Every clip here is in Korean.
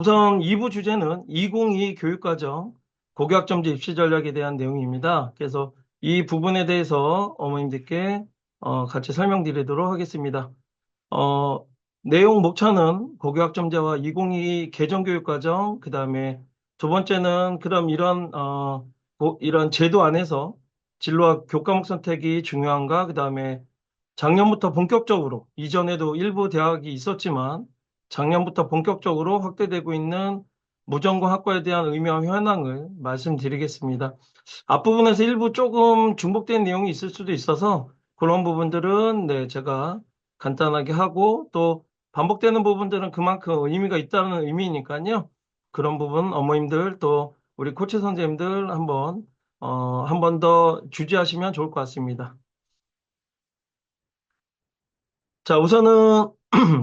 우선 2부 주제는 2022 교육과정 고교학점제 입시 전략에 대한 내용입니다. 그래서 이 부분에 대해서 어머님들께 같이 설명드리도록 하겠습니다. 어, 내용 목차는 고교학점제와 2022 개정교육과정, 그 다음에 두 번째는 그럼 이런 제도 안에서 진로와 교과목 선택이 중요한가, 그 다음에 작년부터 본격적으로, 이전에도 일부 대학이 있었지만 작년부터 본격적으로 확대되고 있는 무전공 학과에 대한 의미와 현황을 말씀드리겠습니다. 앞부분에서 일부 조금 중복된 내용이 있을 수도 있어서 그런 부분들은 네, 제가 간단하게 하고 또 반복되는 부분들은 그만큼 의미가 있다는 의미니까요. 그런 부분 어머님들 또 우리 코치 선생님들 한 번 더 주지하시면 좋을 것 같습니다. 자, 우선은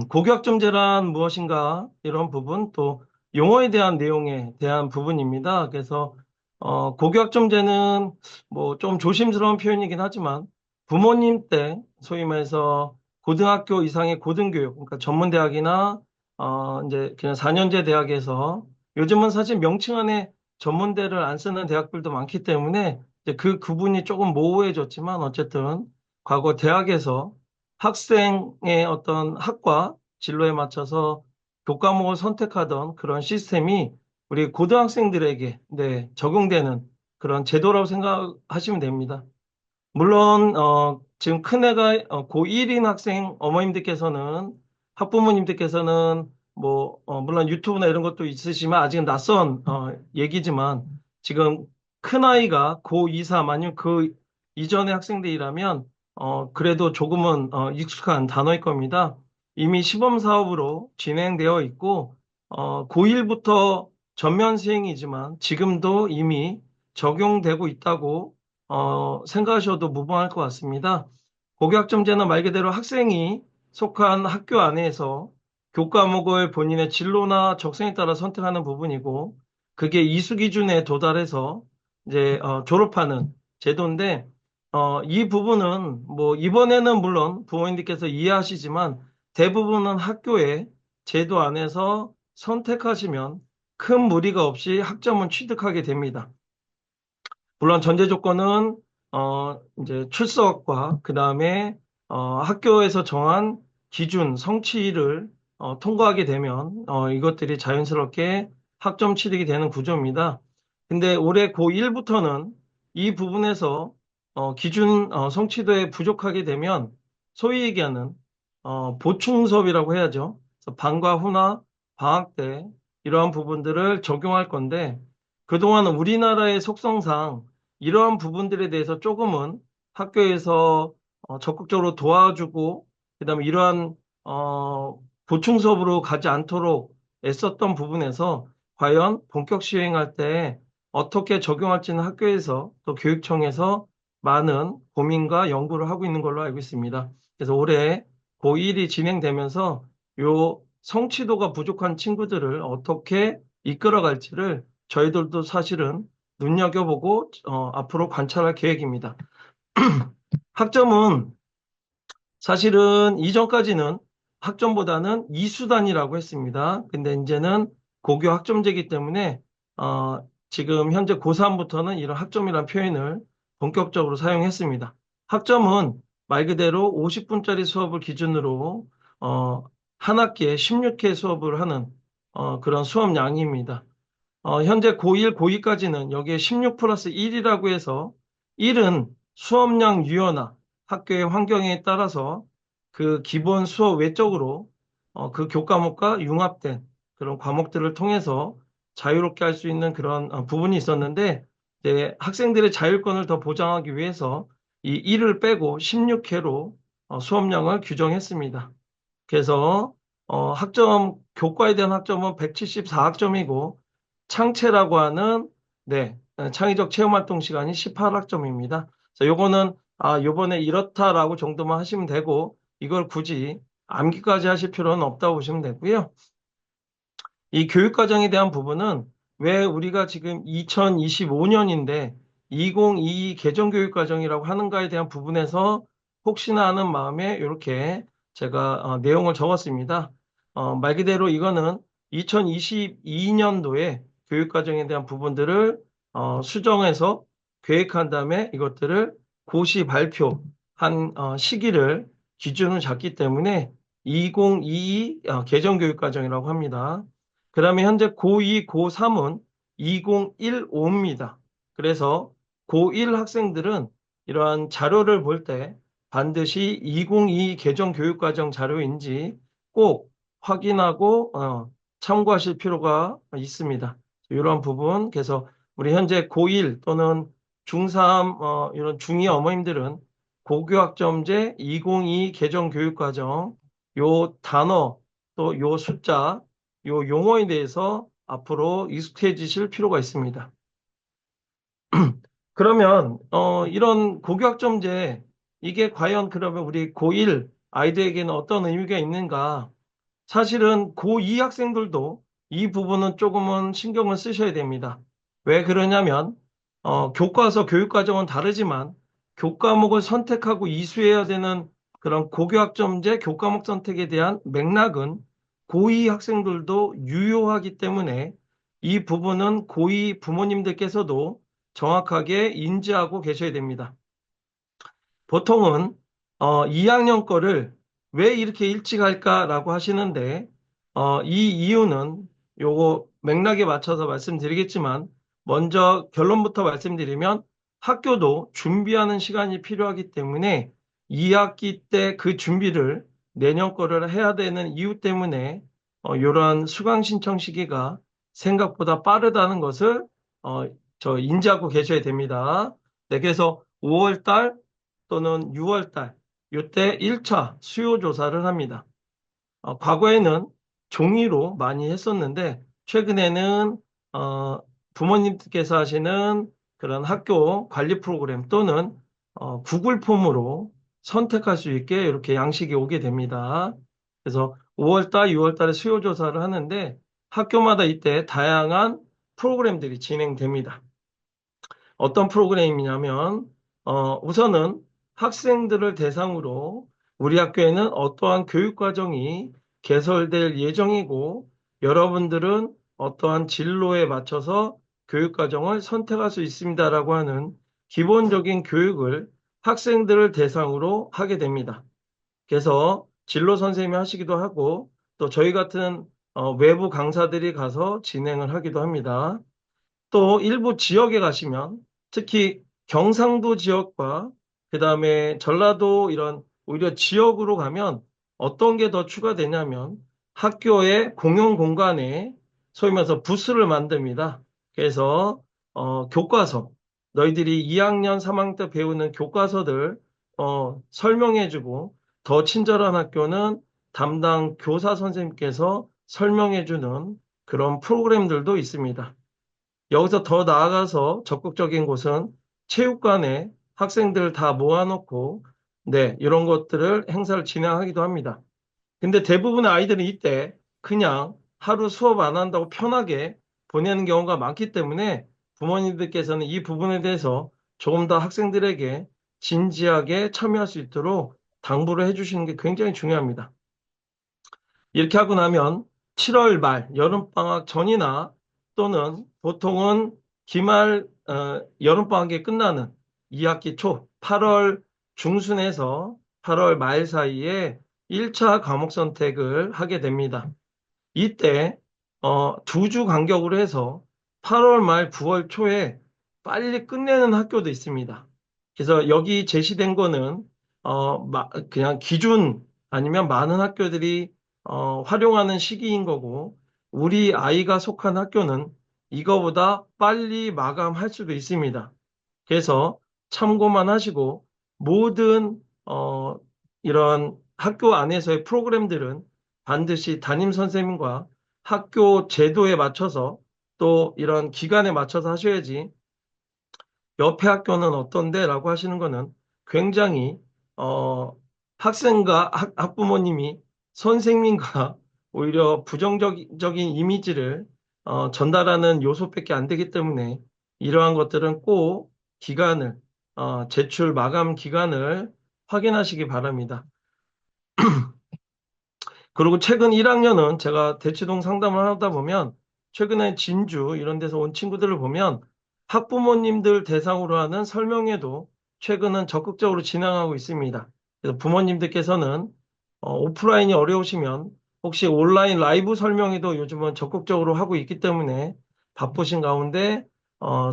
고교학점제란 무엇인가 이런 부분 또 용어에 대한 내용에 대한 부분입니다. 그래서 고교학점제는 뭐 좀 조심스러운 표현이긴 하지만 부모님 때 소위 말해서 고등학교 이상의 고등교육, 그러니까 전문대학이나 이제 그냥 4년제 대학에서 요즘은 사실 명칭 안에 전문대를 안 쓰는 대학들도 많기 때문에 이제 그 구분이 조금 모호해졌지만 어쨌든 과거 대학에서 학생의 어떤 학과 진로에 맞춰서 교과목을 선택하던 그런 시스템이 우리 고등학생들에게 네, 적용되는 그런 제도라고 생각하시면 됩니다. 물론 지금 큰애가 고1인 학생 어머님들께서는 학부모님들께서는 뭐 물론 유튜브나 이런 것도 있으시면 아직은 낯선 얘기지만 지금 큰아이가 고2, 3 아니면 그 이전의 학생들이라면 그래도 조금은 익숙한 단어일 겁니다. 이미 시범 사업으로 진행되어 있고 고1부터 전면 시행이지만 지금도 이미 적용되고 있다고 생각하셔도 무방할 것 같습니다. 고교학점제는 말 그대로 학생이 속한 학교 안에서 교과목을 본인의 진로나 적성에 따라 선택하는 부분이고, 그게 이수 기준에 도달해서 이제 졸업하는 제도인데, 이 부분은 뭐 이번에는 물론 부모님들께서 이해하시지만 대부분은 학교의 제도 안에서 선택하시면 큰 무리가 없이 학점은 취득하게 됩니다. 물론 전제 조건은 이제 출석과 그다음에 학교에서 정한 기준 성취를 통과하게 되면 이것들이 자연스럽게 학점 취득이 되는 구조입니다. 근데 올해 고1부터는 이 부분에서 기준 성취도에 부족하게 되면 소위 얘기하는 보충 수업이라고 해야죠. 그래서 방과 후나 방학 때 이러한 부분들을 적용할 건데 그동안 우리나라의 속성상 이러한 부분들에 대해서 조금은 학교에서 적극적으로 도와주고 그다음에 이러한 보충 수업으로 가지 않도록 애썼던 부분에서 과연 본격 시행할 때 어떻게 적용할지는 학교에서 또 교육청에서 많은 고민과 연구를 하고 있는 걸로 알고 있습니다. 그래서 올해 고1이 진행되면서 요 성취도가 부족한 친구들을 어떻게 이끌어갈지를 저희들도 사실은 눈여겨보고 앞으로 관찰할 계획입니다. 학점은 사실은 이전까지는 학점보다는 이수단이라고 했습니다. 근데 이제는 고교 학점제이기 때문에 지금 현재 고3부터는 이런 학점이라는 표현을 본격적으로 사용했습니다. 학점은 말 그대로 50분짜리 수업을 기준으로 한 학기에 16회 수업을 하는 그런 수업량입니다. 현재 고1, 고2까지는 여기에 16 플러스 1이라고 해서 1은 수업량 유연화, 학교의 환경에 따라서 그 기본 수업 외적으로 그 교과목과 융합된 그런 과목들을 통해서 자유롭게 할 수 있는 그런 부분이 있었는데 이제 학생들의 자율권을 더 보장하기 위해서 이 1을 빼고 16회로 수업량을 규정했습니다. 그래서 교과에 대한 학점은 174학점이고 창체라고 하는 네, 창의적 체험활동 시간이 18학점입니다. 그래서 요거는 요번에 이렇다라고 정도만 하시면 되고 이걸 굳이 암기까지 하실 필요는 없다고 보시면 되고요. 이 교육과정에 대한 부분은 왜 우리가 지금 2025년인데 2022 개정교육과정이라고 하는가에 대한 부분에서 혹시나 하는 마음에 이렇게 제가 내용을 적었습니다. 말 그대로 이거는 2022년도에 교육과정에 대한 부분들을 수정해서 계획한 다음에 이것들을 고시 발표한 시기를 기준으로 잡기 때문에 2022 개정교육과정이라고 합니다. 그 다음에 현재 고2, 고3은 2015입니다. 그래서 고1 학생들은 이러한 자료를 볼 때 반드시 2022 개정교육과정 자료인지 꼭 확인하고 참고하실 필요가 있습니다. 이런 부분, 그래서 우리 현재 고1 또는 중3 이런 중2 어머님들은 고교학점제 2022 개정교육과정 요 단어 또 요 숫자 요 용어에 대해서 앞으로 익숙해지실 필요가 있습니다. 그러면 이런 고교학점제 이게 과연 그러면 우리 고1 아이들에게는 어떤 의미가 있는가? 사실은 고2 학생들도 이 부분은 조금은 신경을 쓰셔야 됩니다. 왜 그러냐면 교과서 교육과정은 다르지만 교과목을 선택하고 이수해야 되는 그런 고교학점제 교과목 선택에 대한 맥락은 고2 학생들도 유효하기 때문에 이 부분은 고2 부모님들께서도 정확하게 인지하고 계셔야 됩니다. 보통은 2학년 거를 왜 이렇게 일찍 할까라고 하시는데 이 이유는 요거 맥락에 맞춰서 말씀드리겠지만 먼저 결론부터 말씀드리면 학교도 준비하는 시간이 필요하기 때문에 2학기 때 그 준비를 내년 거를 해야 되는 이유 때문에 이러한 수강 신청 시기가 생각보다 빠르다는 것을 어, 인지하고 계셔야 됩니다. 네, 그래서 5월 달 또는 6월 달 이때 1차 수요 조사를 합니다. 과거에는 종이로 많이 했었는데 최근에는 부모님께서 하시는 그런 학교 관리 프로그램 또는 구글 폼으로 선택할 수 있게 이렇게 양식이 오게 됩니다. 그래서 5월 달, 6월 달에 수요 조사를 하는데 학교마다 이때 다양한 프로그램들이 진행됩니다. 어떤 프로그램이냐면 우선은 학생들을 대상으로 우리 학교에는 어떠한 교육 과정이 개설될 예정이고 여러분들은 어떠한 진로에 맞춰서 교육 과정을 선택할 수 있습니다라고 하는 기본적인 교육을 학생들을 대상으로 하게 됩니다. 그래서 진로 선생님이 하시기도 하고 또 저희 같은 외부 강사들이 가서 진행을 하기도 합니다. 또 일부 지역에 가시면 특히 경상도 지역과 그다음에 전라도 이런 오히려 지역으로 가면 어떤 게 더 추가되냐면 학교의 공용 공간에 소위 말해서 부스를 만듭니다. 그래서 교과서 너희들이 2학년, 3학년 때 배우는 교과서들 설명해주고 더 친절한 학교는 담당 교사 선생님께서 설명해주는 그런 프로그램들도 있습니다. 여기서 더 나아가서 적극적인 곳은 체육관에 학생들 다 모아놓고, 네, 이런 것들을 행사를 진행하기도 합니다. 근데 대부분의 아이들은 이때 그냥 하루 수업 안 한다고 편하게 보내는 경우가 많기 때문에 부모님들께서는 이 부분에 대해서 조금 더 학생들에게 진지하게 참여할 수 있도록 당부를 해주시는 게 굉장히 중요합니다. 이렇게 하고 나면 7월 말 여름방학 전이나 또는 보통은 기말 여름방학이 끝나는 2학기 초 8월 중순에서 8월 말 사이에 1차 과목 선택을 하게 됩니다. 이때 2주 간격으로 해서 8월 말 9월 초에 빨리 끝내는 학교도 있습니다. 그래서 여기 제시된 거는 그냥 기준 아니면 많은 학교들이 활용하는 시기인 거고 우리 아이가 속한 학교는 이거보다 빨리 마감할 수도 있습니다. 그래서 참고만 하시고 모든 이런 학교 안에서의 프로그램들은 반드시 담임 선생님과 학교 제도에 맞춰서 또 이런 기간에 맞춰서 하셔야지 옆에 학교는 어떤데? 라고 하시는 거는 굉장히 학생과 학부모님이 선생님과 오히려 부정적인 이미지를 전달하는 요소밖에 안 되기 때문에 이러한 것들은 꼭 기간을 제출 마감 기간을 확인하시기 바랍니다. 그리고 최근 1학년은 제가 대치동 상담을 하다 보면 최근에 진주 이런 데서 온 친구들을 보면 학부모님들 대상으로 하는 설명회도 최근은 적극적으로 진행하고 있습니다. 그래서 부모님들께서는 오프라인이 어려우시면 혹시 온라인 라이브 설명회도 요즘은 적극적으로 하고 있기 때문에 바쁘신 가운데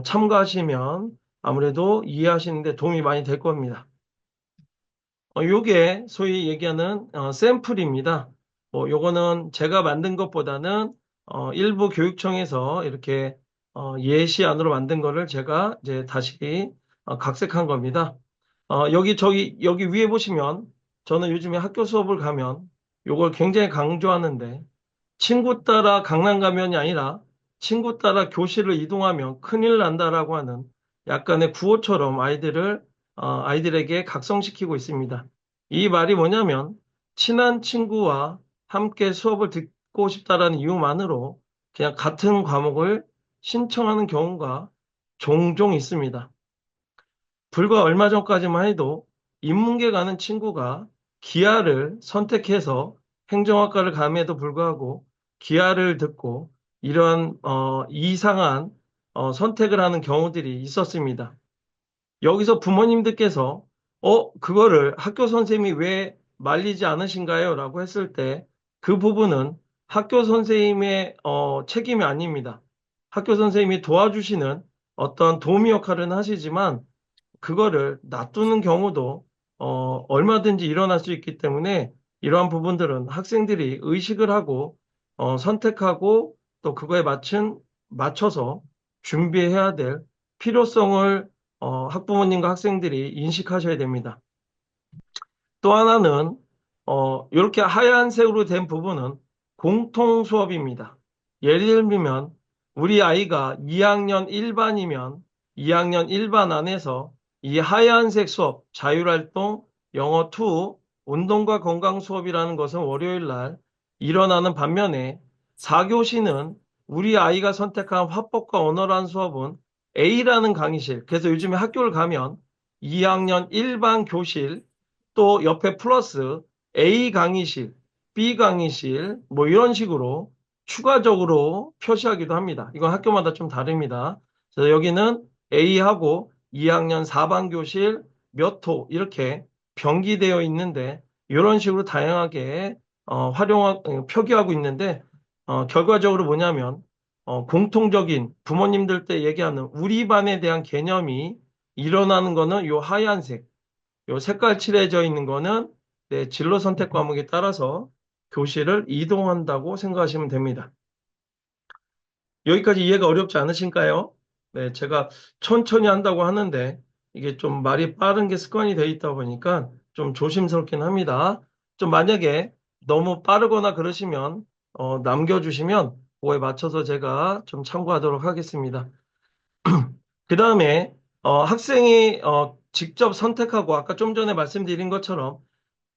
참가하시면 아무래도 이해하시는데 도움이 많이 될 겁니다. 요게 소위 얘기하는 샘플입니다. 요거는 제가 만든 것보다는 일부 교육청에서 이렇게 예시안으로 만든 거를 제가 이제 다시 각색한 겁니다. 여기 위에 보시면 저는 요즘에 학교 수업을 가면 요걸 굉장히 강조하는데 친구 따라 강남 가면이 아니라 친구 따라 교실을 이동하면 큰일 난다라고 하는 약간의 구호처럼 아이들에게 각성시키고 있습니다. 이 말이 뭐냐면 친한 친구와 함께 수업을 듣고 싶다라는 이유만으로 그냥 같은 과목을 신청하는 경우가 종종 있습니다. 불과 얼마 전까지만 해도 인문계 가는 친구가 기아를 선택해서 행정학과를 감에도 불구하고 기아를 듣고 이러한 이상한 선택을 하는 경우들이 있었습니다. 여기서 부모님들께서 그거를 학교 선생님이 왜 말리지 않으신가요? 라고 했을 때 그 부분은 학교 선생님의 책임이 아닙니다. 학교 선생님이 도와주시는 어떤 도우미 역할은 하시지만 그거를 놔두는 경우도 얼마든지 일어날 수 있기 때문에 이러한 부분들은 학생들이 의식을 하고 선택하고 또 그거에 맞춰서 준비해야 될 필요성을 학부모님과 학생들이 인식하셔야 됩니다. 또 하나는 이렇게 하얀색으로 된 부분은 공통 수업입니다. 예를 들면 우리 아이가 2학년 1반이면 2학년 1반 안에서 이 하얀색 수업, 자율활동, 영어 2, 운동과 건강 수업이라는 것은 월요일 날 일어나는 반면에 4교시는 우리 아이가 선택한 화법과 언어라는 수업은 A라는 강의실, 그래서 요즘에 학교를 가면 2학년 1반 교실 또 옆에 플러스 A 강의실, B 강의실, 뭐 이런 식으로 추가적으로 표시하기도 합니다. 이건 학교마다 좀 다릅니다. 그래서 여기는 A하고 2학년 4반 교실 몇 호 이렇게 병기되어 있는데 이런 식으로 다양하게 표기하고 있는데 결과적으로 뭐냐면 공통적인 부모님들 때 얘기하는 우리 반에 대한 개념이 일어나는 거는 요 하얀색 요 색깔 칠해져 있는 거는 네, 진로 선택 과목에 따라서 교실을 이동한다고 생각하시면 됩니다. 여기까지 이해가 어렵지 않으신가요? 네, 제가 천천히 한다고 하는데 이게 좀 말이 빠른 게 습관이 돼 있다 보니까 좀 조심스럽긴 합니다. 좀 만약에 너무 빠르거나 그러시면 남겨주시면 그거에 맞춰서 제가 좀 참고하도록 하겠습니다. 그 다음에 학생이 직접 선택하고 아까 좀 전에 말씀드린 것처럼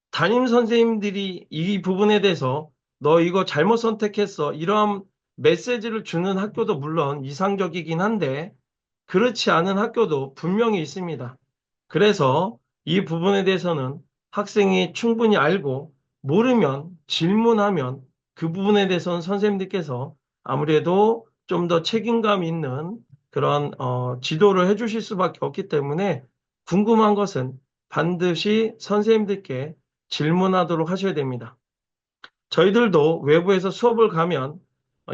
담임 선생님들이 이 부분에 대해서 너 이거 잘못 선택했어. 이러한 메시지를 주는 학교도 물론 이상적이긴 한데 그렇지 않은 학교도 분명히 있습니다. 그래서 이 부분에 대해서는 학생이 충분히 알고 모르면 질문하면 그 부분에 대해서는 선생님들께서 아무래도 좀 더 책임감 있는 그런 지도를 해주실 수밖에 없기 때문에 궁금한 것은 반드시 선생님들께 질문하도록 하셔야 됩니다. 저희들도 외부에서 수업을 가면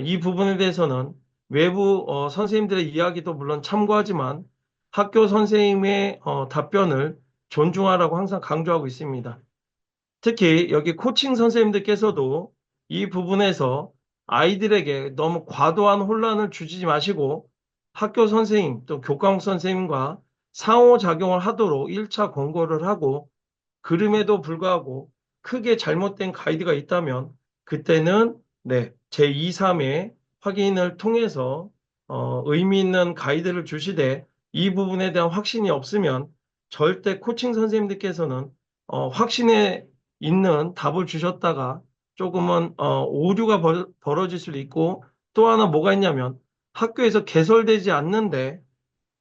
이 부분에 대해서는 외부 선생님들의 이야기도 물론 참고하지만 학교 선생님의 답변을 존중하라고 항상 강조하고 있습니다. 특히 여기 코칭 선생님들께서도 이 부분에서 아이들에게 너무 과도한 혼란을 주지 마시고 학교 선생님 또 교과목 선생님과 상호작용을 하도록 1차 권고를 하고 그럼에도 불구하고 크게 잘못된 가이드가 있다면 그때는 네, 제2, 3의 확인을 통해서 의미 있는 가이드를 주시되 이 부분에 대한 확신이 없으면 절대 코칭 선생님들께서는 확신에 있는 답을 주셨다가 조금은 오류가 벌어질 수도 있고 또 하나 뭐가 있냐면 학교에서 개설되지 않는데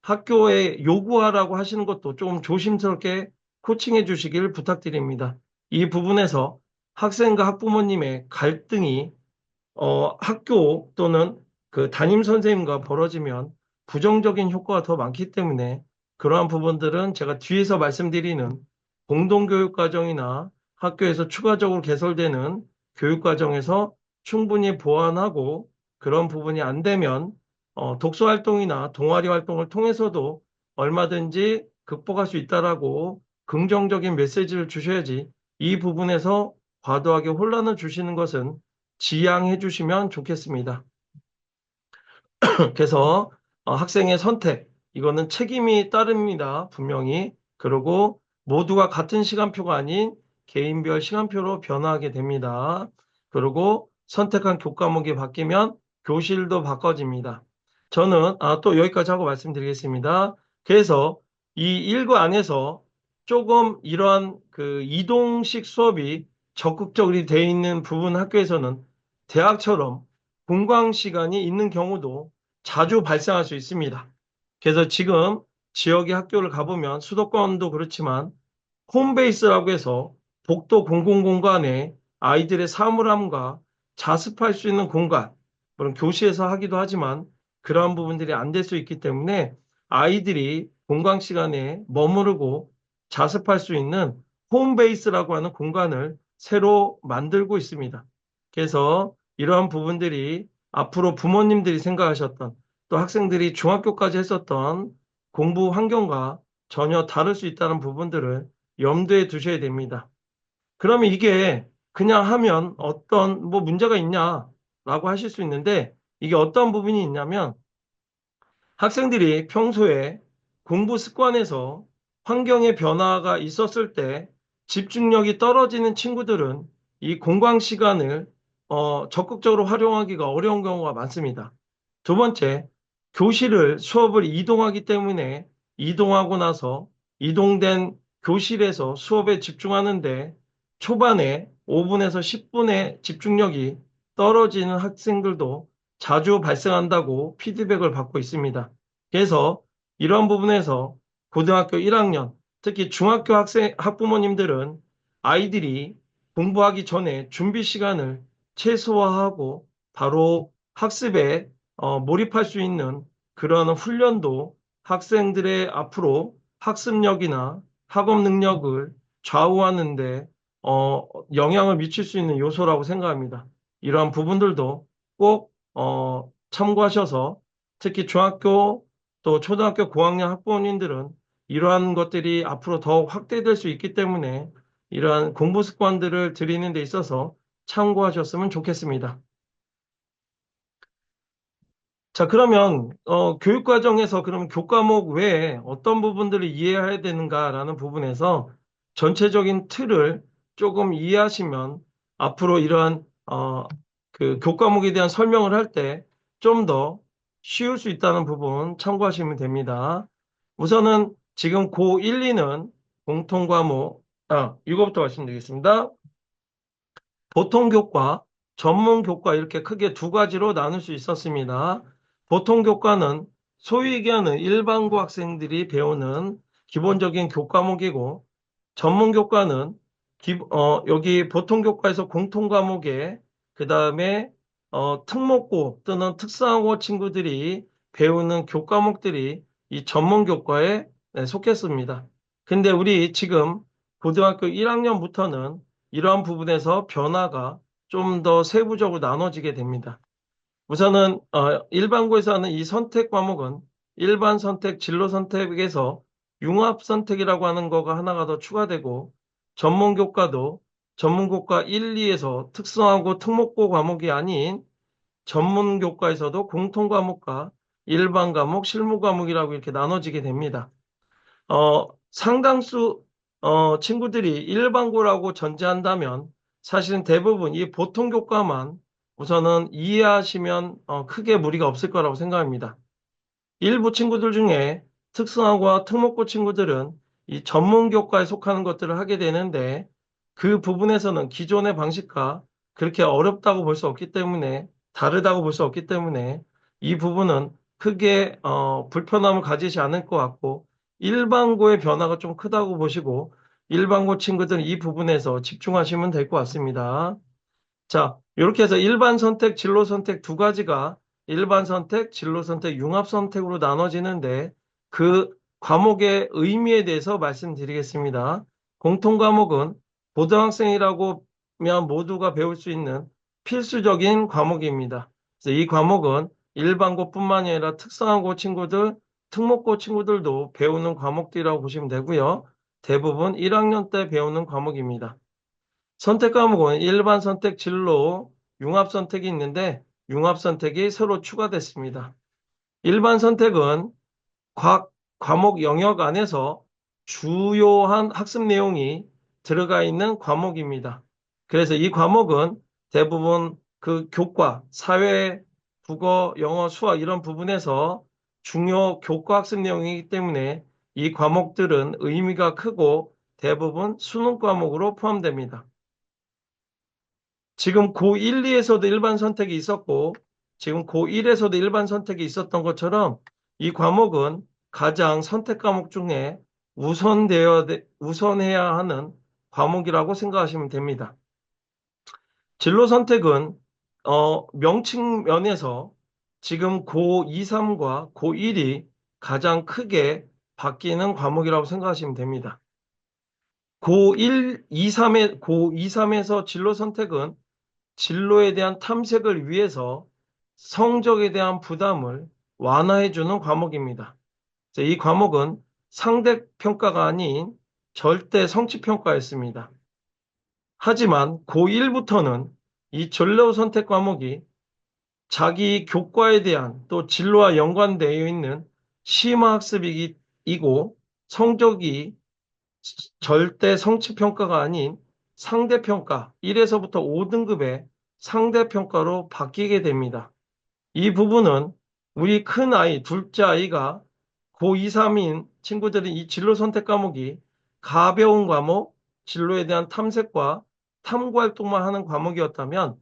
학교에 요구하라고 하시는 것도 조금 조심스럽게 코칭해 주시길 부탁드립니다. 이 부분에서 학생과 학부모님의 갈등이 학교 또는 그 담임 선생님과 벌어지면 부정적인 효과가 더 많기 때문에 그러한 부분들은 제가 뒤에서 말씀드리는 공동교육과정이나 학교에서 추가적으로 개설되는 교육과정에서 충분히 보완하고 그런 부분이 안 되면 독서 활동이나 동아리 활동을 통해서도 얼마든지 극복할 수 있다라고 긍정적인 메시지를 주셔야지 이 부분에서 과도하게 혼란을 주시는 것은 지양해 주시면 좋겠습니다. 그래서 학생의 선택, 이거는 책임이 따릅니다. 분명히. 그리고 모두가 같은 시간표가 아닌 개인별 시간표로 변화하게 됩니다. 그리고 선택한 교과목이 바뀌면 교실도 바꿔집니다. 저는 또 여기까지 하고 말씀드리겠습니다. 그래서 이 일과 안에서 조금 이러한 그 이동식 수업이 적극적으로 되어 있는 부분 학교에서는 대학처럼 공강 시간이 있는 경우도 자주 발생할 수 있습니다. 그래서 지금 지역의 학교를 가보면 수도권도 그렇지만 홈베이스라고 해서 복도 공공공간에 아이들의 사물함과 자습할 수 있는 공간, 물론 교실에서 하기도 하지만 그러한 부분들이 안 될 수 있기 때문에 아이들이 공강 시간에 머무르고 자습할 수 있는 홈베이스라고 하는 공간을 새로 만들고 있습니다. 그래서 이러한 부분들이 앞으로 부모님들이 생각하셨던 또 학생들이 중학교까지 했었던 공부 환경과 전혀 다를 수 있다는 부분들을 염두에 두셔야 됩니다. 그러면 이게 그냥 하면 어떤 뭐 문제가 있냐라고 하실 수 있는데 이게 어떤 부분이 있냐면 학생들이 평소에 공부 습관에서 환경의 변화가 있었을 때 집중력이 떨어지는 친구들은 이 공강 시간을 적극적으로 활용하기가 어려운 경우가 많습니다. 두 번째, 교실을 수업을 이동하기 때문에 이동하고 나서 이동된 교실에서 수업에 집중하는데 초반에 5분에서 10분의 집중력이 떨어지는 학생들도 자주 발생한다고 피드백을 받고 있습니다. 그래서 이런 부분에서 고등학교 1학년, 특히 중학교 학부모님들은 아이들이 공부하기 전에 준비 시간을 최소화하고 바로 학습에 몰입할 수 있는 그런 훈련도 학생들의 앞으로 학습력이나 학업 능력을 좌우하는데 영향을 미칠 수 있는 요소라고 생각합니다. 이러한 부분들도 꼭 참고하셔서 특히 중학교 또 초등학교 고학년 학부모님들은 이러한 것들이 앞으로 더 확대될 수 있기 때문에 이러한 공부 습관들을 들이는 데 있어서 참고하셨으면 좋겠습니다. 자, 그러면 교육 과정에서 그럼 교과목 외에 어떤 부분들을 이해해야 되는가라는 부분에서 전체적인 틀을 조금 이해하시면 앞으로 이러한 그 교과목에 대한 설명을 할 때 좀 더 쉬울 수 있다는 부분 참고하시면 됩니다. 우선은 지금 고1, 2는 공통 과목, 이거부터 말씀드리겠습니다. 보통 교과, 전문 교과 이렇게 크게 두 가지로 나눌 수 있었습니다. 보통 교과는 소위 얘기하는 일반고 학생들이 배우는 기본적인 교과목이고, 전문 교과는 여기 보통 교과에서 공통 과목에 그 다음에 특목고 또는 특성화고 친구들이 배우는 교과목들이 이 전문 교과에 속했습니다. 근데 우리 지금 고등학교 1학년부터는 이러한 부분에서 변화가 좀 더 세부적으로 나눠지게 됩니다. 우선은 일반고에서 하는 이 선택 과목은 일반 선택, 진로 선택에서 융합 선택이라고 하는 거가 하나가 더 추가되고 전문교과도 전문교과 1, 2에서 특성화고 특목고 과목이 아닌 전문교과에서도 공통 과목과 일반 과목, 실무 과목이라고 이렇게 나눠지게 됩니다. 상당수 친구들이 일반고라고 전제한다면 사실은 대부분 이 보통 교과만 우선은 이해하시면 크게 무리가 없을 거라고 생각합니다. 일부 친구들 중에 특성화고와 특목고 친구들은 이 전문 교과에 속하는 것들을 하게 되는데 그 부분에서는 기존의 방식과 그렇게 어렵다고 볼 수 없기 때문에 다르다고 볼 수 없기 때문에 이 부분은 크게 불편함을 가지지 않을 것 같고 일반고의 변화가 좀 크다고 보시고 일반고 친구들은 이 부분에서 집중하시면 될 것 같습니다. 자, 이렇게 해서 일반 선택, 진로 선택 두 가지가 일반 선택, 진로 선택, 융합 선택으로 나눠지는데 그 과목의 의미에 대해서 말씀드리겠습니다. 공통 과목은 고등학생이라고 면 모두가 배울 수 있는 필수적인 과목입니다. 그래서 이 과목은 일반고뿐만이 아니라 특성화고 친구들, 특목고 친구들도 배우는 과목들이라고 보시면 되고요. 대부분 1학년 때 배우는 과목입니다. 선택 과목은 일반 선택, 진로, 융합 선택이 있는데 융합 선택이 새로 추가됐습니다. 일반 선택은 각 과목 영역 안에서 주요한 학습 내용이 들어가 있는 과목입니다. 그래서 이 과목은 대부분 그 교과, 사회, 국어, 영어, 수학 이런 부분에서 중요 교과 학습 내용이기 때문에 이 과목들은 의미가 크고 대부분 수능 과목으로 포함됩니다. 지금 고1, 2에서도 일반 선택이 있었고, 지금 고1에서도 일반 선택이 있었던 것처럼 이 과목은 가장 선택 과목 중에 우선해야 하는 과목이라고 생각하시면 됩니다. 진로 선택은, 명칭 면에서 지금 고2, 3과 고1이 가장 크게 바뀌는 과목이라고 생각하시면 됩니다. 고1, 2, 3에, 고2, 3에서 진로 선택은 진로에 대한 탐색을 위해서 성적에 대한 부담을 완화해주는 과목입니다. 이 과목은 상대평가가 아닌 절대 성취평가였습니다. 하지만 고1부터는 이 진로 선택 과목이 자기 교과에 대한 또 진로와 연관되어 있는 심화학습이고 성적이 절대 성취평가가 아닌 상대평가, 1에서부터 5등급의 상대평가로 바뀌게 됩니다. 이 부분은 우리 큰 아이, 둘째 아이가 고2, 3인 친구들은 이 진로 선택 과목이 가벼운 과목, 진로에 대한 탐색과 탐구 활동만 하는 과목이었다면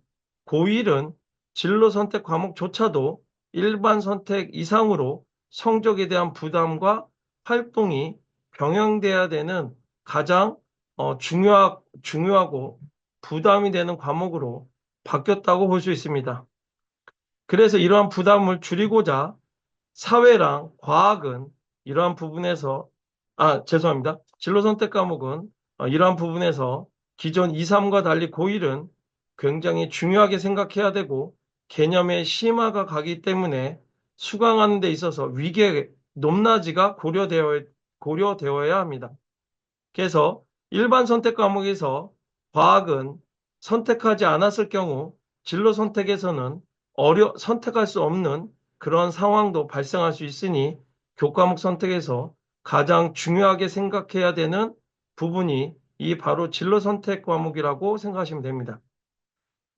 고1은 진로 선택 과목조차도 일반 선택 이상으로 성적에 대한 부담과 활동이 병행돼야 되는 가장 중요하고 부담이 되는 과목으로 바뀌었다고 볼 수 있습니다. 그래서 이러한 부담을 줄이고자 사회랑 과학은 이러한 부분에서, 죄송합니다. 진로 선택 과목은 이러한 부분에서 기존 2, 3과 달리 고1은 굉장히 중요하게 생각해야 되고 개념의 심화가 가기 때문에 수강하는 데 있어서 위계 높낮이가 고려되어야 합니다. 그래서 일반 선택 과목에서 과학은 선택하지 않았을 경우 진로 선택에서는 선택할 수 없는 그런 상황도 발생할 수 있으니 교과목 선택에서 가장 중요하게 생각해야 되는 부분이 이 바로 진로 선택 과목이라고 생각하시면 됩니다.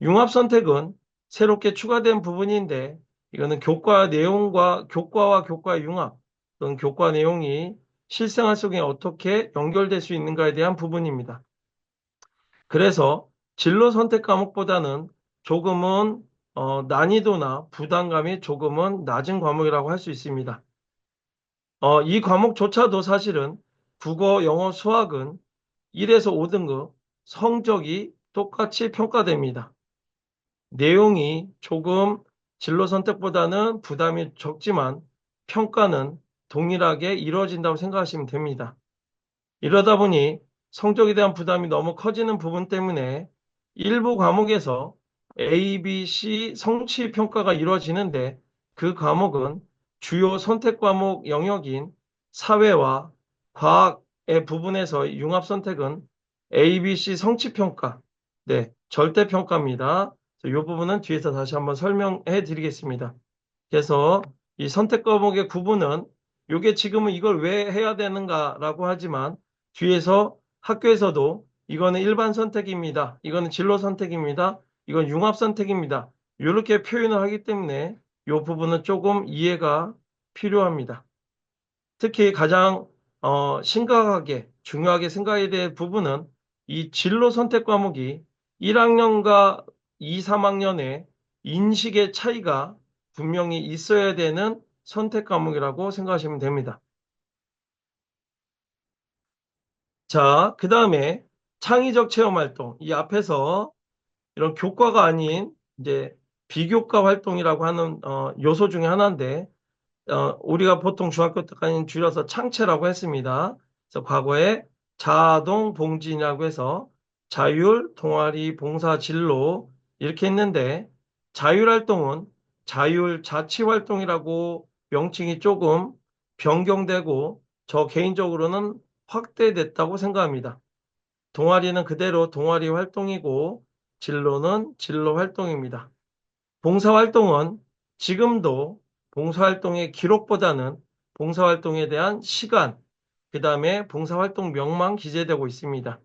융합 선택은 새롭게 추가된 부분인데 이거는 교과와 교과의 융합 또는 교과 내용이 실생활 속에 어떻게 연결될 수 있는가에 대한 부분입니다. 그래서 진로 선택 과목보다는 조금은 난이도나 부담감이 조금은 낮은 과목이라고 할 수 있습니다. 이 과목조차도 사실은 국어, 영어, 수학은 1에서 5등급 성적이 똑같이 평가됩니다. 내용이 조금 진로 선택보다는 부담이 적지만 평가는 동일하게 이루어진다고 생각하시면 됩니다. 이러다 보니 성적에 대한 부담이 너무 커지는 부분 때문에 일부 과목에서 A, B, C 성취 평가가 이루어지는데 그 과목은 주요 선택 과목 영역인 사회와 과학의 부분에서 융합 선택은 A, B, C 성취 평가, 네, 절대 평가입니다. 이 부분은 뒤에서 다시 한번 설명해 드리겠습니다. 그래서 이 선택 과목의 구분은 이게 지금은 이걸 왜 해야 되는가라고 하지만 뒤에서 학교에서도 이거는 일반 선택입니다. 이거는 진로 선택입니다. 이건 융합 선택입니다. 이렇게 표현을 하기 때문에 이 부분은 조금 이해가 필요합니다. 특히 가장 심각하게 중요하게 생각해야 될 부분은 이 진로 선택 과목이 1학년과 2, 3학년의 인식의 차이가 분명히 있어야 되는 선택 과목이라고 생각하시면 됩니다. 자, 그 다음에 창의적 체험 활동. 이 앞에서 이런 교과가 아닌 이제 비교과 활동이라고 하는 요소 중에 하나인데 우리가 보통 중학교 때까지는 줄여서 창체라고 했습니다. 그래서 과거에 자동 봉진이라고 해서 자율, 동아리, 봉사, 진로 이렇게 했는데 자율 활동은 자율 자치 활동이라고 명칭이 조금 변경되고 저 개인적으로는 확대됐다고 생각합니다. 동아리는 그대로 동아리 활동이고 진로는 진로 활동입니다. 봉사활동은 지금도 봉사활동의 기록보다는 봉사활동에 대한 시간, 그 다음에 봉사활동 명만 기재되고 있습니다.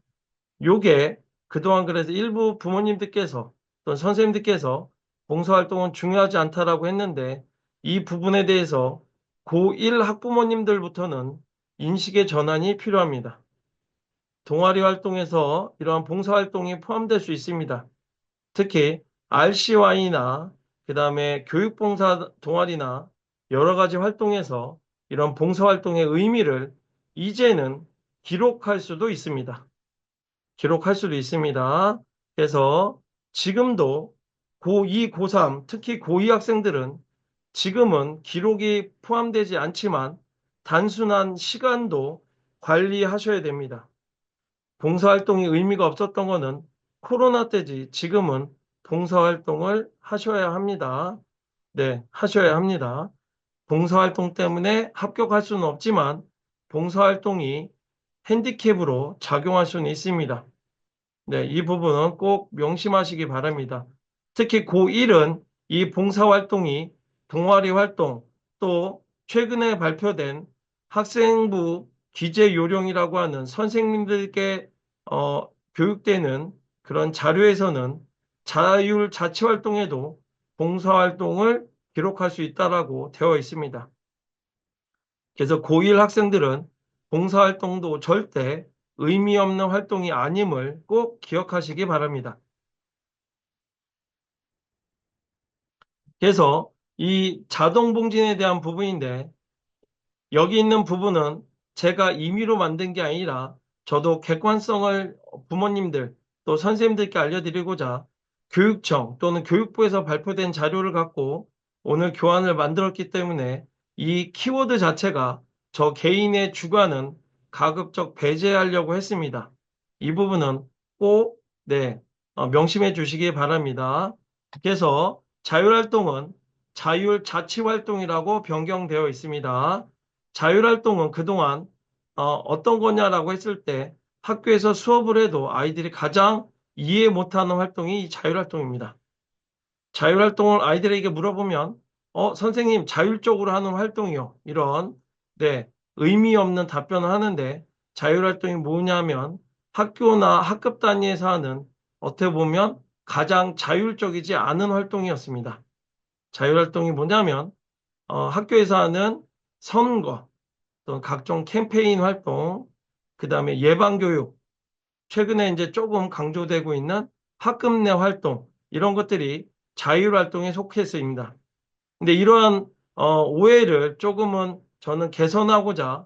요게 그동안 그래서 일부 부모님들께서 또는 선생님들께서 봉사활동은 중요하지 않다라고 했는데 이 부분에 대해서 고1 학부모님들부터는 인식의 전환이 필요합니다. 동아리 활동에서 이러한 봉사활동이 포함될 수 있습니다. 특히 RCY나 그다음에 교육봉사 동아리나 여러 가지 활동에서 이런 봉사활동의 의미를 이제는 기록할 수도 있습니다. 기록할 수도 있습니다. 그래서 지금도 고2, 고3, 특히 고2 학생들은 지금은 기록이 포함되지 않지만 단순한 시간도 관리하셔야 됩니다. 봉사활동이 의미가 없었던 거는 코로나 때지 지금은 봉사활동을 하셔야 합니다. 네, 하셔야 합니다. 봉사활동 때문에 합격할 수는 없지만 봉사활동이 핸디캡으로 작용할 수는 있습니다. 네, 이 부분은 꼭 명심하시기 바랍니다. 특히 고1은 이 봉사활동이 동아리 활동 또 최근에 발표된 학생부 기재 요령이라고 하는 선생님들께 교육되는 그런 자료에서는 자율 자치 활동에도 봉사활동을 기록할 수 있다라고 되어 있습니다. 그래서 고1 학생들은 봉사활동도 절대 의미 없는 활동이 아님을 꼭 기억하시기 바랍니다. 그래서 이 자동봉진에 대한 부분인데 여기 있는 부분은 제가 임의로 만든 게 아니라 저도 객관성을 부모님들 또 선생님들께 알려드리고자 교육청 또는 교육부에서 발표된 자료를 갖고 오늘 교환을 만들었기 때문에 이 키워드 자체가 저 개인의 주관은 가급적 배제하려고 했습니다. 이 부분은 꼭 네, 명심해 주시기 바랍니다. 그래서 자율활동은 자율자치활동이라고 변경되어 있습니다. 자율활동은 그동안 어떤 거냐라고 했을 때 학교에서 수업을 해도 아이들이 가장 이해 못하는 활동이 이 자율활동입니다. 자율활동을 아이들에게 물어보면 선생님 자율적으로 하는 활동이요. 이런 네, 의미 없는 답변을 하는데 자율활동이 뭐냐면 학교나 학급 단위에서 하는 어떻게 보면 가장 자율적이지 않은 활동이었습니다. 자율활동이 뭐냐면 학교에서 하는 선거, 또 각종 캠페인 활동, 그 다음에 예방교육, 최근에 이제 조금 강조되고 있는 학급 내 활동, 이런 것들이 자율활동에 속했습니다. 근데 이러한 오해를 조금은 저는 개선하고자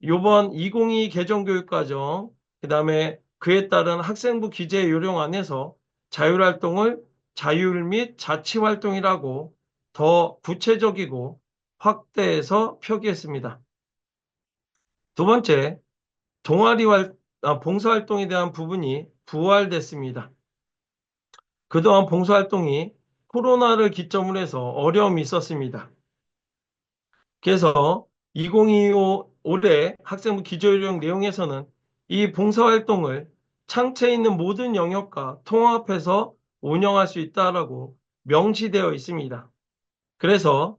이번 2022 개정교육과정, 그 다음에 그에 따른 학생부 기재 요령 안에서 자율활동을 자율 및 자치활동이라고 더 구체적이고 확대해서 표기했습니다. 두 번째, 봉사활동에 대한 부분이 부활됐습니다. 그동안 봉사활동이 코로나를 기점으로 해서 어려움이 있었습니다. 그래서 2025 올해 학생부 기조요령 내용에서는 이 봉사활동을 창체에 있는 모든 영역과 통합해서 운영할 수 있다라고 명시되어 있습니다. 그래서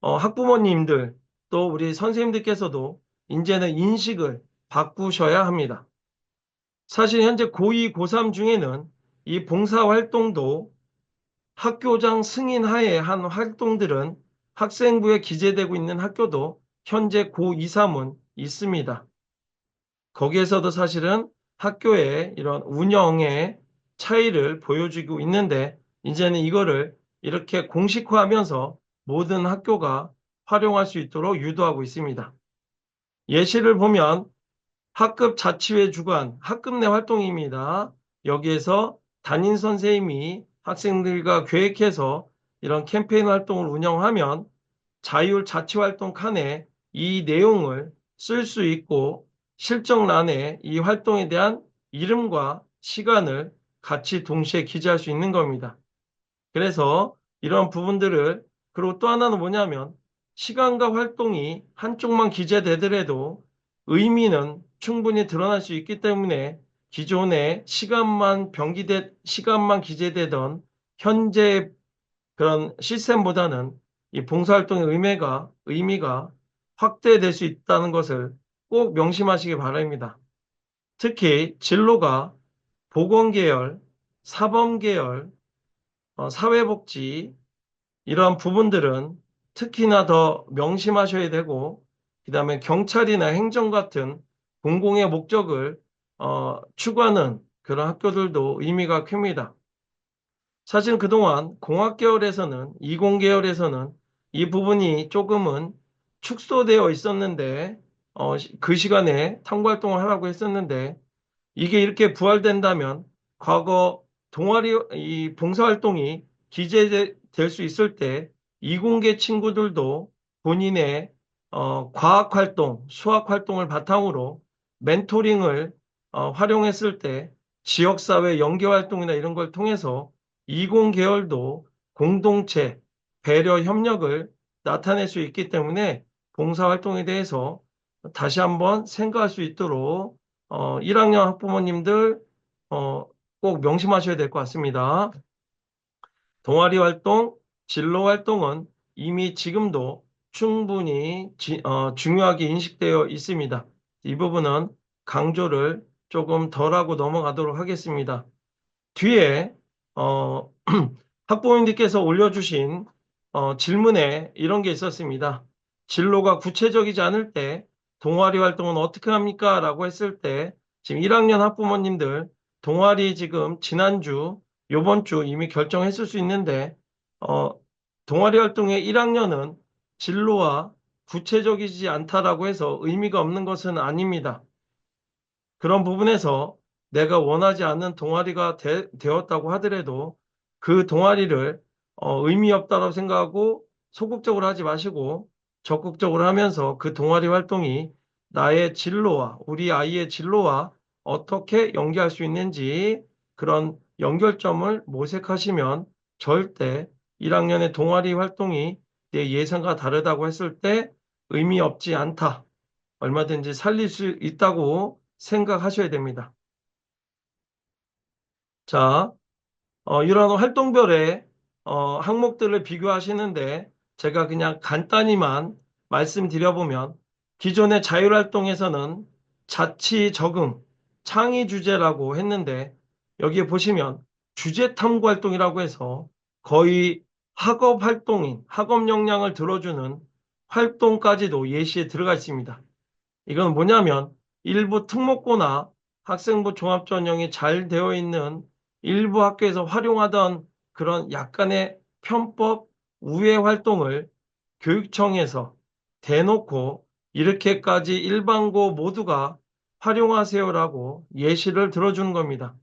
학부모님들 또 우리 선생님들께서도 이제는 인식을 바꾸셔야 합니다. 사실 현재 고2, 고3 중에는 이 봉사활동도 학교장 승인 하에 한 활동들은 학생부에 기재되고 있는 학교도 현재 고2, 3은 있습니다. 거기에서도 사실은 학교의 이런 운영의 차이를 보여주고 있는데 이제는 이거를 이렇게 공식화하면서 모든 학교가 활용할 수 있도록 유도하고 있습니다. 예시를 보면 학급 자치회 주관, 학급 내 활동입니다. 여기에서 담임 선생님이 학생들과 계획해서 이런 캠페인 활동을 운영하면 자율자치활동 칸에 이 내용을 쓸 수 있고 실적란에 이 활동에 대한 이름과 시간을 같이 동시에 기재할 수 있는 겁니다. 그래서 이런 부분들을, 그리고 또 하나는 뭐냐면 시간과 활동이 한쪽만 기재되더라도 의미는 충분히 드러날 수 있기 때문에 기존에 시간만 기재되던 현재 그런 시스템보다는 이 봉사활동의 의미가 확대될 수 있다는 것을 꼭 명심하시기 바랍니다. 특히 진로가 보건계열, 사범계열, 사회복지 이러한 부분들은 특히나 더 명심하셔야 되고, 그 다음에 경찰이나 행정 같은 공공의 목적을 추구하는 그런 학교들도 의미가 큽니다. 사실 그동안 공학계열에서는, 이공계열에서는 이 부분이 조금은 축소되어 있었는데, 그 시간에 탐구활동을 하라고 했었는데, 이게 이렇게 부활된다면 과거 이 봉사활동이 기재될 수 있을 때 이공계 친구들도 본인의 과학활동, 수학활동을 바탕으로 멘토링을 활용했을 때 지역사회 연계활동이나 이런 걸 통해서 이공계열도 공동체, 배려, 협력을 나타낼 수 있기 때문에 봉사활동에 대해서 다시 한번 생각할 수 있도록 1학년 학부모님들 꼭 명심하셔야 될 것 같습니다. 동아리 활동, 진로 활동은 이미 지금도 충분히 중요하게 인식되어 있습니다. 이 부분은 강조를 조금 덜하고 넘어가도록 하겠습니다. 뒤에 어, 학부모님들께서 올려주신 질문에 이런 게 있었습니다. 진로가 구체적이지 않을 때 동아리 활동은 어떻게 합니까? 라고 했을 때 지금 1학년 학부모님들 동아리 지금 지난주, 요번 주 이미 결정했을 수 있는데 어, 동아리 활동의 1학년은 진로와 구체적이지 않다라고 해서 의미가 없는 것은 아닙니다. 그런 부분에서 내가 원하지 않는 동아리가 되었다고 하더라도 그 동아리를 의미 없다고 생각하고 소극적으로 하지 마시고 적극적으로 하면서 그 동아리 활동이 나의 진로와 우리 아이의 진로와 어떻게 연계할 수 있는지 그런 연결점을 모색하시면 절대 1학년의 동아리 활동이 내 예상과 다르다고 했을 때 의미 없지 않다. 얼마든지 살릴 수 있다고 생각하셔야 됩니다. 자, 이런 활동별의 항목들을 비교하시는데 제가 그냥 간단히만 말씀드려보면 기존의 자율활동에서는 자치 적응, 창의 주제라고 했는데 여기에 보시면 주제 탐구 활동이라고 해서 거의 학업 활동인, 학업 역량을 들어주는 활동까지도 예시에 들어가 있습니다. 이건 뭐냐면 일부 특목고나 학생부 종합전형이 잘 되어 있는 일부 학교에서 활용하던 그런 약간의 편법 우회 활동을 교육청에서 대놓고 이렇게까지 일반고 모두가 활용하세요라고 예시를 들어주는 겁니다.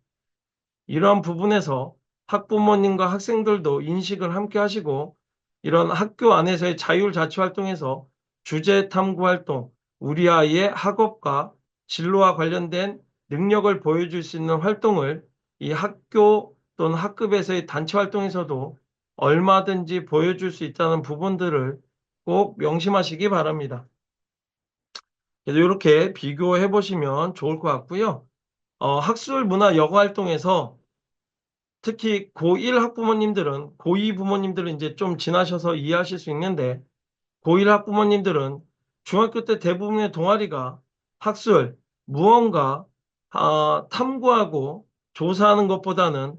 이러한 부분에서 학부모님과 학생들도 인식을 함께 하시고 이런 학교 안에서의 자율자치활동에서 주제 탐구 활동, 우리 아이의 학업과 진로와 관련된 능력을 보여줄 수 있는 활동을 이 학교 또는 학급에서의 단체 활동에서도 얼마든지 보여줄 수 있다는 부분들을 꼭 명심하시기 바랍니다. 그래서 이렇게 비교해 보시면 좋을 것 같고요. 학술 문화 여가 활동에서 특히 고1 학부모님들은, 고2 부모님들은 이제 좀 지나셔서 이해하실 수 있는데, 고1 학부모님들은 중학교 때 대부분의 동아리가 학술, 무언가 탐구하고 조사하는 것보다는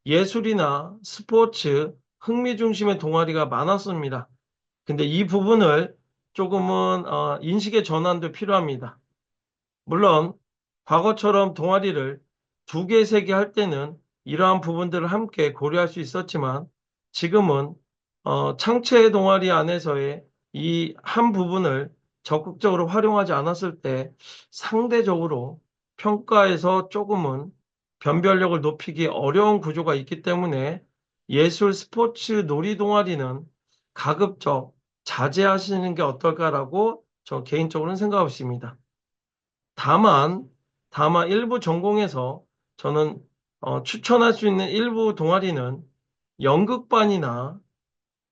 예술이나 스포츠, 흥미 중심의 동아리가 많았습니다. 근데 이 부분을 조금은 인식의 전환도 필요합니다. 물론 과거처럼 동아리를 두 개, 세 개 할 때는 이러한 부분들을 함께 고려할 수 있었지만 지금은 창체 동아리 안에서의 이 한 부분을 적극적으로 활용하지 않았을 때 상대적으로 평가에서 조금은 변별력을 높이기 어려운 구조가 있기 때문에 예술 스포츠 놀이 동아리는 가급적 자제하시는 게 어떨까라고 저 개인적으로는 생각하고 있습니다. 다만, 다만 일부 전공에서 저는 추천할 수 있는 일부 동아리는 연극반이나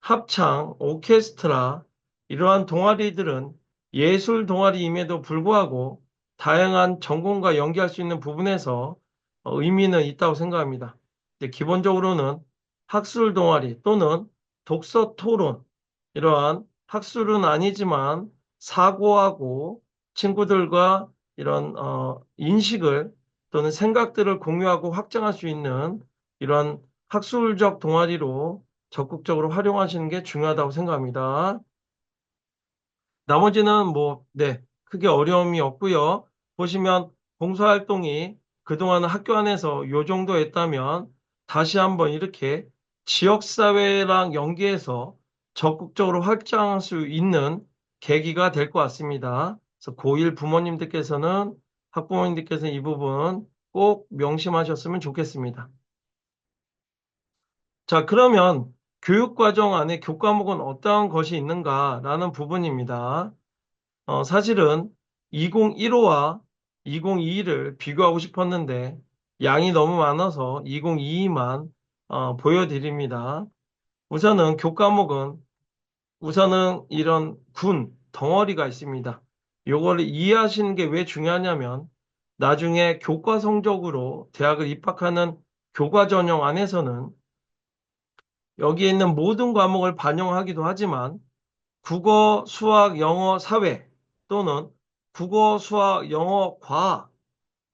합창, 오케스트라, 이러한 동아리들은 예술 동아리임에도 불구하고 다양한 전공과 연계할 수 있는 부분에서 의미는 있다고 생각합니다. 이제 기본적으로는 학술 동아리 또는 독서 토론, 이러한 학술은 아니지만 사고하고 친구들과 이런 인식을 또는 생각들을 공유하고 확장할 수 있는 이런 학술적 동아리로 적극적으로 활용하시는 게 중요하다고 생각합니다. 나머지는 뭐, 네, 크게 어려움이 없고요. 보시면 봉사활동이 그동안 학교 안에서 요 정도 했다면 다시 한번 이렇게 지역사회랑 연계해서 적극적으로 확장할 수 있는 계기가 될 것 같습니다. 그래서 고1 부모님들께서는 학부모님들께서는 이 부분 꼭 명심하셨으면 좋겠습니다. 자, 그러면 교육과정 안에 교과목은 어떠한 것이 있는가라는 부분입니다. 사실은 2015와 2022를 비교하고 싶었는데 양이 너무 많아서 2022만 보여드립니다. 우선은 이런 덩어리가 있습니다. 요거를 이해하시는 게 왜 중요하냐면 나중에 교과 성적으로 대학을 입학하는 교과 전형 안에서는 여기에 있는 모든 과목을 반영하기도 하지만 국어, 수학, 영어, 사회 또는 국어, 수학, 영어, 과학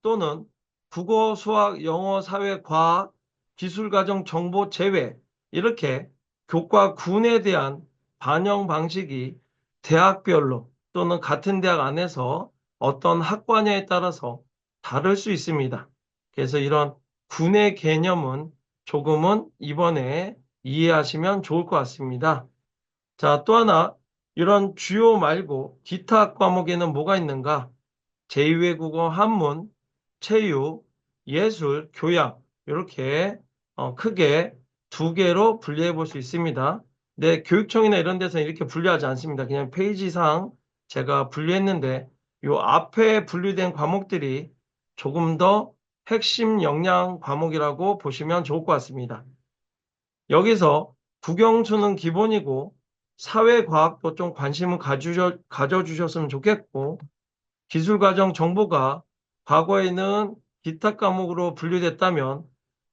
또는 국어, 수학, 영어, 사회, 과학, 기술과정, 정보, 재외 이렇게 교과군에 대한 반영 방식이 대학별로 또는 같은 대학 안에서 어떤 학과냐에 따라서 다를 수 있습니다. 그래서 이런 군의 개념은 조금은 이번에 이해하시면 좋을 것 같습니다. 자, 또 하나, 이런 주요 말고 기타 과목에는 뭐가 있는가? 제2외국어, 한문, 체육, 예술, 교양 이렇게 크게 두 개로 분리해 볼 수 있습니다. 네, 교육청이나 이런 데서는 이렇게 분류하지 않습니다. 그냥 페이지상 제가 분류했는데 이 앞에 분류된 과목들이 조금 더 핵심 역량 과목이라고 보시면 좋을 것 같습니다. 여기서 국영수는 기본이고 사회과학도 좀 관심을 가져주셨으면 좋겠고 기술과정 정보가 과거에는 기타 과목으로 분류됐다면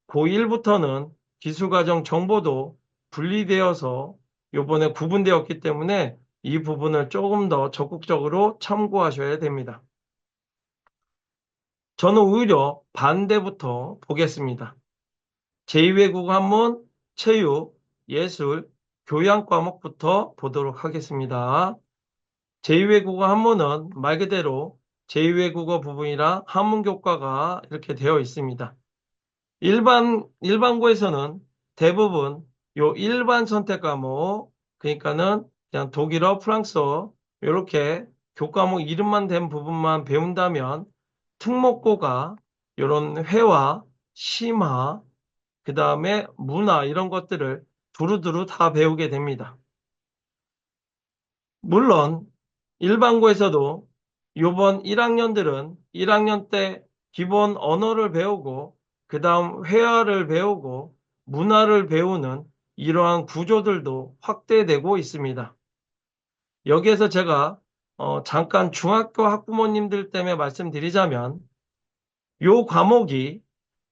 고1부터는 기술과정 정보도 분리되어서 이번에 구분되었기 때문에 이 부분을 조금 더 적극적으로 참고하셔야 됩니다. 저는 오히려 반대부터 보겠습니다. 제2외국어 한문, 체육, 예술, 교양 과목부터 보도록 하겠습니다. 제2외국어 한문은 말 그대로 제2외국어 부분이라 한문 교과가 이렇게 되어 있습니다. 일반고에서는 대부분 요 일반 선택 과목, 그러니까는 그냥 독일어, 프랑스어, 이렇게 교과목 이름만 된 부분만 배운다면 특목고가 이런 회화, 심화, 그 다음에 문화 이런 것들을 두루두루 다 배우게 됩니다. 물론 일반고에서도 이번 1학년들은 1학년 때 기본 언어를 배우고 그 다음 회화를 배우고 문화를 배우는 이러한 구조들도 확대되고 있습니다. 여기에서 제가 잠깐 중학교 학부모님들 때문에 말씀드리자면 이 과목이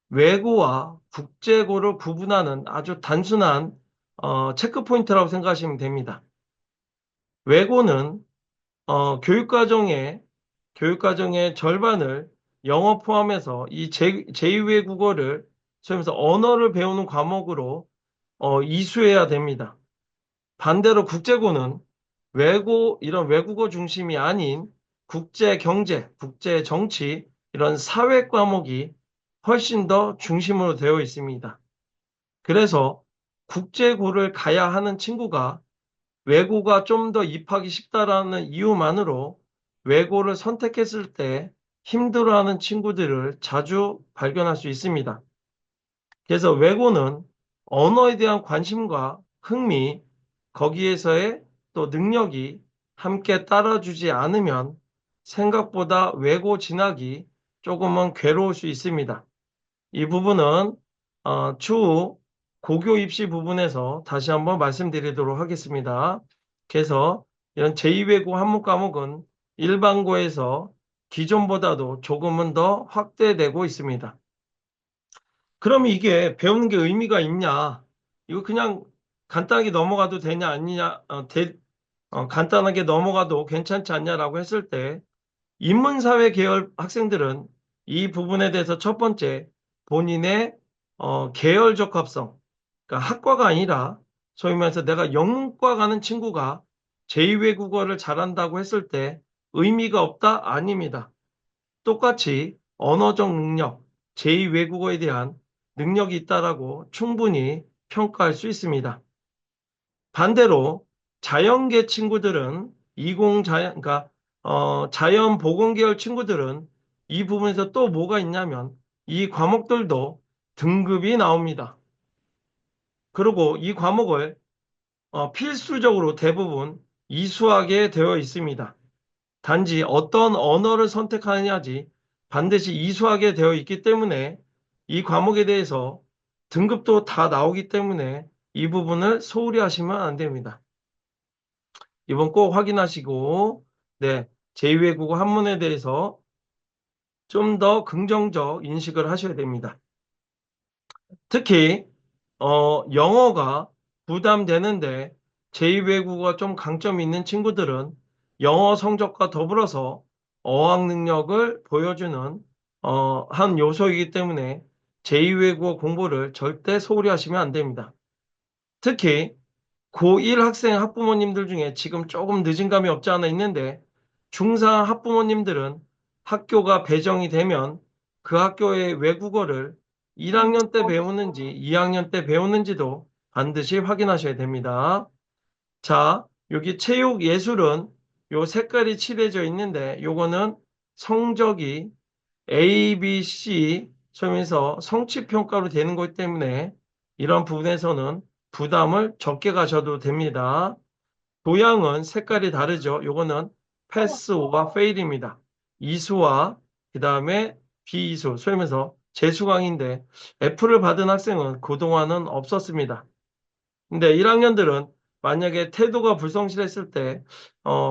외고와 국제고를 구분하는 아주 단순한 체크포인트라고 생각하시면 됩니다. 외고는 교육과정의 절반을 영어 포함해서 이 제2외국어를 소위 말해서 언어를 배우는 과목으로 이수해야 됩니다. 반대로 국제고는 이런 외국어 중심이 아닌 국제 경제, 국제 정치, 이런 사회 과목이 훨씬 더 중심으로 되어 있습니다. 그래서 국제고를 가야 하는 친구가 외고가 좀 더 입학이 쉽다라는 이유만으로 외고를 선택했을 때 힘들어하는 친구들을 자주 발견할 수 있습니다. 그래서 외고는 언어에 대한 관심과 흥미, 거기에서의 또 능력이 함께 따라주지 않으면 생각보다 외고 진학이 조금은 괴로울 수 있습니다. 이 부분은 추후 고교 입시 부분에서 다시 한번 말씀드리도록 하겠습니다. 그래서 이런 제2외고 한문 과목은 일반고에서 기존보다도 조금은 더 확대되고 있습니다. 그럼 이게 배우는 게 의미가 있냐? 이거 그냥 간단하게 넘어가도 되냐, 아니냐, 간단하게 넘어가도 괜찮지 않냐라고 했을 때, 인문사회 계열 학생들은 이 부분에 대해서 첫 번째, 본인의 계열 적합성, 그러니까 학과가 아니라 소위 말해서 내가 영문과 가는 친구가 제2외국어를 잘한다고 했을 때 의미가 없다? 아닙니다. 똑같이 언어적 능력, 제2외국어에 대한 능력이 있다라고 충분히 평가할 수 있습니다. 반대로 자연계 친구들은 그러니까 자연 보건 계열 친구들은 이 부분에서 또 뭐가 있냐면 이 과목들도 등급이 나옵니다. 그리고 이 과목을 필수적으로 대부분 이수하게 되어 있습니다. 단지 어떤 언어를 선택하느냐지 반드시 이수하게 되어 있기 때문에 이 과목에 대해서 등급도 다 나오기 때문에 이 부분을 소홀히 하시면 안 됩니다. 이번 꼭 확인하시고, 네, 제2외국어 한문에 대해서 좀 더 긍정적 인식을 하셔야 됩니다. 특히, 영어가 부담되는데 제2외국어가 좀 강점이 있는 친구들은 영어 성적과 더불어서 어학 능력을 보여주는, 한 요소이기 때문에 제2외국어 공부를 절대 소홀히 하시면 안 됩니다. 특히, 고1 학생 학부모님들 중에 지금 조금 늦은 감이 없지 않아 있는데 중4 학부모님들은 학교가 배정이 되면 그 학교의 외국어를 1학년 때 배우는지 2학년 때 배우는지도 반드시 확인하셔야 됩니다. 자, 여기 체육 예술은 요 색깔이 칠해져 있는데 요거는 성적이 A, B, C 점에서 성취평가로 되는 것 때문에 이런 부분에서는 부담을 적게 가셔도 됩니다. 도형은 색깔이 다르죠. 요거는 패스와 페일입니다. 이수와 그 다음에 비이수, 소위 말해서 재수강인데 F를 받은 학생은 그동안은 없었습니다. 근데 1학년들은 만약에 태도가 불성실했을 때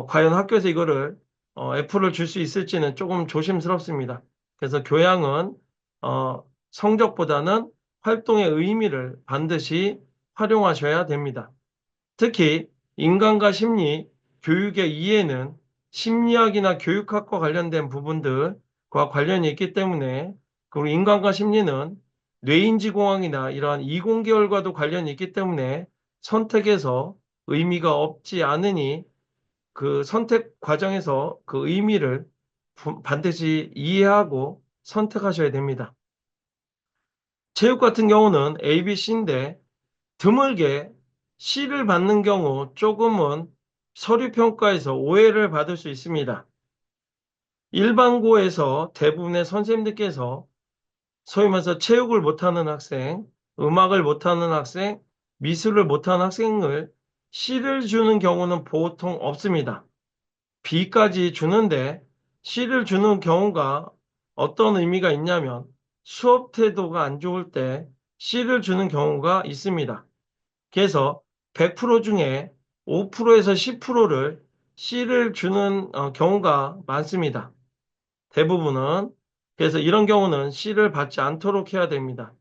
과연 학교에서 이거를 F를 줄 수 있을지는 조금 조심스럽습니다. 그래서 교양은 성적보다는 활동의 의미를 반드시 활용하셔야 됩니다. 특히 인간과 심리, 교육의 이해는 심리학이나 교육학과 관련된 부분들과 관련이 있기 때문에 그리고 인간과 심리는 뇌인지공학이나 이러한 이공계열과도 관련이 있기 때문에 선택에서 의미가 없지 않으니 그 선택 과정에서 그 의미를 반드시 이해하고 선택하셔야 됩니다. 체육 같은 경우는 A, B, C인데 드물게 C를 받는 경우 조금은 서류 평가에서 오해를 받을 수 있습니다. 일반고에서 대부분의 선생님들께서 소위 말해서 체육을 못하는 학생, 음악을 못하는 학생, 미술을 못하는 학생을 C를 주는 경우는 보통 없습니다. B까지 주는데 C를 주는 경우가 어떤 의미가 있냐면 수업 태도가 안 좋을 때 C를 주는 경우가 있습니다. 그래서 100% 중에 5%에서 10%를 C를 주는 경우가 많습니다. 대부분은. 그래서 이런 경우는 C를 받지 않도록 해야 됩니다.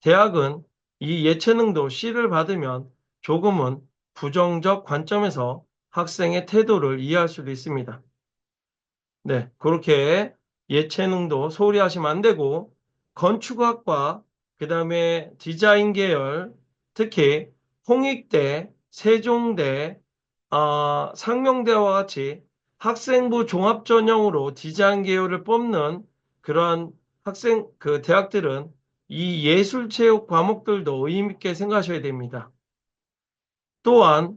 대학은 이 예체능도 C를 받으면 조금은 부정적 관점에서 학생의 태도를 이해할 수도 있습니다. 네, 그렇게 예체능도 소홀히 하시면 안 되고 건축학과, 그 다음에 디자인 계열, 특히 홍익대, 세종대, 상명대와 같이 학생부 종합전형으로 디자인 계열을 뽑는 그러한 그 대학들은 이 예술체육 과목들도 의미 있게 생각하셔야 됩니다. 또한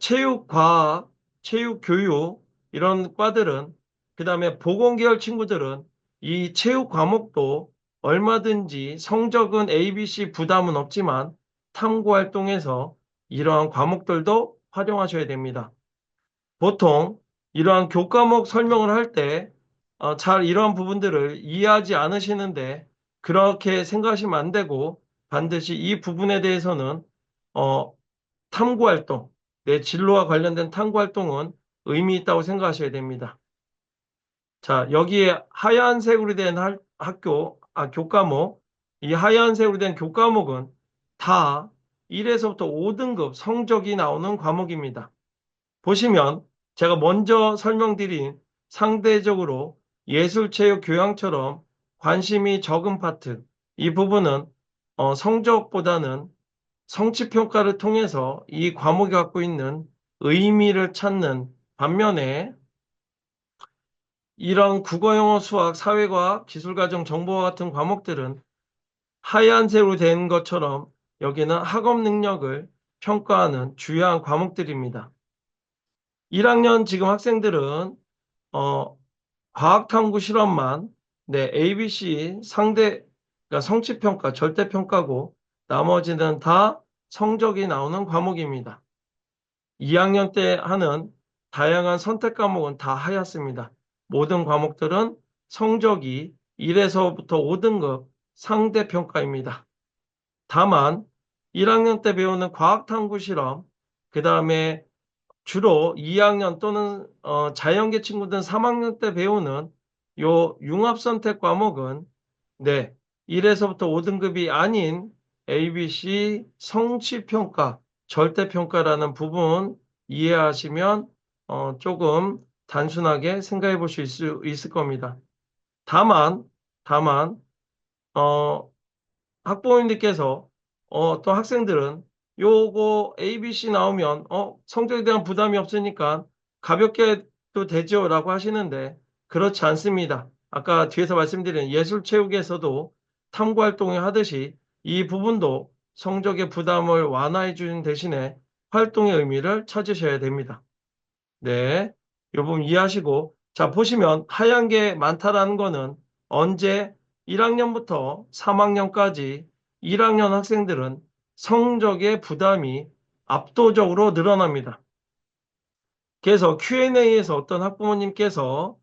체육, 과학, 체육, 교육 이런 과들은 그다음에 보건계열 친구들은 이 체육 과목도 얼마든지 성적은 ABC 부담은 없지만 탐구 활동에서 이러한 과목들도 활용하셔야 됩니다. 보통 이러한 교과목 설명을 할 때 잘 이러한 부분들을 이해하지 않으시는데 그렇게 생각하시면 안 되고 반드시 이 부분에 대해서는 어, 탐구 활동, 내 진로와 관련된 탐구 활동은 의미 있다고 생각하셔야 됩니다. 자, 여기에 하얀색으로 된 교과목, 이 하얀색으로 된 교과목은 다 1에서부터 5등급 성적이 나오는 과목입니다. 보시면 제가 먼저 설명드린 상대적으로 예술, 체육, 교양처럼 관심이 적은 파트, 이 부분은 성적보다는 성취평가를 통해서 이 과목이 갖고 있는 의미를 찾는 반면에 이런 국어, 영어, 수학, 사회과학, 기술과정, 정보와 같은 과목들은 하얀색으로 된 것처럼 여기는 학업 능력을 평가하는 주요한 과목들입니다. 1학년 지금 학생들은 과학탐구 실험만 네, ABC 그러니까 성취평가, 절대평가고 나머지는 다 성적이 나오는 과목입니다. 2학년 때 하는 다양한 선택 과목은 다 하였습니다. 모든 과목들은 성적이 1에서부터 5등급 상대평가입니다. 다만 1학년 때 배우는 과학탐구 실험, 그 다음에 주로 2학년 또는 자연계 친구들 3학년 때 배우는 요 융합선택 과목은 네, 1에서부터 5등급이 아닌 ABC 성취평가, 절대평가라는 부분 이해하시면 조금 단순하게 생각해 보실 수 있을 겁니다. 다만, 다만, 어, 학부모님들께서 또 학생들은 요거 ABC 나오면 성적에 대한 부담이 없으니까 가볍게 도 되죠라고 하시는데 그렇지 않습니다. 아까 뒤에서 말씀드린 예술체육에서도 탐구활동을 하듯이 이 부분도 성적의 부담을 완화해 주는 대신에 활동의 의미를 찾으셔야 됩니다. 네, 이 부분 이해하시고 자 보시면 하얀 게 많다라는 거는 언제 1학년부터 3학년까지 1학년 학생들은 성적의 부담이 압도적으로 늘어납니다. 그래서 Q&A에서 어떤 학부모님께서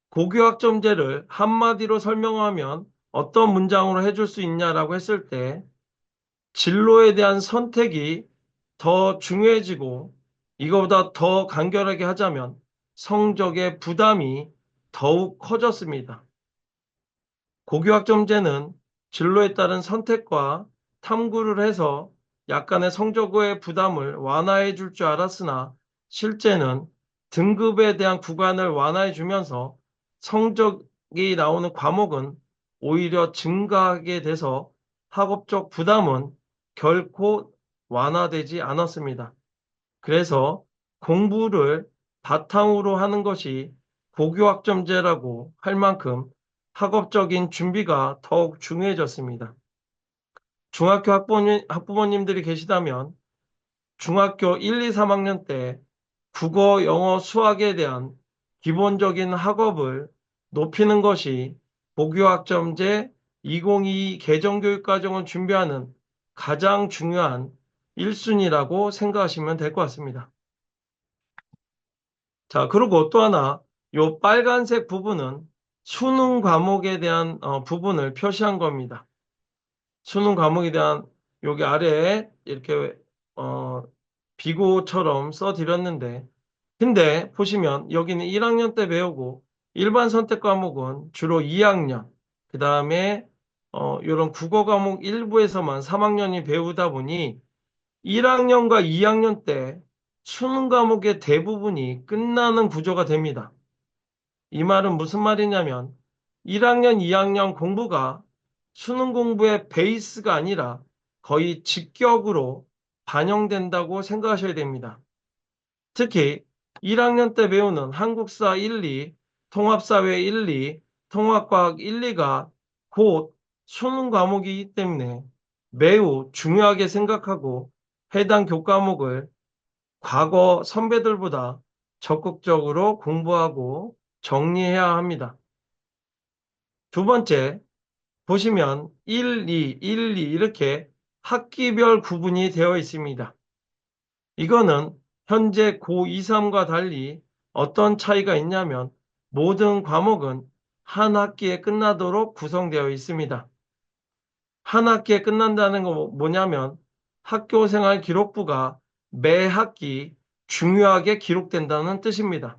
고교학점제를 한마디로 설명하면 어떤 문장으로 해줄 수 있냐라고 했을 때 진로에 대한 선택이 더 중요해지고 이거보다 더 간결하게 하자면 성적의 부담이 더욱 커졌습니다. 고교학점제는 진로에 따른 선택과 탐구를 해서 약간의 성적의 부담을 완화해 줄 줄 알았으나 실제는 등급에 대한 구간을 완화해 주면서 성적이 나오는 과목은 오히려 증가하게 돼서 학업적 부담은 결코 완화되지 않았습니다. 그래서 공부를 바탕으로 하는 것이 고교학점제라고 할 만큼 학업적인 준비가 더욱 중요해졌습니다. 중학교 학부모님들이 계시다면 중학교 1, 2, 3학년 때 국어, 영어, 수학에 대한 기본적인 학업을 높이는 것이 고교학점제 2022 개정교육과정을 준비하는 가장 중요한 1순위라고 생각하시면 될 것 같습니다. 자, 그리고 또 하나, 요 빨간색 부분은 수능 과목에 대한 부분을 표시한 겁니다. 수능 과목에 대한 여기 아래에 이렇게 어, 비고처럼 써드렸는데 근데 보시면 여기는 1학년 때 배우고 일반 선택 과목은 주로 2학년 그 다음에 이런 국어 과목 일부에서만 3학년이 배우다 보니 1학년과 2학년 때 수능 과목의 대부분이 끝나는 구조가 됩니다. 이 말은 무슨 말이냐면 1학년, 2학년 공부가 수능 공부의 베이스가 아니라 거의 직격으로 반영된다고 생각하셔야 됩니다. 특히 1학년 때 배우는 한국사 1, 2, 통합사회 1, 2, 통합과학 1, 2가 곧 수능 과목이기 때문에 매우 중요하게 생각하고 해당 교과목을 과거 선배들보다 적극적으로 공부하고 정리해야 합니다. 두 번째, 보시면 1, 2, 1, 2 이렇게 학기별 구분이 되어 있습니다. 이거는 현재 고2, 3과 달리 어떤 차이가 있냐면 모든 과목은 한 학기에 끝나도록 구성되어 있습니다. 한 학기에 끝난다는 거 뭐냐면 학교생활 기록부가 매 학기 중요하게 기록된다는 뜻입니다.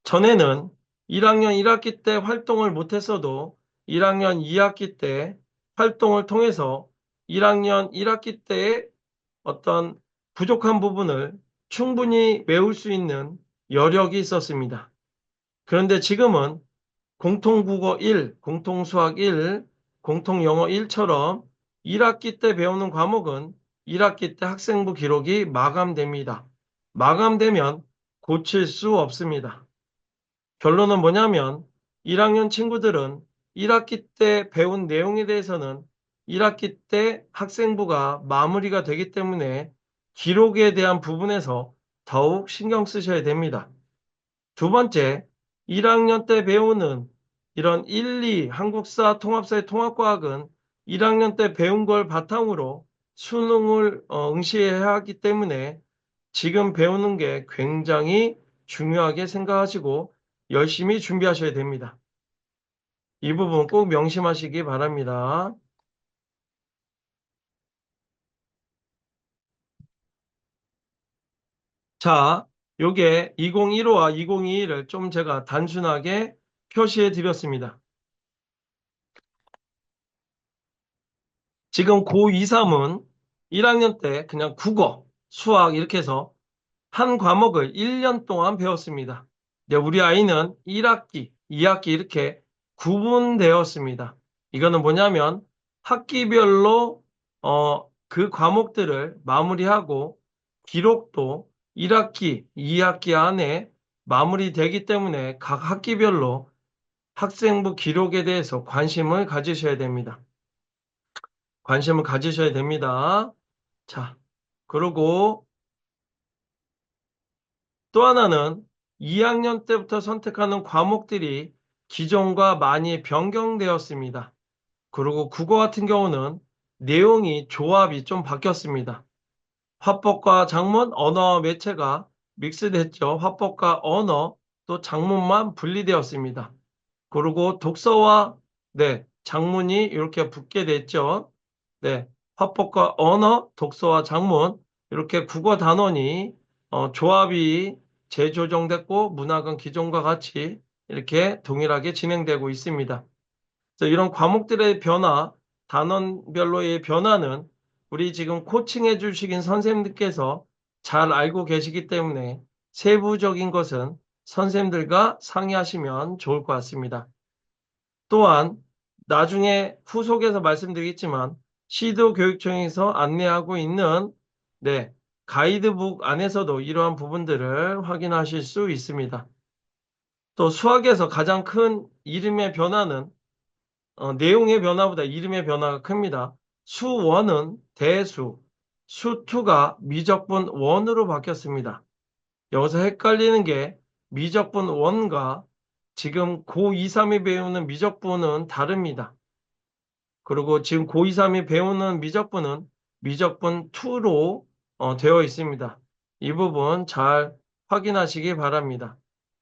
전에는 1학년 1학기 때 활동을 못했어도 1학년 2학기 때 활동을 통해서 1학년 1학기 때의 어떤 부족한 부분을 충분히 외울 수 있는 여력이 있었습니다. 그런데 지금은 공통국어 1, 공통수학 1, 공통영어 1처럼 1학기 때 배우는 과목은 1학기 때 학생부 기록이 마감됩니다. 마감되면 고칠 수 없습니다. 결론은 뭐냐면 1학년 친구들은 1학기 때 배운 내용에 대해서는 1학기 때 학생부가 마무리가 되기 때문에 기록에 대한 부분에서 더욱 신경 쓰셔야 됩니다. 두 번째, 1학년 때 배우는 이런 1, 2 한국사 통합사회 통합과학은 1학년 때 배운 걸 바탕으로 수능을 응시해야 하기 때문에 지금 배우는 게 굉장히 중요하게 생각하시고 열심히 준비하셔야 됩니다. 이 부분 꼭 명심하시기 바랍니다. 자, 요게 2015와 2021을 좀 제가 단순하게 표시해 드렸습니다. 지금 고2, 3은 1학년 때 그냥 국어, 수학 이렇게 해서 한 과목을 1년 동안 배웠습니다. 근데 우리 아이는 1학기, 2학기 이렇게 구분되었습니다. 이거는 뭐냐면 학기별로 그 과목들을 마무리하고 기록도 1학기, 2학기 안에 마무리되기 때문에 각 학기별로 학생부 기록에 대해서 관심을 가지셔야 됩니다. 관심을 가지셔야 됩니다. 자, 그리고 또 하나는 2학년 때부터 선택하는 과목들이 기존과 많이 변경되었습니다. 그리고 국어 같은 경우는 내용이 조합이 좀 바뀌었습니다. 화법과 작문, 언어 매체가 믹스됐죠. 화법과 언어, 또 작문만 분리되었습니다. 그리고 독서와 장문이 이렇게 붙게 됐죠. 네, 화법과 언어, 독서와 작문 이렇게 국어 단원이 조합이 재조정됐고 문학은 기존과 같이 이렇게 동일하게 진행되고 있습니다. 그래서 이런 과목들의 변화, 단원별로의 변화는 우리 지금 코칭해 주시긴 선생님들께서 잘 알고 계시기 때문에 세부적인 것은 선생님들과 상의하시면 좋을 것 같습니다. 또한 나중에 후속에서 말씀드리겠지만 시도 교육청에서 안내하고 있는 가이드북 안에서도 이러한 부분들을 확인하실 수 있습니다. 또 수학에서 가장 큰 이름의 변화는 내용의 변화보다 이름의 변화가 큽니다. 수1은 대수, 수2가 미적분 1으로 바뀌었습니다. 여기서 헷갈리는 게 미적분 1과 지금 고2, 3이 배우는 미적분은 다릅니다. 그리고 지금 고2, 3이 배우는 미적분은 미적분 2로 되어 있습니다. 이 부분 잘 확인하시기 바랍니다.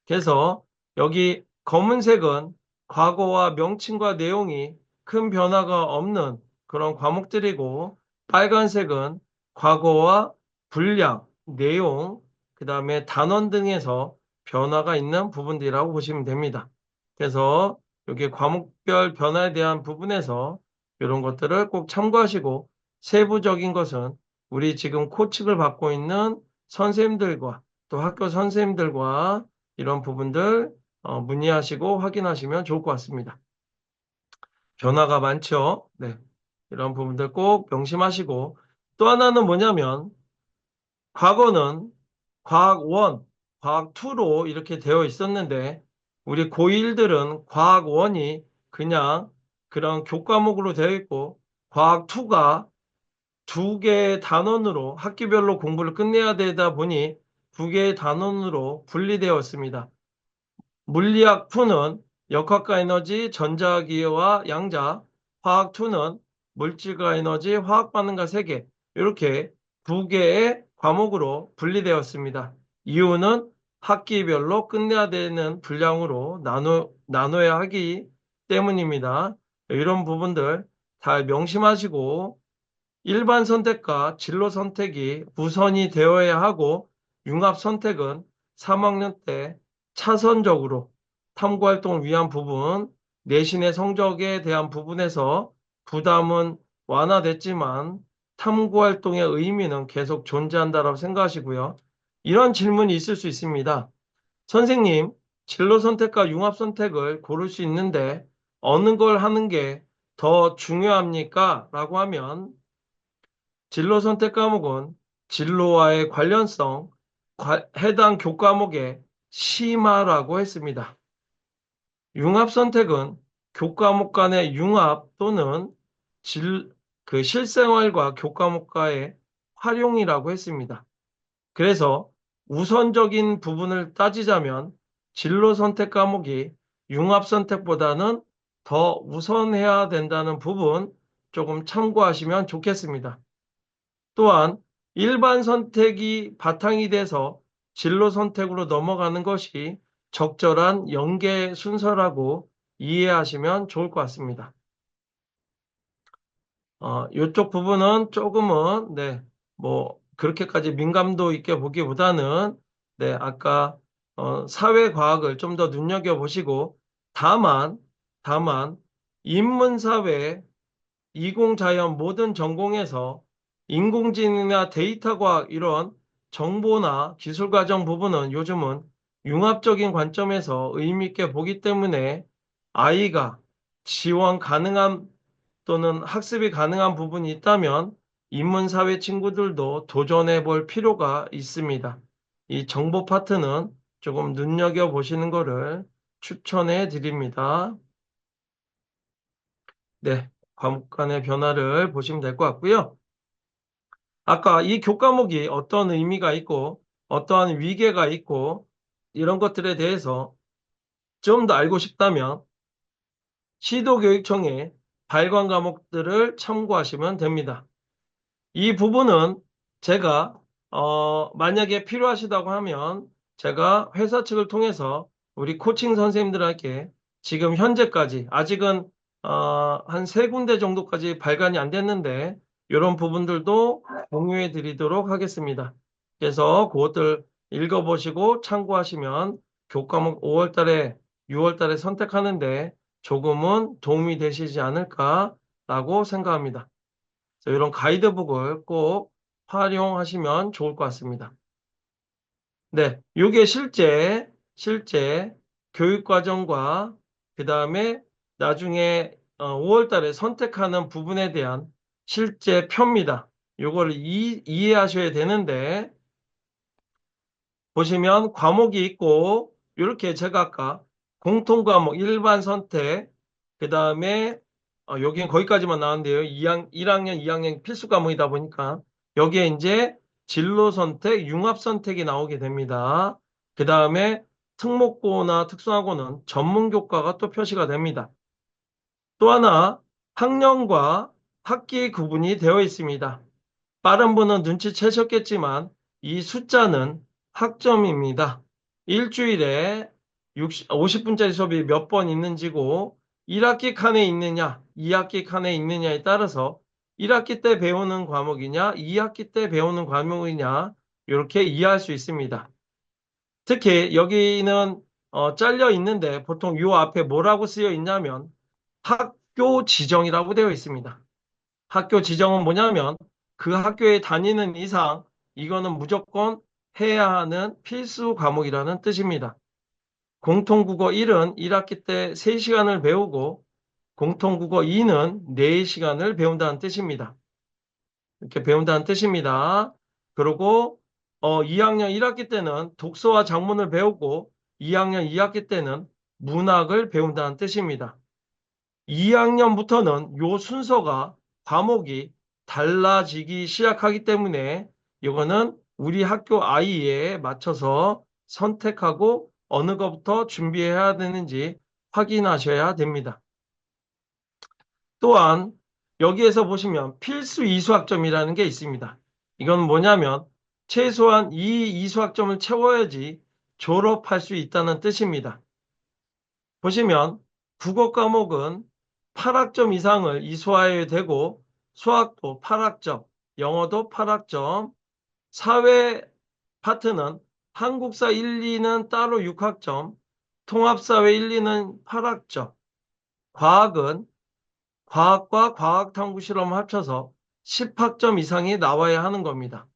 그래서 여기 검은색은 과거와 명칭과 내용이 큰 변화가 없는 그런 과목들이고 빨간색은 과거와 분량, 내용, 그 다음에 단원 등에서 변화가 있는 부분들이라고 보시면 됩니다. 그래서 여기 과목별 변화에 대한 부분에서 이런 것들을 꼭 참고하시고 세부적인 것은 우리 지금 코칭을 받고 있는 선생님들과 또 학교 선생님들과 이런 부분들 문의하시고 확인하시면 좋을 것 같습니다. 변화가 많죠? 네. 이런 부분들 꼭 명심하시고 또 하나는 뭐냐면 과거는 과학 1, 과학 2로 이렇게 되어 있었는데 우리 고1들은 과학 1이 그냥 그런 교과목으로 되어 있고 과학 2가 두 개의 단원으로 학기별로 공부를 끝내야 되다 보니 두 개의 단원으로 분리되었습니다. 물리학 2는 역학과 에너지, 전자기와 양자, 화학 2는 물질과 에너지, 화학 반응과 세계 이렇게 두 개의 과목으로 분리되었습니다. 이유는 학기별로 끝내야 되는 분량으로 나눠야 하기 때문입니다. 이런 부분들 잘 명심하시고 일반 선택과 진로 선택이 우선이 되어야 하고 융합 선택은 3학년 때 차선적으로 탐구활동을 위한 부분, 내신의 성적에 대한 부분에서 부담은 완화됐지만 탐구활동의 의미는 계속 존재한다고 생각하시고요. 이런 질문이 있을 수 있습니다. 선생님, 진로 선택과 융합 선택을 고를 수 있는데 어느 걸 하는 게 더 중요합니까? 라고 하면 진로 선택 과목은 진로와의 관련성, 해당 교과목의 심화라고 했습니다. 융합 선택은 교과목 간의 융합 또는 그 실생활과 교과목과의 활용이라고 했습니다. 그래서 우선적인 부분을 따지자면 진로 선택 과목이 융합 선택보다는 더 우선해야 된다는 부분 조금 참고하시면 좋겠습니다. 또한 일반 선택이 바탕이 돼서 진로 선택으로 넘어가는 것이 적절한 연계 순서라고 이해하시면 좋을 것 같습니다. 이쪽 부분은 조금은, 네, 뭐, 그렇게까지 민감도 있게 보기보다는, 네, 아까, 사회과학을 좀 더 눈여겨보시고, 다만, 인문사회, 이공자연 모든 전공에서 인공지능이나 데이터과학 이런 정보나 기술과정 부분은 요즘은 융합적인 관점에서 의미 있게 보기 때문에 아이가 지원 가능한 또는 학습이 가능한 부분이 있다면 인문사회 친구들도 도전해 볼 필요가 있습니다. 이 정보 파트는 조금 눈여겨보시는 것을 추천해 드립니다. 네, 과목 간의 변화를 보시면 될 것 같고요. 아까 이 교과목이 어떤 의미가 있고 어떠한 위계가 있고 이런 것들에 대해서 좀 더 알고 싶다면 시도교육청의 발관 과목들을 참고하시면 됩니다. 이 부분은 제가 만약에 필요하시다고 하면 제가 회사 측을 통해서 우리 코칭 선생님들에게 지금 현재까지 아직은 한 세 군데 정도까지 발간이 안 됐는데 이런 부분들도 공유해 드리도록 하겠습니다. 그래서 그것들 읽어보시고 참고하시면 교과목 5월 달에 6월 달에 선택하는데 조금은 도움이 되시지 않을까라고 생각합니다. 이런 가이드북을 꼭 활용하시면 좋을 것 같습니다. 네, 이게 실제 교육과정과 그 다음에 나중에 5월 달에 선택하는 부분에 대한 실제 표입니다. 요거를 이해하셔야 되는데 보시면 과목이 있고 이렇게 제가 아까 공통과목 일반 선택 그 다음에 여기는 거기까지만 나왔는데요. 1학년, 2학년 필수 과목이다 보니까 여기에 이제 진로 선택, 융합 선택이 나오게 됩니다. 그 다음에 특목고나 특성화고는 전문 교과가 또 표시가 됩니다. 또 하나 학년과 학기 구분이 되어 있습니다. 빠른 분은 눈치채셨겠지만 이 숫자는 학점입니다. 일주일에 50분짜리 수업이 몇 번 있는지고 1학기 칸에 있느냐, 2학기 칸에 있느냐에 따라서 1학기 때 배우는 과목이냐, 2학기 때 배우는 과목이냐 이렇게 이해할 수 있습니다. 특히 여기는 잘려 있는데 보통 이 앞에 뭐라고 쓰여 있냐면 학교 지정이라고 되어 있습니다. 학교 지정은 뭐냐면 그 학교에 다니는 이상 이거는 무조건 해야 하는 필수 과목이라는 뜻입니다. 공통국어 1은 1학기 때 3시간을 배우고 공통국어 2는 4시간을 배운다는 뜻입니다. 이렇게 배운다는 뜻입니다. 그리고 2학년 1학기 때는 독서와 작문을 배우고 2학년 2학기 때는 문학을 배운다는 뜻입니다. 2학년부터는 요 순서가 과목이 달라지기 시작하기 때문에 이거는 우리 학교 아이에 맞춰서 선택하고 어느 것부터 준비해야 되는지 확인하셔야 됩니다. 또한 여기에서 보시면 필수 이수학점이라는 게 있습니다. 이건 뭐냐면 최소한 이 이수학점을 채워야지 졸업할 수 있다는 뜻입니다. 보시면 국어 과목은 8학점 이상을 이수해야 되고 수학도 8학점, 영어도 8학점, 사회 파트는 한국사 1, 2는 따로 6학점, 통합사회 1, 2는 8학점, 과학은 과학과 과학탐구 실험 합쳐서 10학점 이상이 나와야 하는 겁니다.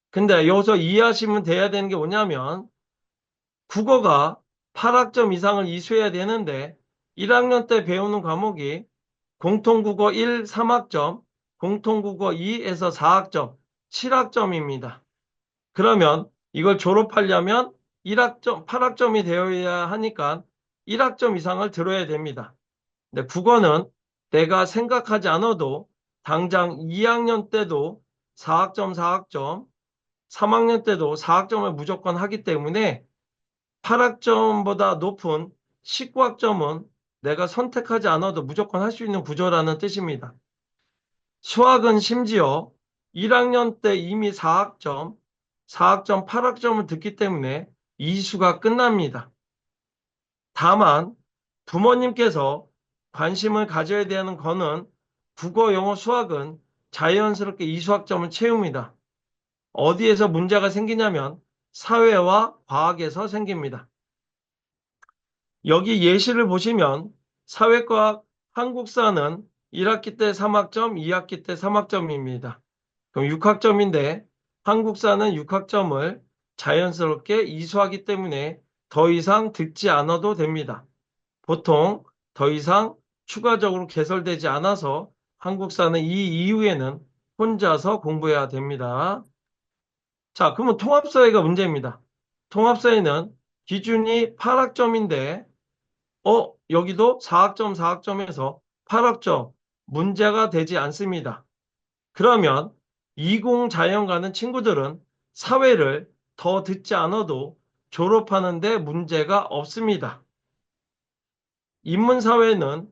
근데 여기서 이해하시면 돼야 되는 게 뭐냐면 국어가 8학점 이상을 이수해야 되는데 1학년 때 배우는 과목이 공통국어 1, 3학점, 공통국어 2에서 4학점, 7학점입니다. 그러면 이걸 졸업하려면 1학점, 8학점이 되어야 하니까 1학점 이상을 들어야 됩니다. 근데 국어는 내가 생각하지 않아도 당장 2학년 때도 4학점, 4학점, 3학년 때도 4학점을 무조건 하기 때문에 8학점보다 높은 19학점은 내가 선택하지 않아도 무조건 할 수 있는 구조라는 뜻입니다. 수학은 심지어 1학년 때 이미 4학점, 4학점, 8학점을 듣기 때문에 이수가 끝납니다. 다만 부모님께서 관심을 가져야 되는 거는 국어, 영어, 수학은 자연스럽게 이수학점을 채웁니다. 어디에서 문제가 생기냐면 사회와 과학에서 생깁니다. 여기 예시를 보시면 사회과학 한국사는 1학기 때 3학점, 2학기 때 3학점입니다. 그럼 6학점인데 한국사는 6학점을 자연스럽게 이수하기 때문에 더 이상 듣지 않아도 됩니다. 보통 더 이상 추가적으로 개설되지 않아서 한국사는 이 이후에는 혼자서 공부해야 됩니다. 자, 그러면 통합사회가 문제입니다. 통합사회는 기준이 8학점인데 여기도 4학점, 4학점에서 8학점 문제가 되지 않습니다. 그러면 이공자연 가는 친구들은 사회를 더 듣지 않아도 졸업하는데 문제가 없습니다. 인문사회는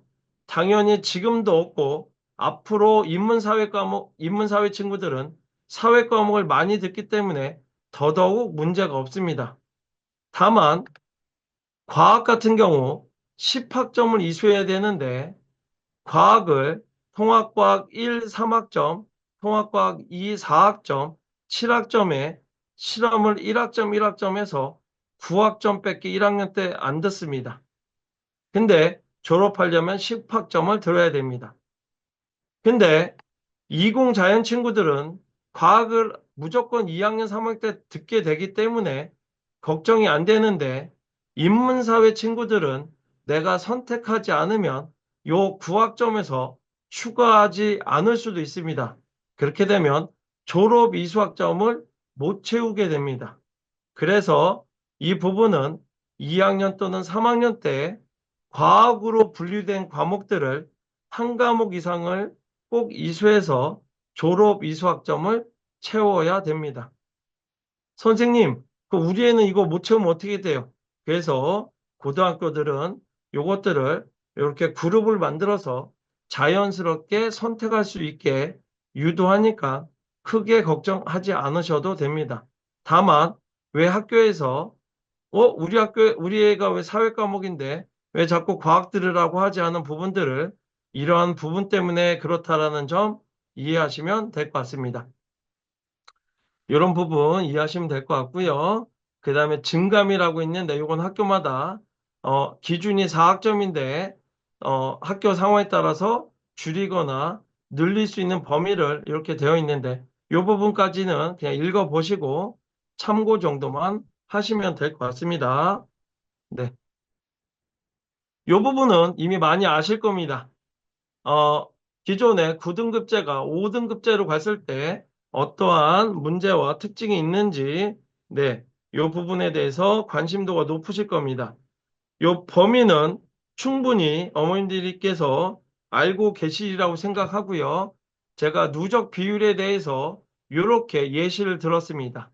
당연히 지금도 없고 앞으로 인문사회 친구들은 사회 과목을 많이 듣기 때문에 더더욱 문제가 없습니다. 다만 과학 같은 경우 10학점을 이수해야 되는데 과학을 통합과학 1, 3학점, 통합과학 2, 4학점, 7학점에 실험을 1학점, 1학점에서 9학점 뺏기 1학년 때 안 듣습니다. 근데 졸업하려면 10학점을 들어야 됩니다. 근데 이공자연 친구들은 과학을 무조건 2학년, 3학년 때 듣게 되기 때문에 걱정이 안 되는데 인문사회 친구들은 내가 선택하지 않으면 요 9학점에서 추가하지 않을 수도 있습니다. 그렇게 되면 졸업 이수학점을 못 채우게 됩니다. 그래서 이 부분은 2학년 또는 3학년 때 과학으로 분류된 과목들을 한 과목 이상을 꼭 이수해서 졸업 이수학점을 채워야 됩니다. 선생님, 우리 애는 이거 못 채우면 어떻게 돼요? 그래서 고등학교들은 요것들을 이렇게 그룹을 만들어서 자연스럽게 선택할 수 있게 유도하니까 크게 걱정하지 않으셔도 됩니다. 다만, 왜 학교에서 우리 애가 왜 사회 과목인데 왜 자꾸 과학 들으라고 하지 않은 부분들을 이러한 부분 때문에 그렇다라는 점 이해하시면 될 것 같습니다. 이런 부분 이해하시면 될 것 같고요. 그 다음에 증감이라고 있는데 이건 학교마다 기준이 4학점인데 학교 상황에 따라서 줄이거나 늘릴 수 있는 범위를 이렇게 되어 있는데 이 부분까지는 그냥 읽어보시고 참고 정도만 하시면 될 것 같습니다. 네. 이 부분은 이미 많이 아실 겁니다. 어, 기존에 9등급제가 5등급제로 갔을 때 어떠한 문제와 특징이 있는지, 네, 이 부분에 대해서 관심도가 높으실 겁니다. 이 범위는 충분히 어머님들께서 알고 계시리라고 생각하고요. 제가 누적 비율에 대해서 이렇게 예시를 들었습니다.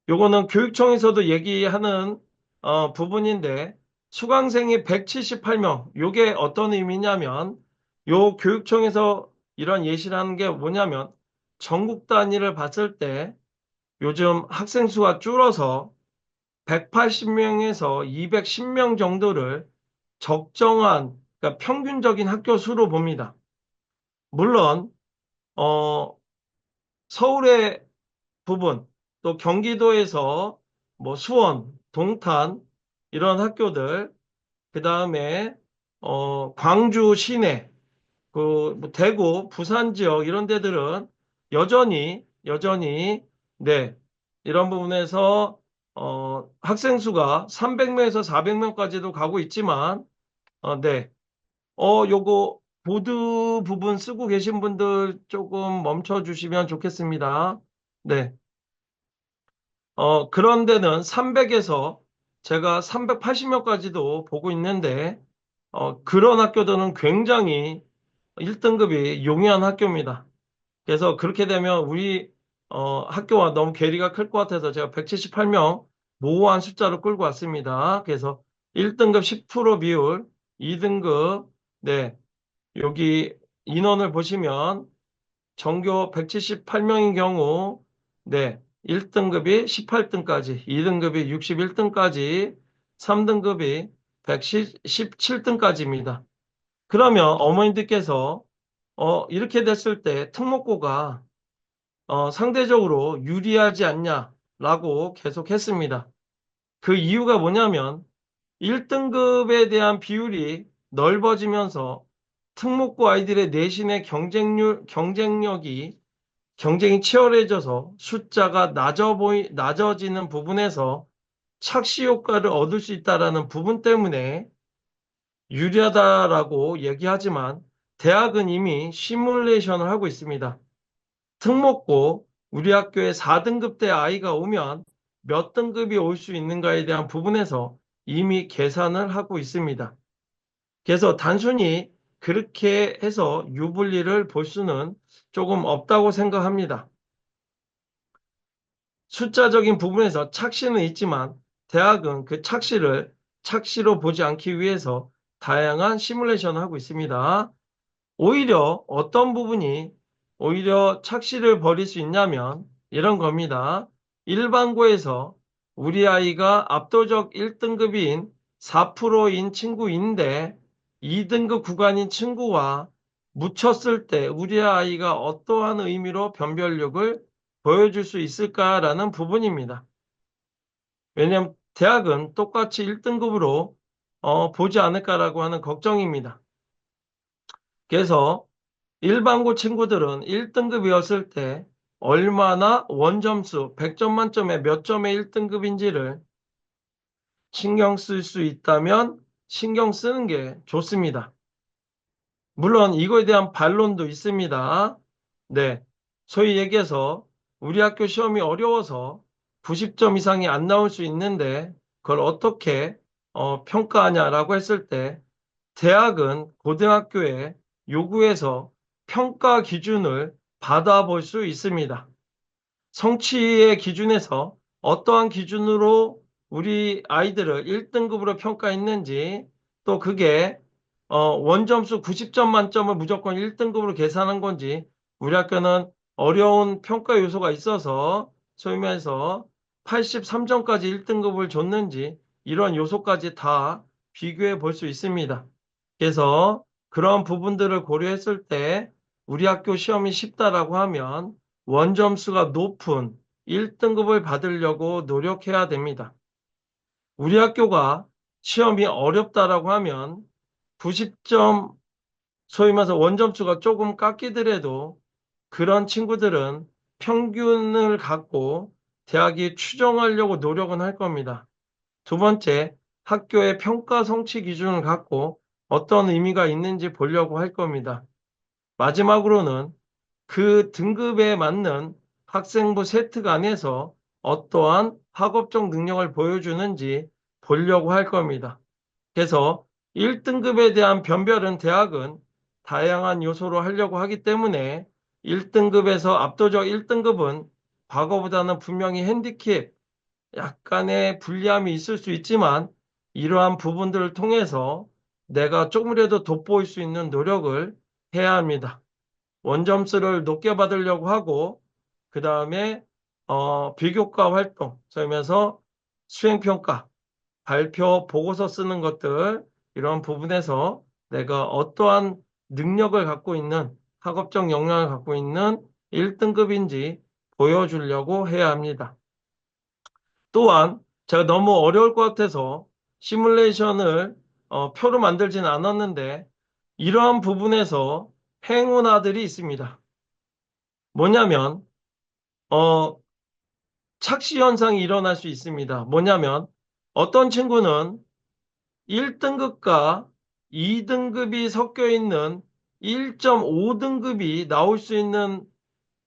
요거는 교육청에서도 얘기하는 부분인데 수강생이 178명. 요게 어떤 의미냐면 요 교육청에서 이런 예시를 하는 게 뭐냐면 전국 단위를 봤을 때 요즘 학생 수가 줄어서 180명에서 210명 정도를 적정한, 그러니까 평균적인 학교 수로 봅니다. 물론 어, 서울의 부분, 또 경기도에서 뭐 수원, 동탄 이런 학교들, 그 다음에 광주 시내, 그뭐 대구, 부산 지역 이런 데들은 여전히 네 이런 부분에서 학생 수가 300명에서 400명까지도 가고 있지만 네. 요거 보드 부분 쓰고 계신 분들 조금 멈춰 주시면 좋겠습니다. 네. 그런 데는 300에서 제가 380명까지도 보고 있는데, 그런 학교들은 굉장히 1등급이 용이한 학교입니다. 그래서 그렇게 되면 우리, 학교와 너무 괴리가 클 것 같아서 제가 178명 모호한 숫자로 끌고 왔습니다. 그래서 1등급 10% 비율, 2등급, 네, 여기 인원을 보시면 전교 178명인 경우, 네, 1등급이 18등까지, 2등급이 61등까지, 3등급이 117등까지입니다. 그러면 어머님들께서, 이렇게 됐을 때 특목고가, 상대적으로 유리하지 않냐라고 계속 했습니다. 그 이유가 뭐냐면, 1등급에 대한 비율이 넓어지면서 특목고 아이들의 내신의 경쟁이 치열해져서 숫자가 낮아지는 부분에서 착시 효과를 얻을 수 있다라는 부분 때문에 유리하다라고 얘기하지만 대학은 이미 시뮬레이션을 하고 있습니다. 특목고 우리 학교에 4등급 대 아이가 오면 몇 등급이 올 수 있는가에 대한 부분에서 이미 계산을 하고 있습니다. 그래서 단순히 그렇게 해서 유불리를 볼 수는 조금 없다고 생각합니다. 숫자적인 부분에서 착시는 있지만 대학은 그 착시를 착시로 보지 않기 위해서 다양한 시뮬레이션을 하고 있습니다. 오히려 어떤 부분이 오히려 착시를 벌일 수 있냐면 이런 겁니다. 일반고에서 우리 아이가 압도적 1등급인 4%인 친구인데 2등급 구간인 친구와 묻혔을 때 우리 아이가 어떠한 의미로 변별력을 보여줄 수 있을까라는 부분입니다. 왜냐하면 대학은 똑같이 1등급으로 보지 않을까라고 하는 걱정입니다. 그래서 일반고 친구들은 1등급이었을 때 얼마나 원점수 100점 만점에 몇 점의 1등급인지를 신경 쓸 수 있다면 신경 쓰는 게 좋습니다. 물론 이거에 대한 반론도 있습니다. 네. 소위 얘기해서 우리 학교 시험이 어려워서 90점 이상이 안 나올 수 있는데 그걸 어떻게 평가하냐라고 했을 때 대학은 고등학교에 요구해서 평가 기준을 받아볼 수 있습니다. 성취의 기준에서 어떠한 기준으로 우리 아이들을 1등급으로 평가했는지 또 그게 원점수 90점 만점을 무조건 1등급으로 계산한 건지 우리 학교는 어려운 평가 요소가 있어서 소위 말해서 83점까지 1등급을 줬는지 이런 요소까지 다 비교해 볼 수 있습니다. 그래서 그런 부분들을 고려했을 때 우리 학교 시험이 쉽다라고 하면 원점수가 높은 1등급을 받으려고 노력해야 됩니다. 우리 학교가 시험이 어렵다라고 하면 90점, 소위 말해서 원점수가 조금 깎이더라도 그런 친구들은 평균을 갖고 대학이 추정하려고 노력은 할 겁니다. 두 번째, 학교의 평가 성취 기준을 갖고 어떤 의미가 있는지 보려고 할 겁니다. 마지막으로는 그 등급에 맞는 학생부 세트가 안에서 어떠한 학업적 능력을 보여주는지 보려고 할 겁니다. 그래서 1등급에 대한 변별은 대학은 다양한 요소로 하려고 하기 때문에 1등급에서 압도적 1등급은 과거보다는 분명히 핸디캡, 약간의 불리함이 있을 수 있지만 이러한 부분들을 통해서 내가 조금이라도 돋보일 수 있는 노력을 해야 합니다. 원점수를 높게 받으려고 하고 그 다음에 비교과 활동, 그러면서 수행평가, 발표, 보고서 쓰는 것들 이런 부분에서 내가 어떠한 능력을 갖고 있는 학업적 역량을 갖고 있는 1등급인지 보여주려고 해야 합니다. 또한 제가 너무 어려울 것 같아서 시뮬레이션을 표로 만들지는 않았는데 이러한 부분에서 행운아들이 있습니다. 뭐냐면 착시 현상이 일어날 수 있습니다. 뭐냐면 어떤 친구는 1등급과 2등급이 섞여 있는 1.5등급이 나올 수 있는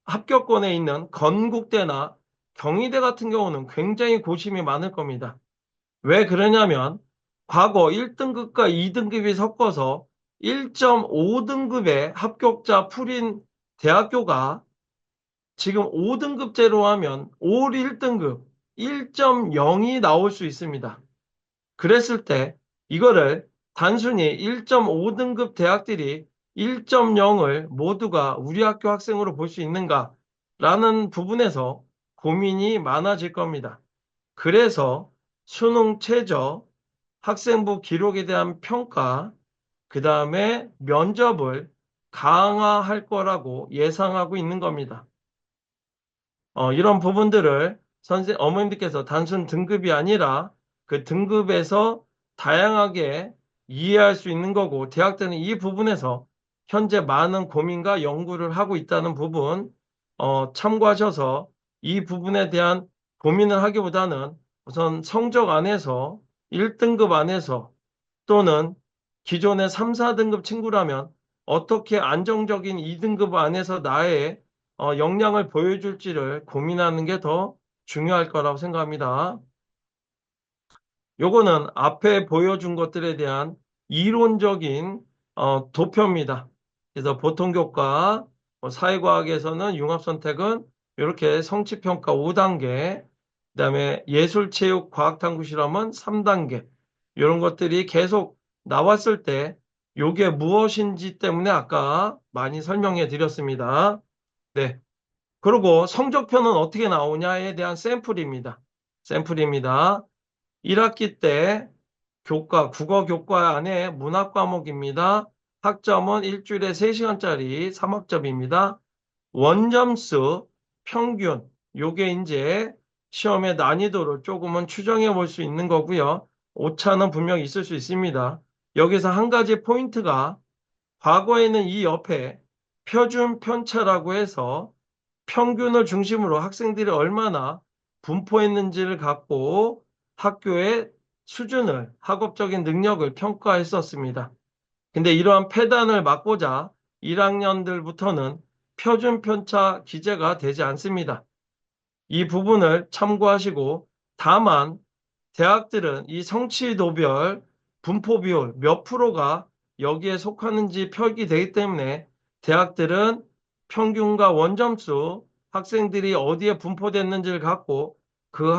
합격권에 있는 건국대나 경희대 같은 경우는 굉장히 고심이 많을 겁니다. 왜 그러냐면 과거 1등급과 2등급이 섞어서 1.5등급의 합격자 풀인 대학교가 지금 5등급제로 하면 올 1등급 1.0이 나올 수 있습니다. 그랬을 때 이거를 단순히 1.5등급 대학들이 1.0을 모두가 우리 학교 학생으로 볼 수 있는가? 라는 부분에서 고민이 많아질 겁니다. 그래서 수능 최저, 학생부 기록에 대한 평가, 그 다음에 면접을 강화할 거라고 예상하고 있는 겁니다. 이런 부분들을 어머님들께서 단순 등급이 아니라 그 등급에서 다양하게 이해할 수 있는 거고, 대학들은 이 부분에서 현재 많은 고민과 연구를 하고 있다는 부분, 참고하셔서 이 부분에 대한 고민을 하기보다는 우선 성적 안에서 1등급 안에서 또는 기존의 3, 4등급 친구라면 어떻게 안정적인 2등급 안에서 나의 역량을 보여줄지를 고민하는 게 더 중요할 거라고 생각합니다. 요거는 앞에 보여준 것들에 대한 이론적인 도표입니다. 그래서 보통교과, 사회과학에서는 융합선택은 이렇게 성취평가 5단계, 그다음에 예술체육과학탐구실험은 3단계, 이런 것들이 계속 나왔을 때 요게 무엇인지 때문에 아까 많이 설명해 드렸습니다. 네. 그리고 성적표는 어떻게 나오냐에 대한 샘플입니다. 샘플입니다. 1학기 때 국어 교과 안에 문학 과목입니다. 학점은 일주일에 3시간짜리 3학점입니다. 원점수 평균, 요게 이제 시험의 난이도를 조금은 추정해 볼 수 있는 거고요. 오차는 분명히 있을 수 있습니다. 여기서 한 가지 포인트가 과거에는 이 옆에 표준 편차라고 해서 평균을 중심으로 학생들이 얼마나 분포했는지를 갖고 학교의 수준을, 학업적인 능력을 평가했었습니다. 근데 이러한 폐단을 막고자 1학년들부터는 표준 편차 기재가 되지 않습니다. 이 부분을 참고하시고 다만 대학들은 이 성취도별 분포 비율 몇 프로가 여기에 속하는지 표기되기 때문에 대학들은 평균과 원점수 학생들이 어디에 분포됐는지를 갖고 그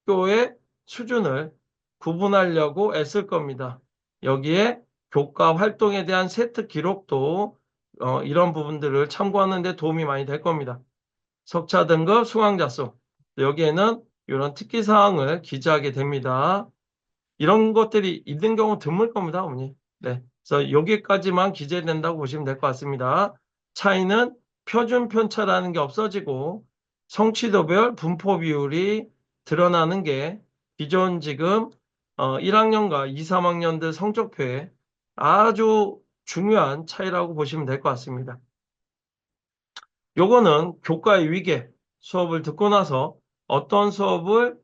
학교의 수준을 구분하려고 애쓸 겁니다. 여기에 교과 활동에 대한 세트 기록도 이런 부분들을 참고하는 데 도움이 많이 될 겁니다. 석차 등급 수강자 수 여기에는 이런 특기 사항을 기재하게 됩니다. 이런 것들이 있는 경우 드물 겁니다, 어머니. 네. 그래서 여기까지만 기재된다고 보시면 될 것 같습니다. 차이는 표준 편차라는 게 없어지고 성취도별 분포 비율이 드러나는 게 기존 지금 1학년과 2, 3학년들 성적표에 아주 중요한 차이라고 보시면 될 것 같습니다. 요거는 교과의 위계 수업을 듣고 나서 어떤 수업을